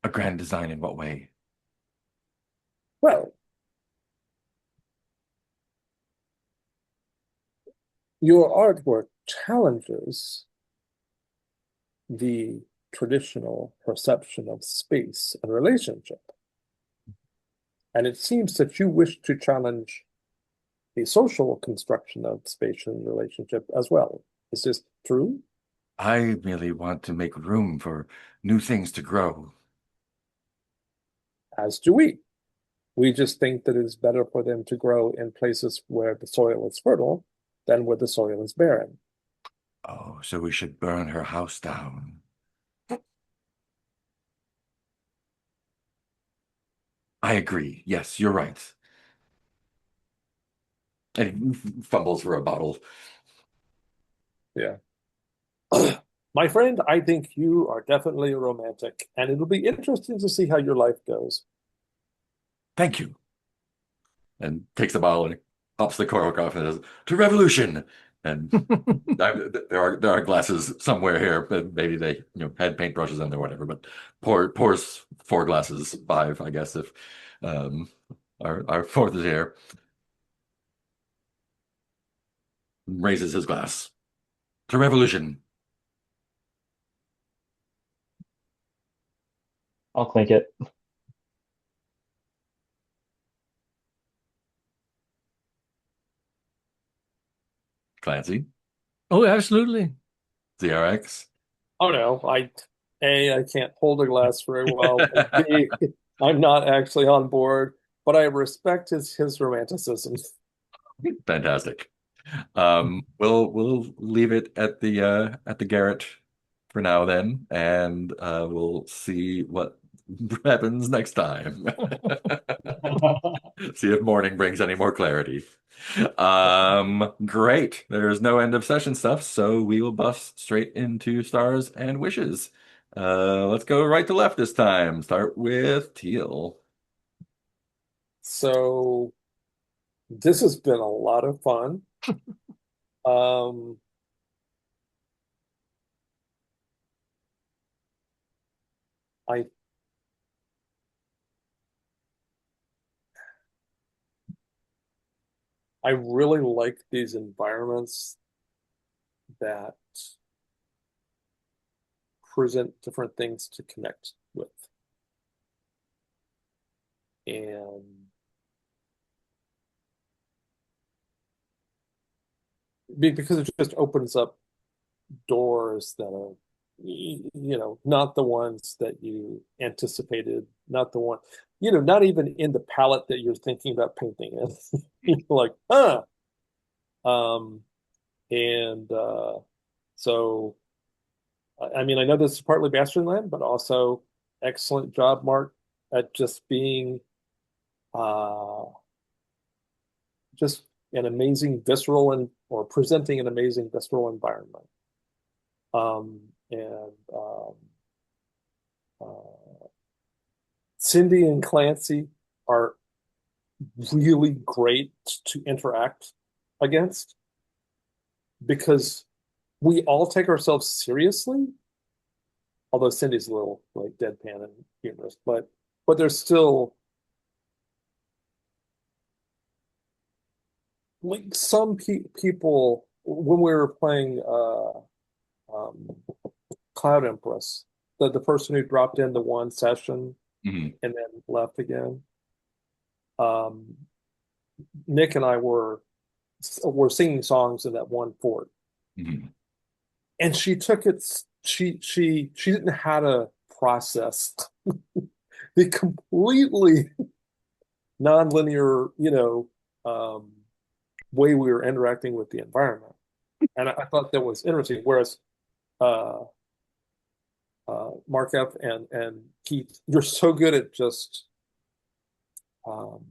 A grand design in what way? Well, your artwork challenges the traditional perception of space and relationship. And it seems that you wish to challenge the social construction of space and relationship as well. Is this true? I merely want to make room for new things to grow. As do we. We just think that it's better for them to grow in places where the soil is fertile than where the soil is barren. Oh, so we should burn her house down. I agree. Yes, you're right. And he fumbles for a bottle. Yeah. My friend, I think you are definitely a romantic, and it'll be interesting to see how your life goes. Thank you. And takes the bottle and pops the cork off and says, "To revolution!" And there are glasses somewhere here, but maybe they had paintbrushes in there, whatever. But pours 4 glasses, 5, I guess, if um, our fourth is here. Raises his glass to revolution. I'll clink it. Clancy, Oh, absolutely. ZRX. Oh no, I can't hold a glass very well. And B, I'm not actually on board, but I respect his romanticism. Fantastic. We'll leave it at the Garrett for now then, and we'll see what happens next time. See if morning brings any more clarity. Great. There's no end of session stuff, so we will bust straight into stars and wishes. Let's go right to left this time. Start with Teal. So this has been a lot of fun. Um, I I really like these environments that present different things to connect with. And because it just opens up doors that are, not the ones that you anticipated, not the one, not even in the palette that you're thinking about painting in. You're like, huh. Um, and so, I mean, I know this is partly Bastionland, but also excellent job, Mark, at just being uh, just an amazing visceral and or presenting an amazing visceral environment. And uh, Cindy and Clancy are really great to interact against because we all take ourselves seriously. Although Cindy's a little like deadpan and humorous, but there's still like some people when we were playing um, Cloud Empress, the person who dropped in the one session Mhm. and then left again. Um, Nick and I were singing songs in that one fort, Mhm. and she took it. She didn't know how to process the completely nonlinear, um, way we were interacting with the environment, and I thought that was interesting. Whereas uh, Mark F and Keith, you're so good at just um,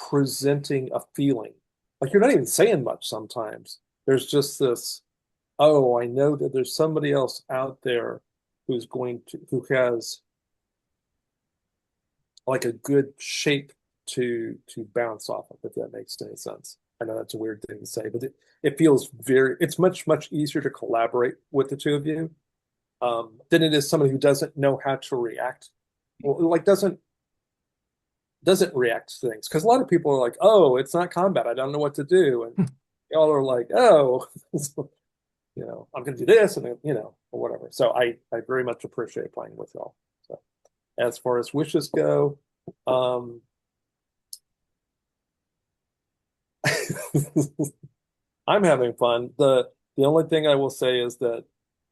presenting a feeling. Like you're not even saying much sometimes. There's just this, oh, I know that there's somebody else out there who has like a good shape to bounce off of, if that makes any sense. I know that's a weird thing to say, but it feels it's much, much easier to collaborate with the two of you than it is somebody who doesn't know how to react, or like doesn't react to things. Because a lot of people are like, "Oh, it's not combat. I don't know what to do," and y'all are like, "Oh, I'm going to do this," and or whatever. So I very much appreciate playing with y'all. So as far as wishes go, um, I'm having fun. The only thing I will say is that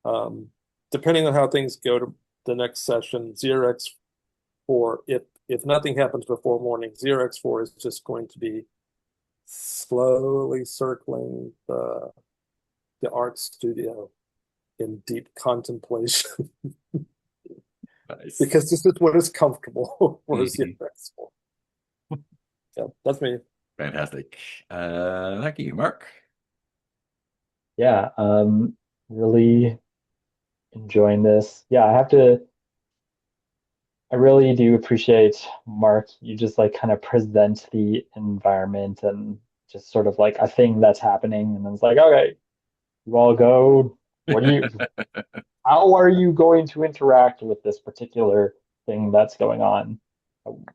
um, depending on how things go to the next session, 0x4, if nothing happens before morning, 0x4 is just going to be slowly circling the art studio in deep contemplation Nice. because this is what is comfortable for Mhm. 0x4. So that's me. Fantastic. Thank you, Mark. Yeah, really enjoying this. Yeah, I really do appreciate Mark. You just like kind of present the environment and just sort of like a thing that's happening, and then it's like, okay, you all go. What do you, how are you going to interact with this particular thing that's going on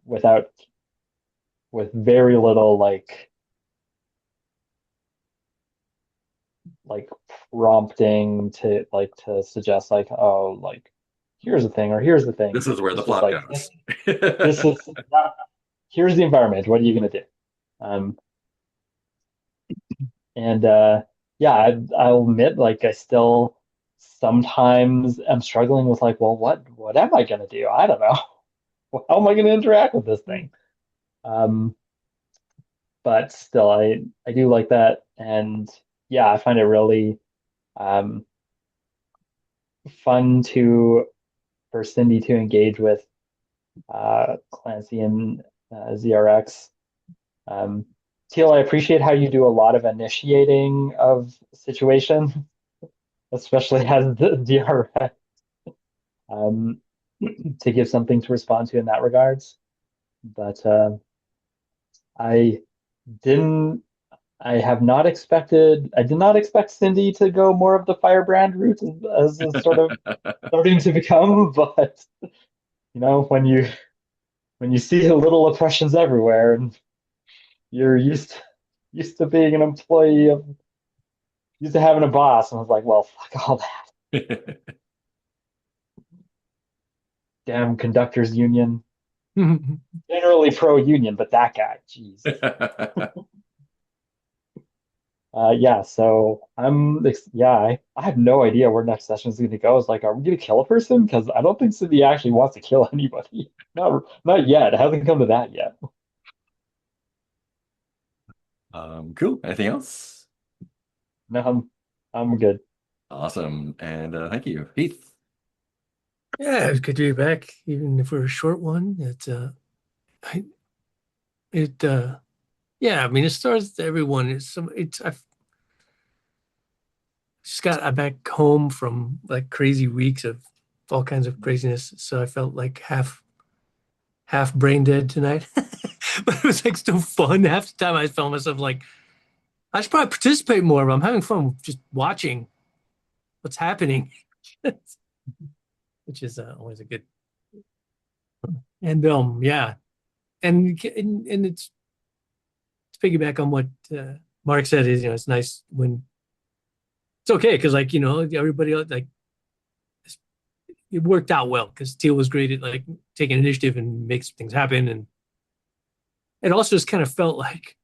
without, with very little like prompting to suggest like, oh, like here's the thing or here's the thing. This is where the It's just plot like goes. this is here's the environment. What are you gonna do? Um, and yeah, I'll admit like I still sometimes am struggling with like, well, what am I gonna do? I don't know. How am I gonna interact with this thing? Um, but still, I do like that, and yeah, I find it really um fun to for Cindy to engage with Clancy and ZRX. Um, Teal, I appreciate how you do a lot of initiating of situations, especially as the ZRX, um, to give something to respond to in that regards. But I didn't. I did not expect Cindy to go more of the firebrand route as it's sort of starting to become, but when you see little oppressions everywhere and you're used to being an employee of used to having a boss, and I was like, well, fuck all that. Damn conductors union. Generally pro union, but that guy, Jesus. Yeah, so I have no idea where next session is going to go. It's like, are we going to kill a person? Because I don't think Cindy actually wants to kill anybody. Not yet. It hasn't come to that yet. Cool. Anything else? No, I'm good. Awesome. And thank you, Heath. Yeah, it was good to be back, even for a short one. I, it, yeah, I mean, it starts to everyone. I've just got back home from like crazy weeks of all kinds of craziness, so I felt like half brain dead tonight. But it was like still fun. Half the time I felt myself like I should probably participate more, but I'm having fun just watching what's happening, which is always a good. And yeah, and it's to piggyback on what Mark said is it's nice when it's okay because like everybody else, like it worked out well because Teal was great at like taking initiative and makes things happen, and it also just kind of felt like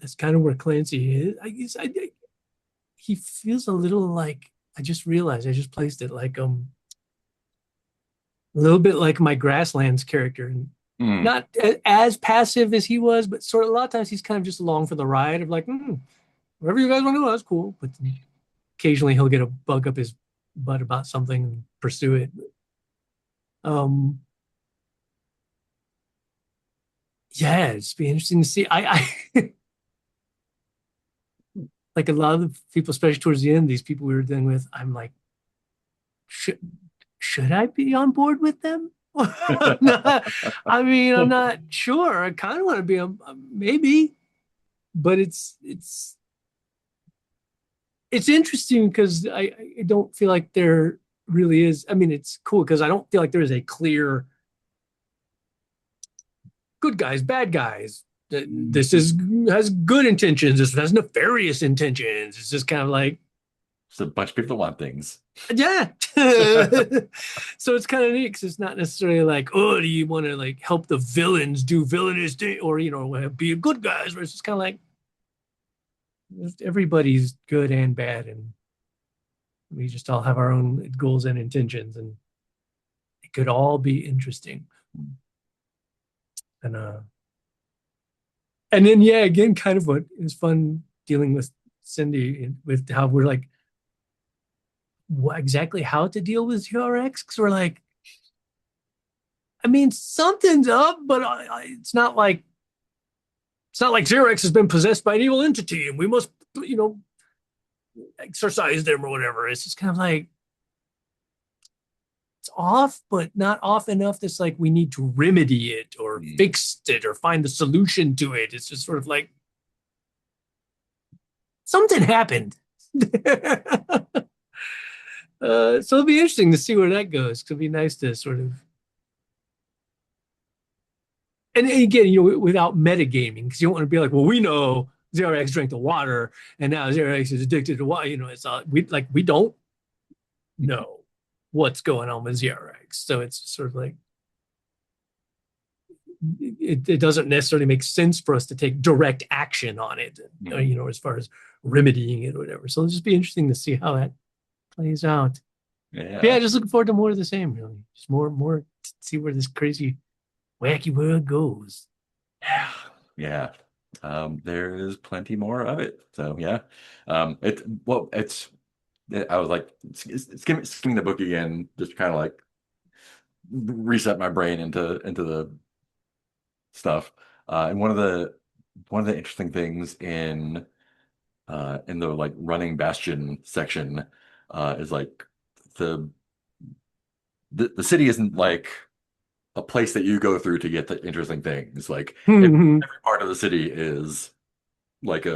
that's kind of where Clancy is. I guess he feels a little like I just realized I just placed it like a little bit like my Grasslands character, and Mm. not as passive as he was, but sort of a lot of times he's kind of just along for the ride of like, whatever you guys want to do, that's cool. But occasionally he'll get a bug up his butt about something and pursue it. Um, yeah, it's be interesting to see. I like a lot of the people, especially towards the end, these people we were dealing with. I'm like, should should I be on board with them? I mean, I'm not sure. I kind of want to be a maybe, but it's interesting because I don't feel like they're really is. I mean, it's cool because I don't feel like there is a clear good guys, bad guys. This is has good intentions. This has nefarious intentions. It's just kind of like, It's a bunch of people that want things. yeah. So it's kind of neat because it's not necessarily like, oh, do you want to like help the villains do villainous thing or be good guys? Where it's just kind of like everybody's good and bad, and we just all have our own goals and intentions, and it could all be interesting. And then yeah, again, kind of what is fun dealing with Cindy with how we're like, what exactly how to deal with ZRX? Because we're like, I mean, something's up, but it's not like ZRX has been possessed by an evil entity, and we must, exorcise them or whatever. It's just kind of like it's off, but not off enough that's like we need to remedy it or fix it or find the solution to it. It's just sort of like something happened. So it'll be interesting to see where that goes. It'll be nice to sort of, and again, without metagaming, because you don't want to be like, well, we know ZRX drank the water, and now ZRX is addicted to water. It's we don't know what's going on with ZRX, so it's sort of like it doesn't necessarily make sense for us to take direct action on it, as far as remedying it or whatever. So it'll just be interesting to see how that plays out. Yeah, just looking forward to more of the same, really. Just more to see where this crazy, wacky world goes. Yeah. There is plenty more of it. So yeah. I was like skimming the book again, just kind of like reset my brain into the stuff. And one of the interesting things in the like running Bastion section is like the the city isn't like a place that you go through to get the interesting things. Like every part of the city is like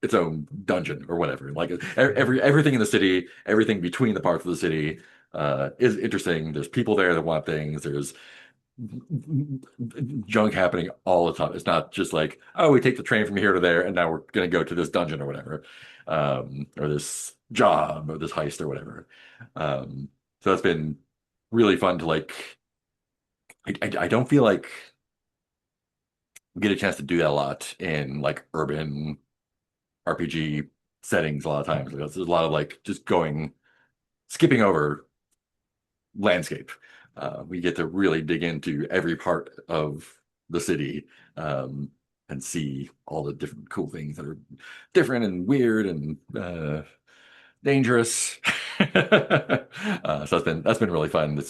its own dungeon or whatever. Like everything in the city, everything between the parts of the city is interesting. There's people there that want things. There's junk happening all the time. It's not just like, oh, we take the train from here to there, and now we're gonna go to this dungeon or whatever, or this job or this heist or whatever. So it's been really fun to like. I don't feel like we get a chance to do that a lot in like urban RPG settings a lot of times. There's a lot of like just skipping over landscape. We get to really dig into every part of the city and see all the different cool things that are different and weird and dangerous. So that's been really fun. It's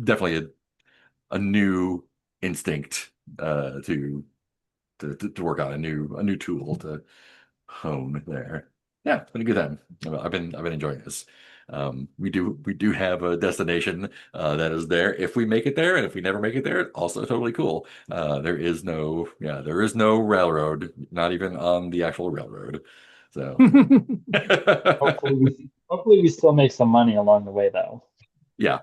definitely a new instinct to work on, a new tool to hone there. Yeah, it's been a good time. I've been enjoying this. We do have a destination that is there if we make it there, and if we never make it there, also totally cool. There is no railroad, not even on the actual railroad. So Hopefully we still make some money along the way, though. yeah.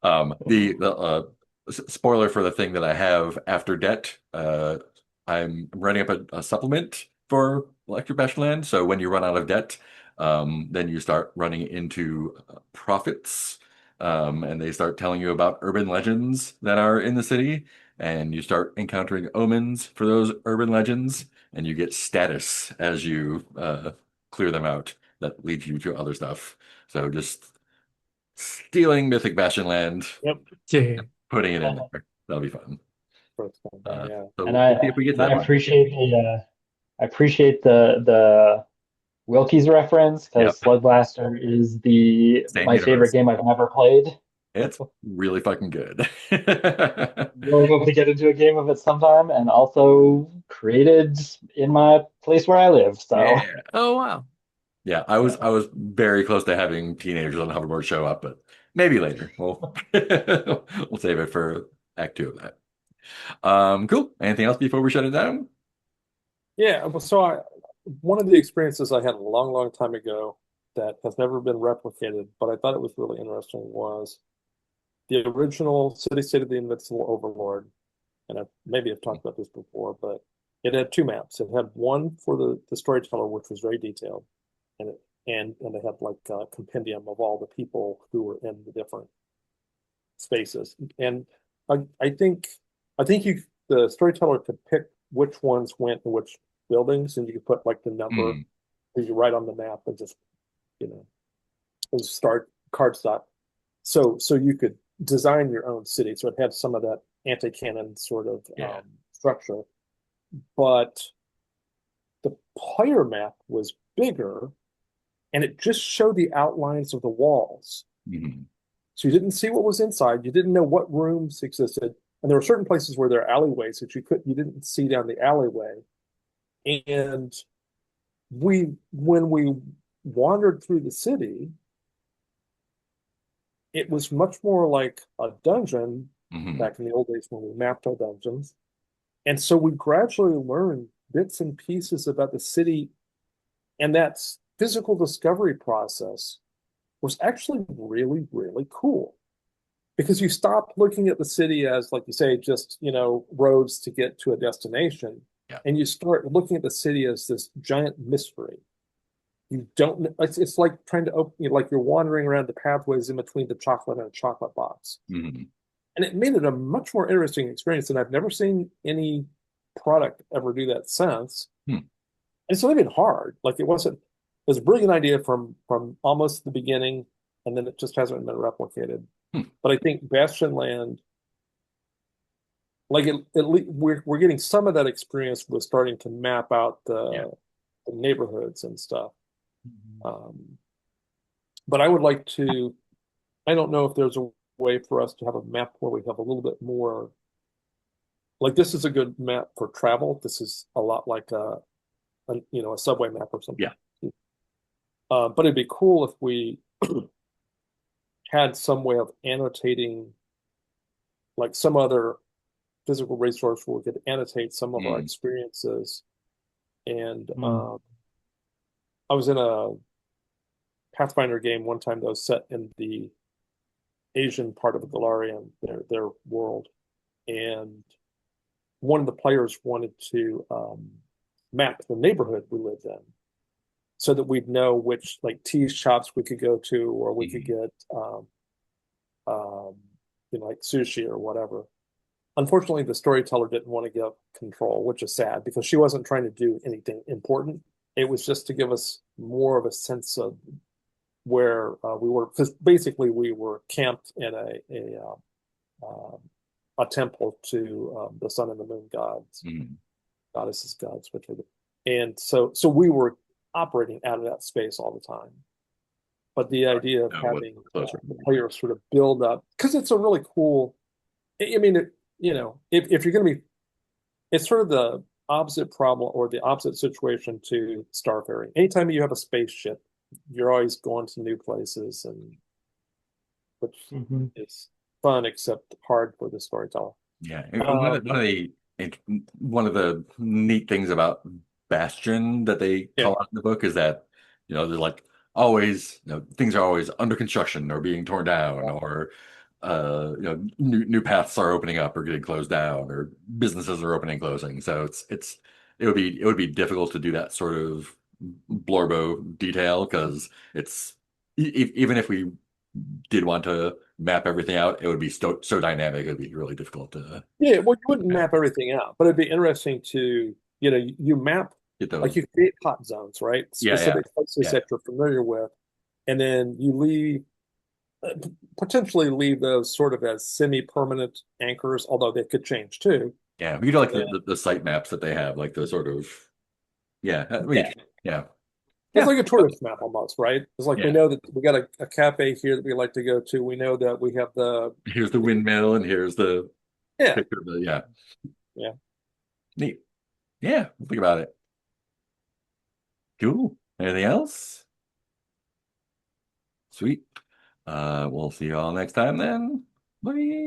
The spoiler for the thing that I have after debt. I'm running up a supplement for Electric Bastionland. So when you run out of debt, then you start running into profits, and they start telling you about urban legends that are in the city, and you start encountering omens for those urban legends, and you get status as you clear them out. That leads you to other stuff. So just stealing Mythic Bastionland, Yep. Yeah. putting it in there. That'll be fun. Yeah. So And we'll see if we get to that I one. appreciate the Wilkie's reference, Yep. because Slug Blaster is Same my favorite universe. game I've ever played. It's really fucking good. Really hope to get into a game of it sometime, and also created in my place where I live. So Yeah. Oh wow. Yeah, I was very close to having teenagers on the hoverboard show up, but maybe later. We'll save it for Act 2 of that. Cool. Anything else before we shut it down? Yeah. So one of the experiences I had a long, long time ago that has never been replicated, but I thought it was really interesting, was the original City State of the Invincible Overlord. And maybe I've talked about this before, but it had two maps. It had one for the storyteller, which was very detailed, and they had like a compendium of all the people who were in the different spaces. And I think the storyteller could pick which ones went in which buildings, and you could put like the number that you write on the map and just and start cardstock. So you could design your own city. So it had some of that anti-canon sort of structure, but the player map was bigger, and it just showed the outlines of the walls. So you didn't see what was inside. You didn't know what rooms existed, and there were certain places where there are alleyways that you didn't see down the alleyway. And when we wandered through the city, it was much more like a dungeon back in the old days when we mapped our dungeons. And so we gradually learned bits and pieces about the city, and that physical discovery process was actually really, really cool, because you stop looking at the city as, like you say, just, roads to get to a destination. And you start looking at the city as this giant mystery. You don't, it's like trying to open, like you're wandering around the pathways in between the chocolate and a chocolate box. And it made it a much more interesting experience, and I've never seen any product ever do that since. And it's not even hard. Like it was a brilliant idea from almost the beginning, and then it just hasn't been replicated. But I think Bastionland, like we're getting some of that experience with starting to map out the neighborhoods and stuff. But I would like to, I don't know if there's a way for us to have a map where we have a little bit more, like this is a good map for travel. This is a lot like a subway map or something. But it'd be cool if we had some way of annotating, like some other physical resource where we could annotate some of our experiences. And I was in a Pathfinder game one time that was set in the Asian part of the Galarian, their world, and one of the players wanted to map the neighborhood we lived in, so that we'd know which like tea shops we could go to, or we could get like sushi or whatever. Unfortunately, the storyteller didn't want to give control, which is sad, because she wasn't trying to do anything important. It was just to give us more of a sense of where we were, because basically we were camped in a temple to the sun and the moon gods, goddesses, gods, whichever. And so we were operating out of that space all the time. But the idea of having the players sort of build up, because it's a really cool, I mean, if you're going to be, it's sort of the opposite problem or the opposite situation to Starfaring. Anytime you have a spaceship, you're always going to new places, and which is fun except hard for the storyteller. One of the neat things about Bastion that they call out in the book is that they're like always things are always under construction or being torn down, or new paths are opening up or getting closed down, or businesses are opening and closing. So it would be difficult to do that sort of blorbo detail, because even if we did want to map everything out, it would be so dynamic. It would be really difficult to. Yeah, well, you wouldn't map everything out, but it'd be interesting to you map, like you create hot zones, right? Specific places that you're familiar with, and then you potentially leave those sort of as semi-permanent anchors, although they could change too. Yeah, you know, like the site maps that they have, like the sort of It's like a tourist map almost, right? It's like we know that we got a cafe here that we like to go to. We know that we have here's the windmill, and here's the picture of neat. Yeah, think about it. Cool. Anything else? Sweet. We'll see you all next time then. Bye.